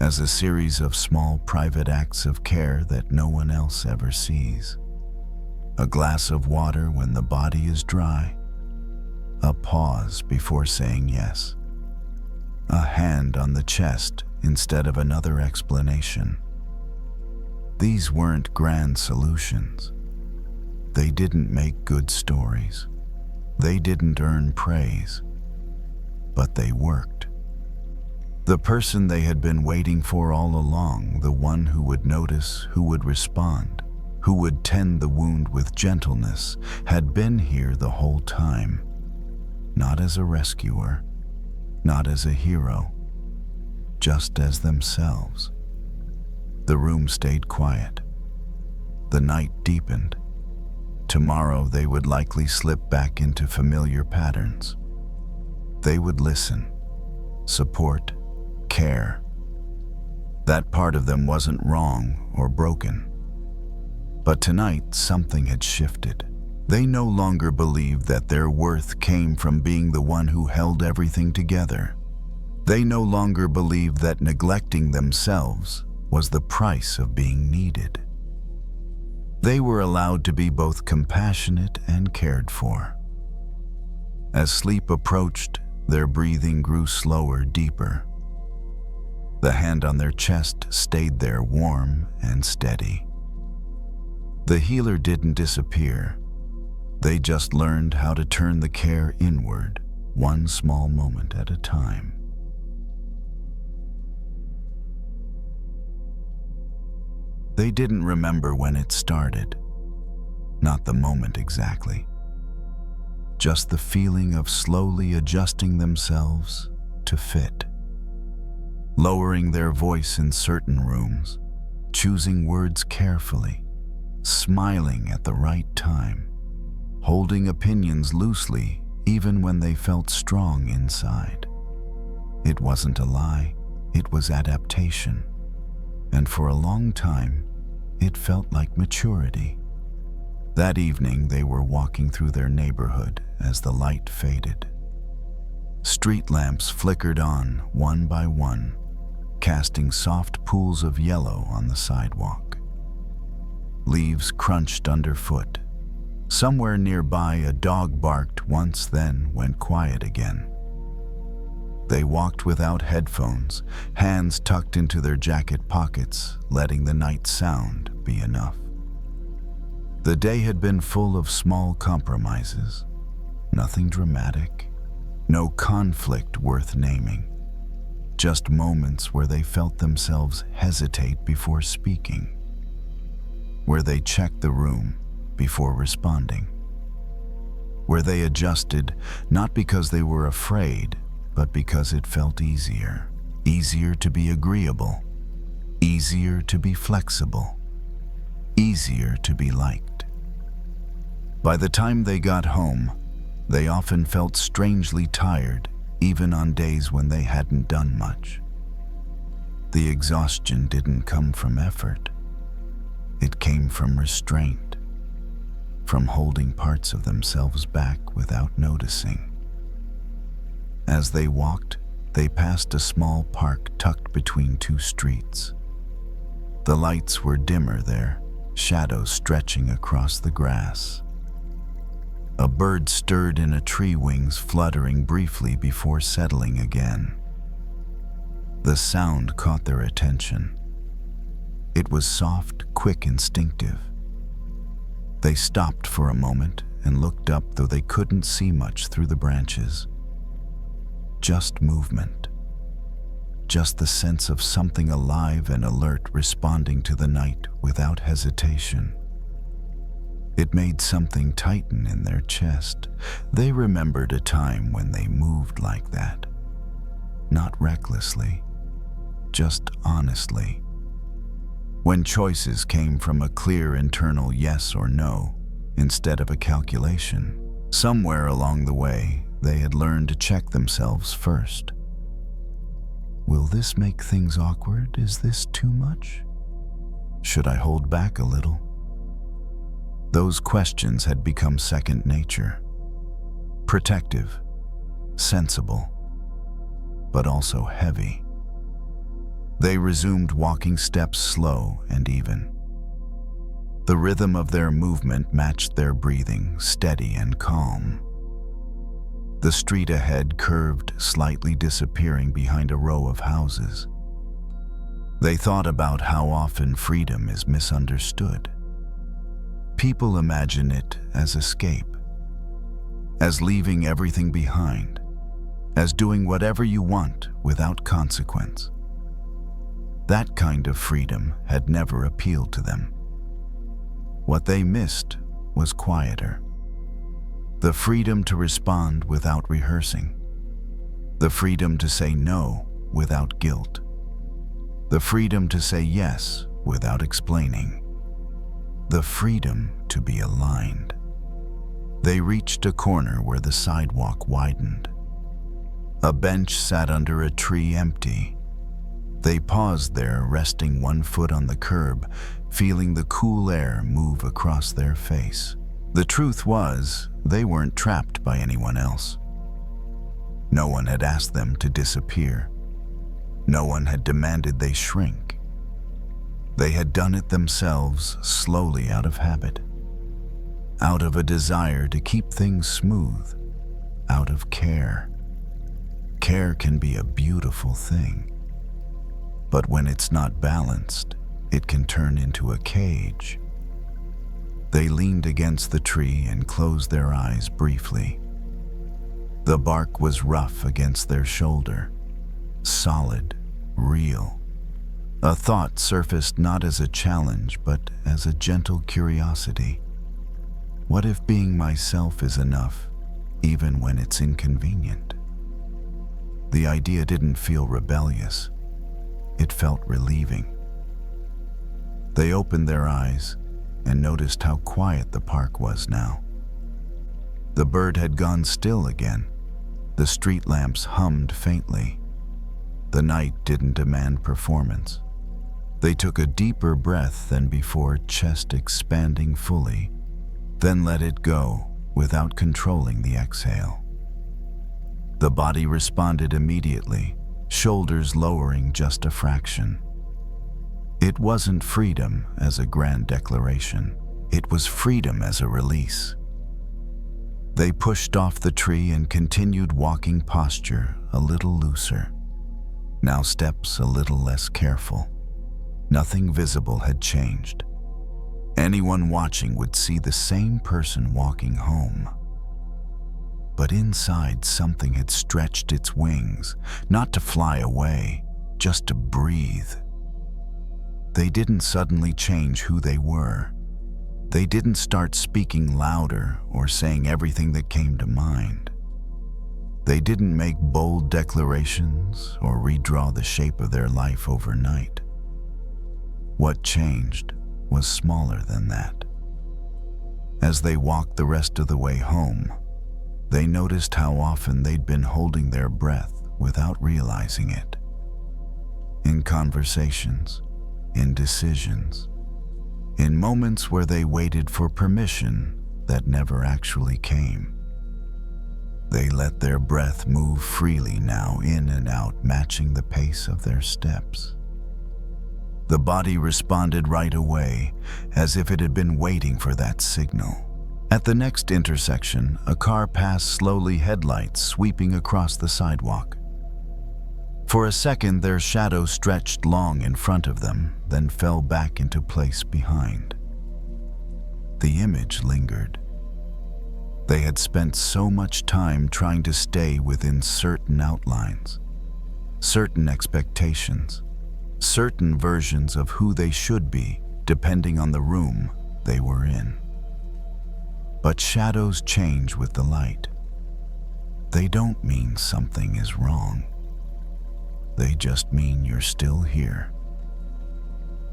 Speaker 1: as a series of small private acts of care that no one else ever sees. A glass of water when the body is dry, a pause before saying yes, a hand on the chest instead of another explanation. These weren't grand solutions. They didn't make good stories. They didn't earn praise. But they worked. The person they had been waiting for all along, the one who would notice, who would respond, who would tend the wound with gentleness, had been here the whole time. Not as a rescuer, not as a hero, just as themselves. The room stayed quiet. The night deepened. Tomorrow they would likely slip back into familiar patterns. They would listen, support, care. That part of them wasn't wrong or broken. But tonight something had shifted. They no longer believed that their worth came from being the one who held everything together. They no longer believed that neglecting themselves was the price of being needed. They were allowed to be both compassionate and cared for. As sleep approached, their breathing grew slower, deeper. The hand on their chest stayed there, warm and steady. The healer didn't disappear. They just learned how to turn the care inward, one small moment at a time. They didn't remember when it started, not the moment exactly. Just the feeling of slowly adjusting themselves to fit. Lowering their voice in certain rooms, choosing words carefully, smiling at the right time, holding opinions loosely even when they felt strong inside. It wasn't a lie, it was adaptation. And for a long time, it felt like maturity. That evening, they were walking through their neighborhood as the light faded. Street lamps flickered on, one by one, casting soft pools of yellow on the sidewalk. Leaves crunched underfoot. Somewhere nearby, a dog barked once, then went quiet again. They walked without headphones, hands tucked into their jacket pockets, letting the night sound be enough. The day had been full of small compromises, nothing dramatic, no conflict worth naming, just moments where they felt themselves hesitate before speaking, where they checked the room before responding, where they adjusted not because they were afraid, but because it felt easier. Easier to be agreeable, easier to be flexible, easier to be liked. By the time they got home, they often felt strangely tired, even on days when they hadn't done much. The exhaustion didn't come from effort. It came from restraint, from holding parts of themselves back without noticing. As they walked, they passed a small park tucked between two streets. The lights were dimmer there, shadows stretching across the grass. A bird stirred in a tree, wings fluttering briefly before settling again. The sound caught their attention. It was soft, quick, instinctive. They stopped for a moment and looked up, though they couldn't see much through the branches. Just movement. Just the sense of something alive and alert responding to the night without hesitation. It made something tighten in their chest. They remembered a time when they moved like that. Not recklessly, just honestly. When choices came from a clear internal yes or no instead of a calculation. Somewhere along the way, they had learned to check themselves first. Will this make things awkward? Is this too much? Should I hold back a little? Those questions had become second nature. Protective, sensible, but also heavy. They resumed walking, steps slow and even. The rhythm of their movement matched their breathing, steady and calm. The street ahead curved, slightly disappearing behind a row of houses. They thought about how often freedom is misunderstood. People imagine it as escape, as leaving everything behind, as doing whatever you want without consequence. That kind of freedom had never appealed to them. What they missed was quieter. The freedom to respond without rehearsing. The freedom to say no without guilt. The freedom to say yes without explaining. The freedom to be aligned. They reached a corner where the sidewalk widened. A bench sat under a tree empty. They paused there, resting one foot on the curb, feeling the cool air move across their face. The truth was, they weren't trapped by anyone else. No one had asked them to disappear. No one had demanded they shrink. They had done it themselves, slowly, out of habit. Out of a desire to keep things smooth. Out of care. Care can be a beautiful thing. But when it's not balanced, it can turn into a cage. They leaned against the tree and closed their eyes briefly. The bark was rough against their shoulder, solid, real. A thought surfaced not as a challenge, but as a gentle curiosity. What if being myself is enough, even when it's inconvenient? The idea didn't feel rebellious. It felt relieving. They opened their eyes and noticed how quiet the park was now. The bird had gone still again. The street lamps hummed faintly. The night didn't demand performance. They took a deeper breath than before, chest expanding fully, then let it go without controlling the exhale. The body responded immediately, shoulders lowering just a fraction. It wasn't freedom as a grand declaration. It was freedom as a release. They pushed off the tree and continued walking, posture a little looser. Now steps a little less careful. Nothing visible had changed. Anyone watching would see the same person walking home. But inside, something had stretched its wings, not to fly away, just to breathe. They didn't suddenly change who they were. They didn't start speaking louder or saying everything that came to mind. They didn't make bold declarations or redraw the shape of their life overnight. What changed was smaller than that. As they walked the rest of the way home, they noticed how often they'd been holding their breath without realizing it. In conversations, in decisions, in moments where they waited for permission that never actually came. They let their breath move freely now, in and out, matching the pace of their steps. The body responded right away, as if it had been waiting for that signal. At the next intersection, a car passed slowly, headlights sweeping across the sidewalk. For a second, their shadow stretched long in front of them, then fell back into place behind. The image lingered. They had spent so much time trying to stay within certain outlines, certain expectations, certain versions of who they should be, depending on the room they were in. But shadows change with the light. They don't mean something is wrong. They just mean you're still here.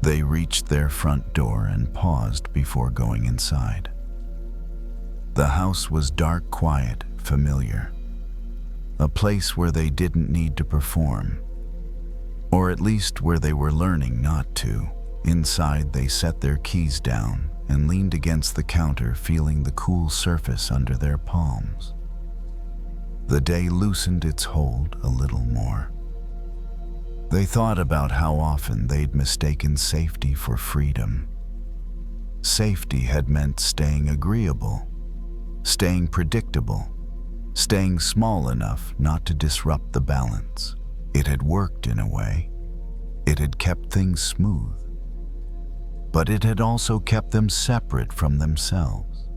Speaker 1: They reached their front door and paused before going inside. The house was dark, quiet, familiar. A place where they didn't need to perform, or at least where they were learning not to. Inside, they set their keys down and leaned against the counter, feeling the cool surface under their palms. The day loosened its hold a little more. They thought about how often they'd mistaken safety for freedom. Safety had meant staying agreeable, staying predictable, staying small enough not to disrupt the balance. It had worked in a way. It had kept things smooth. But it had also kept them separate from themselves.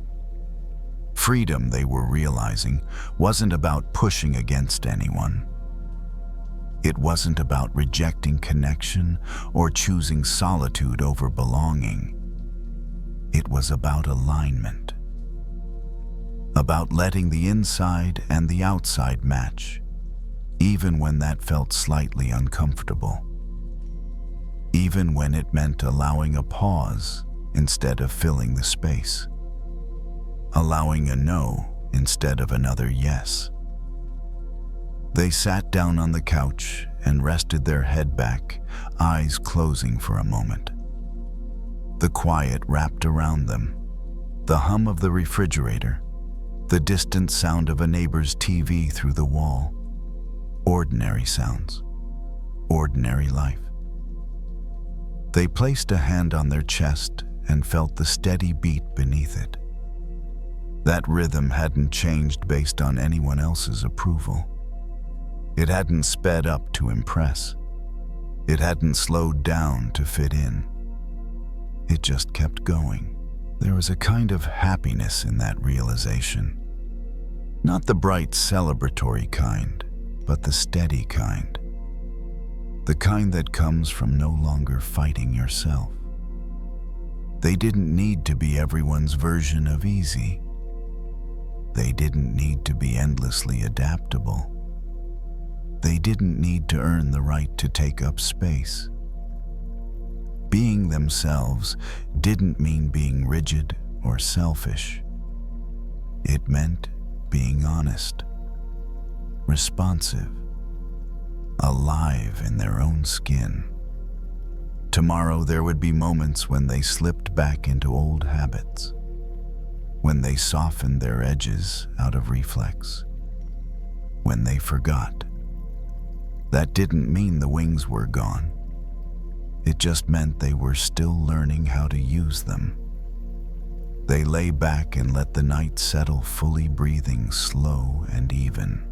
Speaker 1: Freedom, they were realizing, wasn't about pushing against anyone. It wasn't about rejecting connection or choosing solitude over belonging. It was about alignment. About letting the inside and the outside match, even when that felt slightly uncomfortable. Even when it meant allowing a pause instead of filling the space. Allowing a no instead of another yes. They sat down on the couch and rested their head back, eyes closing for a moment. The quiet wrapped around them, the hum of the refrigerator, the distant sound of a neighbor's TV through the wall. Ordinary sounds, ordinary life. They placed a hand on their chest and felt the steady beat beneath it. That rhythm hadn't changed based on anyone else's approval. It hadn't sped up to impress. It hadn't slowed down to fit in. It just kept going. There was a kind of happiness in that realization. Not the bright celebratory kind, but the steady kind. The kind that comes from no longer fighting yourself. They didn't need to be everyone's version of easy. They didn't need to be endlessly adaptable. They didn't need to earn the right to take up space. Being themselves didn't mean being rigid or selfish. It meant being honest, responsive, alive in their own skin. Tomorrow there would be moments when they slipped back into old habits, when they softened their edges out of reflex, when they forgot. That didn't mean the wings were gone. It just meant they were still learning how to use them. They lay back and let the night settle, fully breathing slow and even.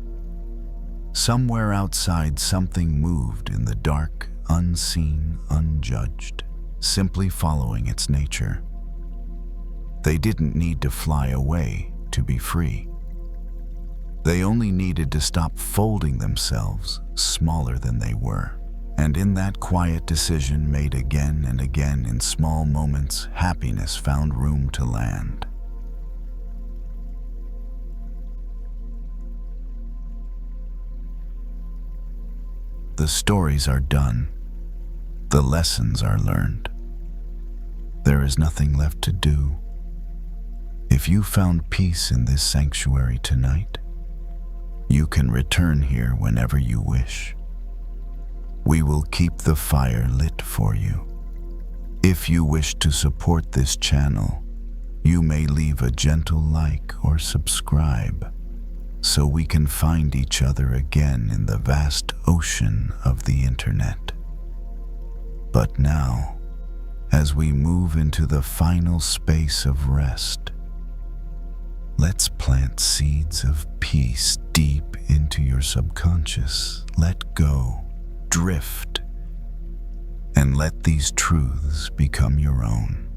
Speaker 1: Somewhere outside, something moved in the dark, unseen, unjudged, simply following its nature. They didn't need to fly away to be free. They only needed to stop folding themselves smaller than they were. And in that quiet decision made again and again in small moments, happiness found room to land. The stories are done. The lessons are learned. There is nothing left to do. If you found peace in this sanctuary tonight, you can return here whenever you wish. We will keep the fire lit for you. If you wish to support this channel, you may leave a gentle like or subscribe so we can find each other again in the vast ocean of the internet. But now, as we move into the final space of rest, let's plant seeds of peace deep into your subconscious. Let go. Drift, and let these truths become your own.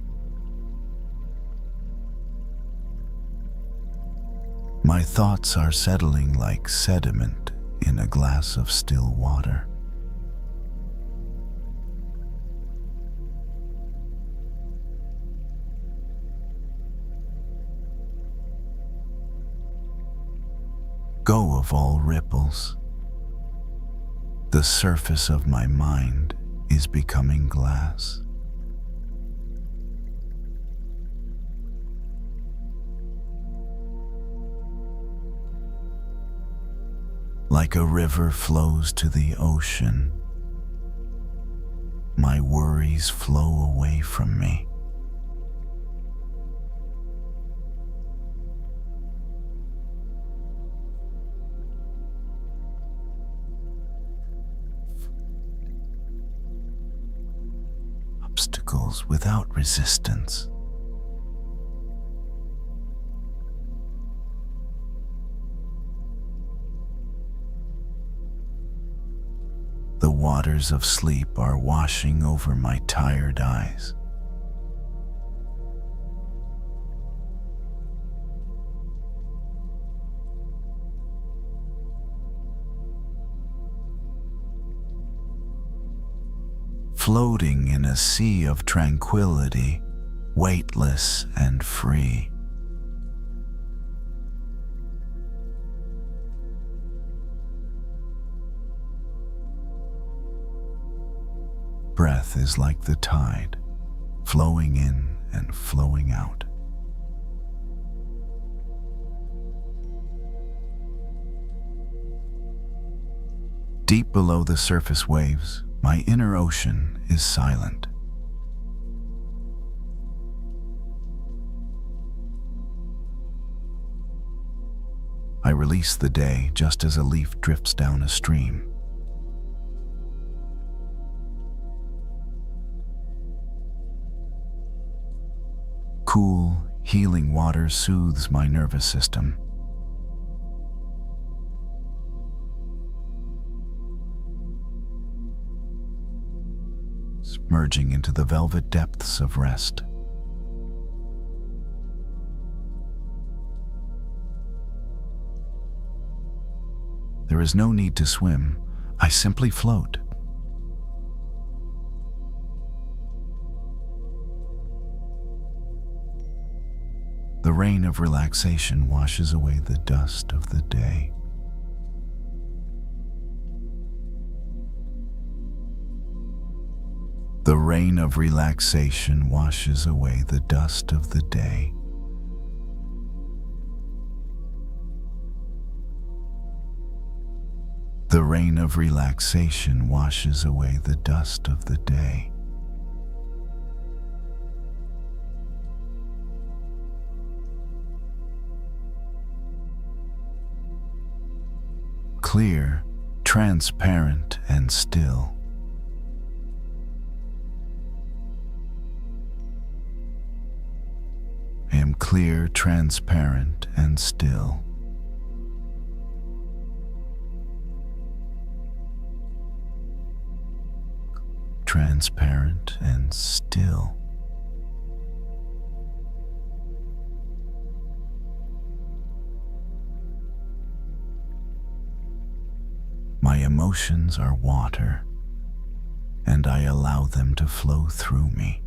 Speaker 1: My thoughts are settling like sediment in a glass of still water. Go of all ripples. The surface of my mind is becoming glass. Like a river flows to the ocean, my worries flow away from me. Obstacles without resistance. The waters of sleep are washing over my tired eyes. Floating in a sea of tranquility, weightless and free. Breath is like the tide, flowing in and flowing out. Deep below the surface waves, my inner ocean is silent. I release the day just as a leaf drifts down a stream. Cool, healing water soothes my nervous system. Merging into the velvet depths of rest. There is no need to swim, I simply float. The rain of relaxation washes away the dust of the day. The rain of relaxation washes away the dust of the day. The rain of relaxation washes away the dust of the day. Clear, transparent, and still. I am clear, transparent, and still. Transparent and still. My emotions are water, and I allow them to flow through me.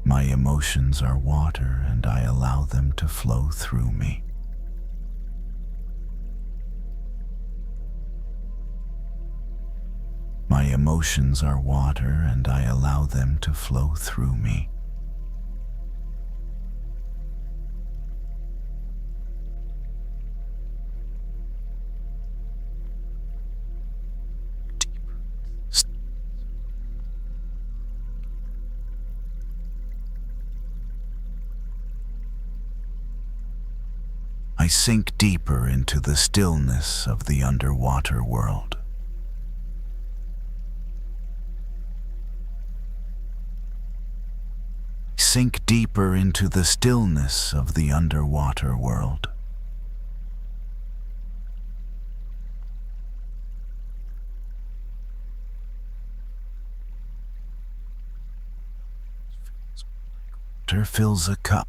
Speaker 1: My emotions are water, and I allow them to flow through me. My emotions are water, and I allow them to flow through me. I sink deeper into the stillness of the underwater world. Sink deeper into the stillness of the underwater world. Water fills a cup.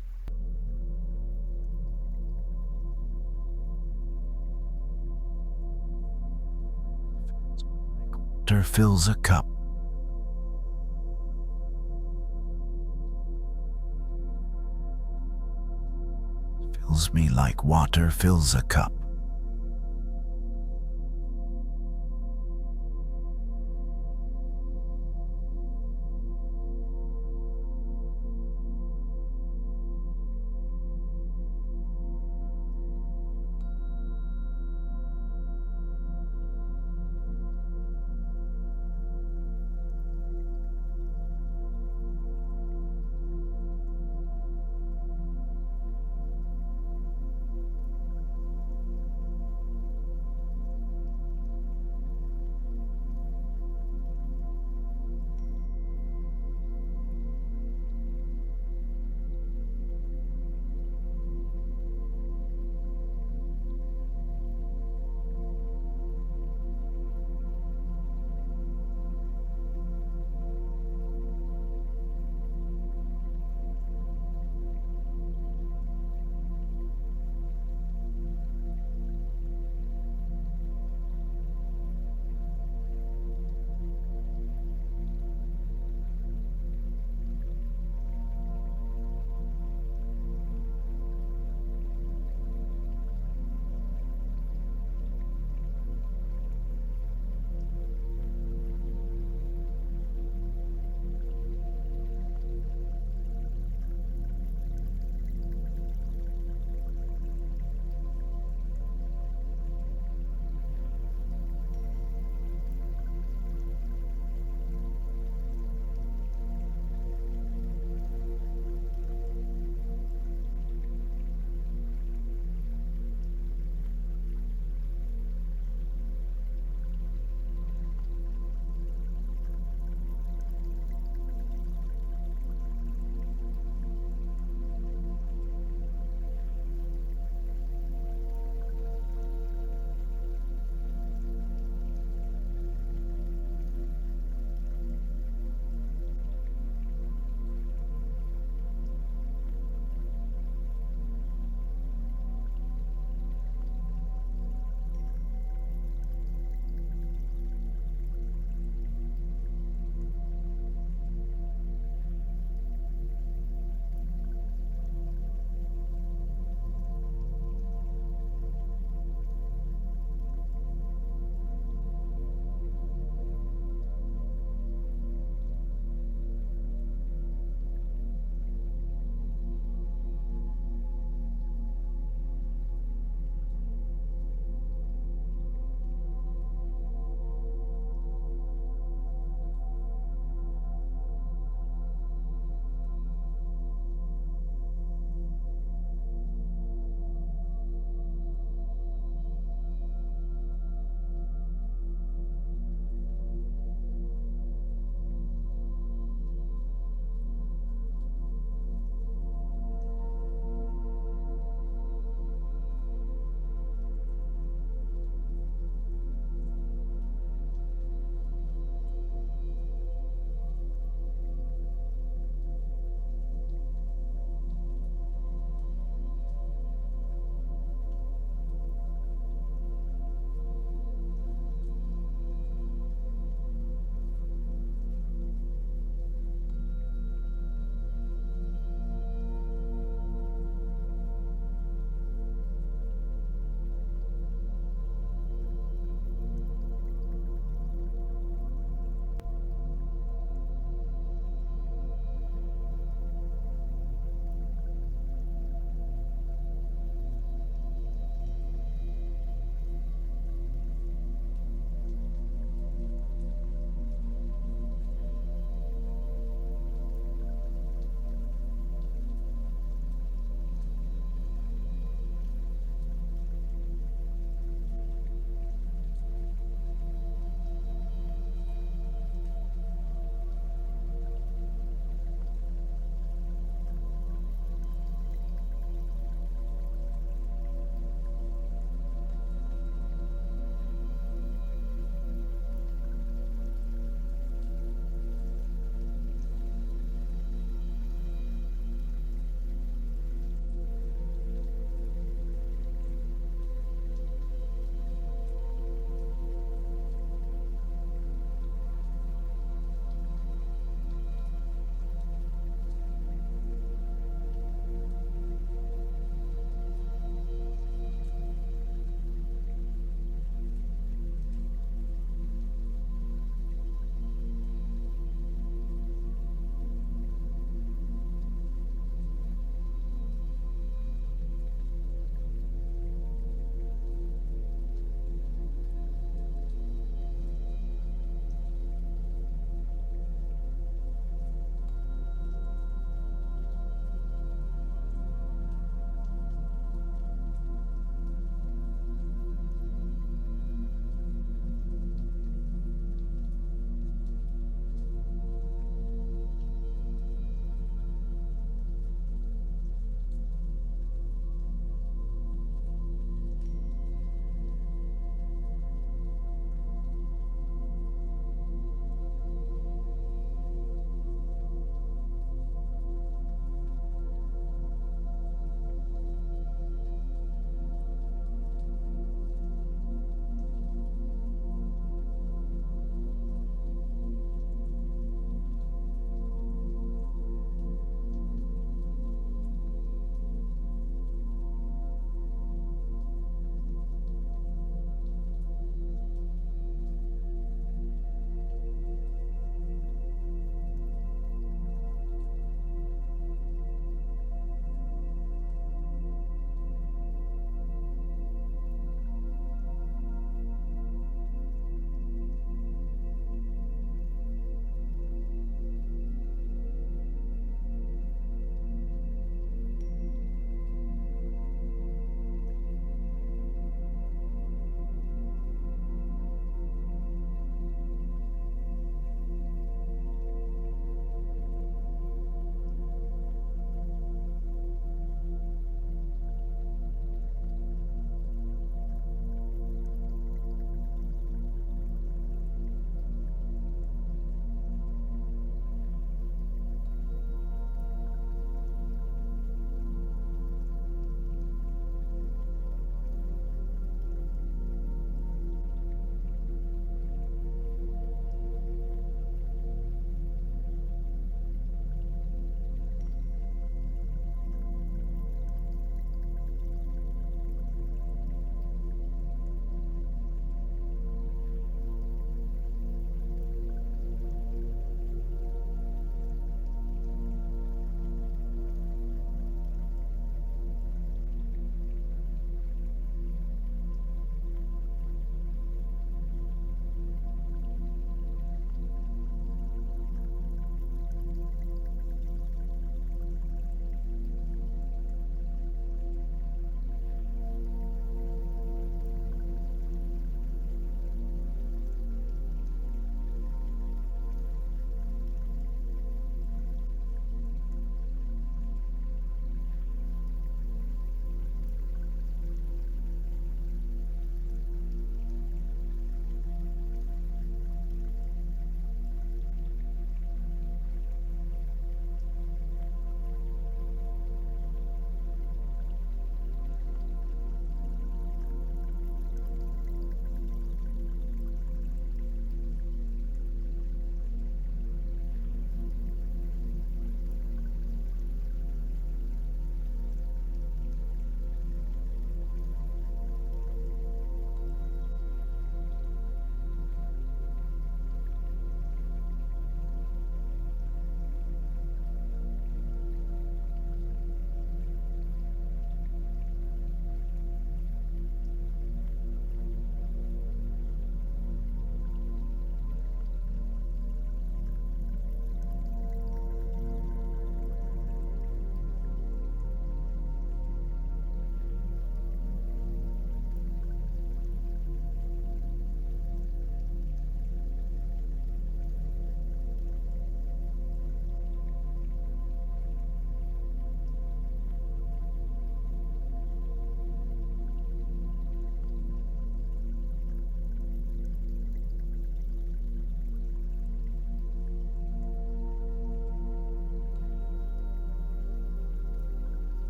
Speaker 1: Water fills a cup. Fills me like water fills a cup.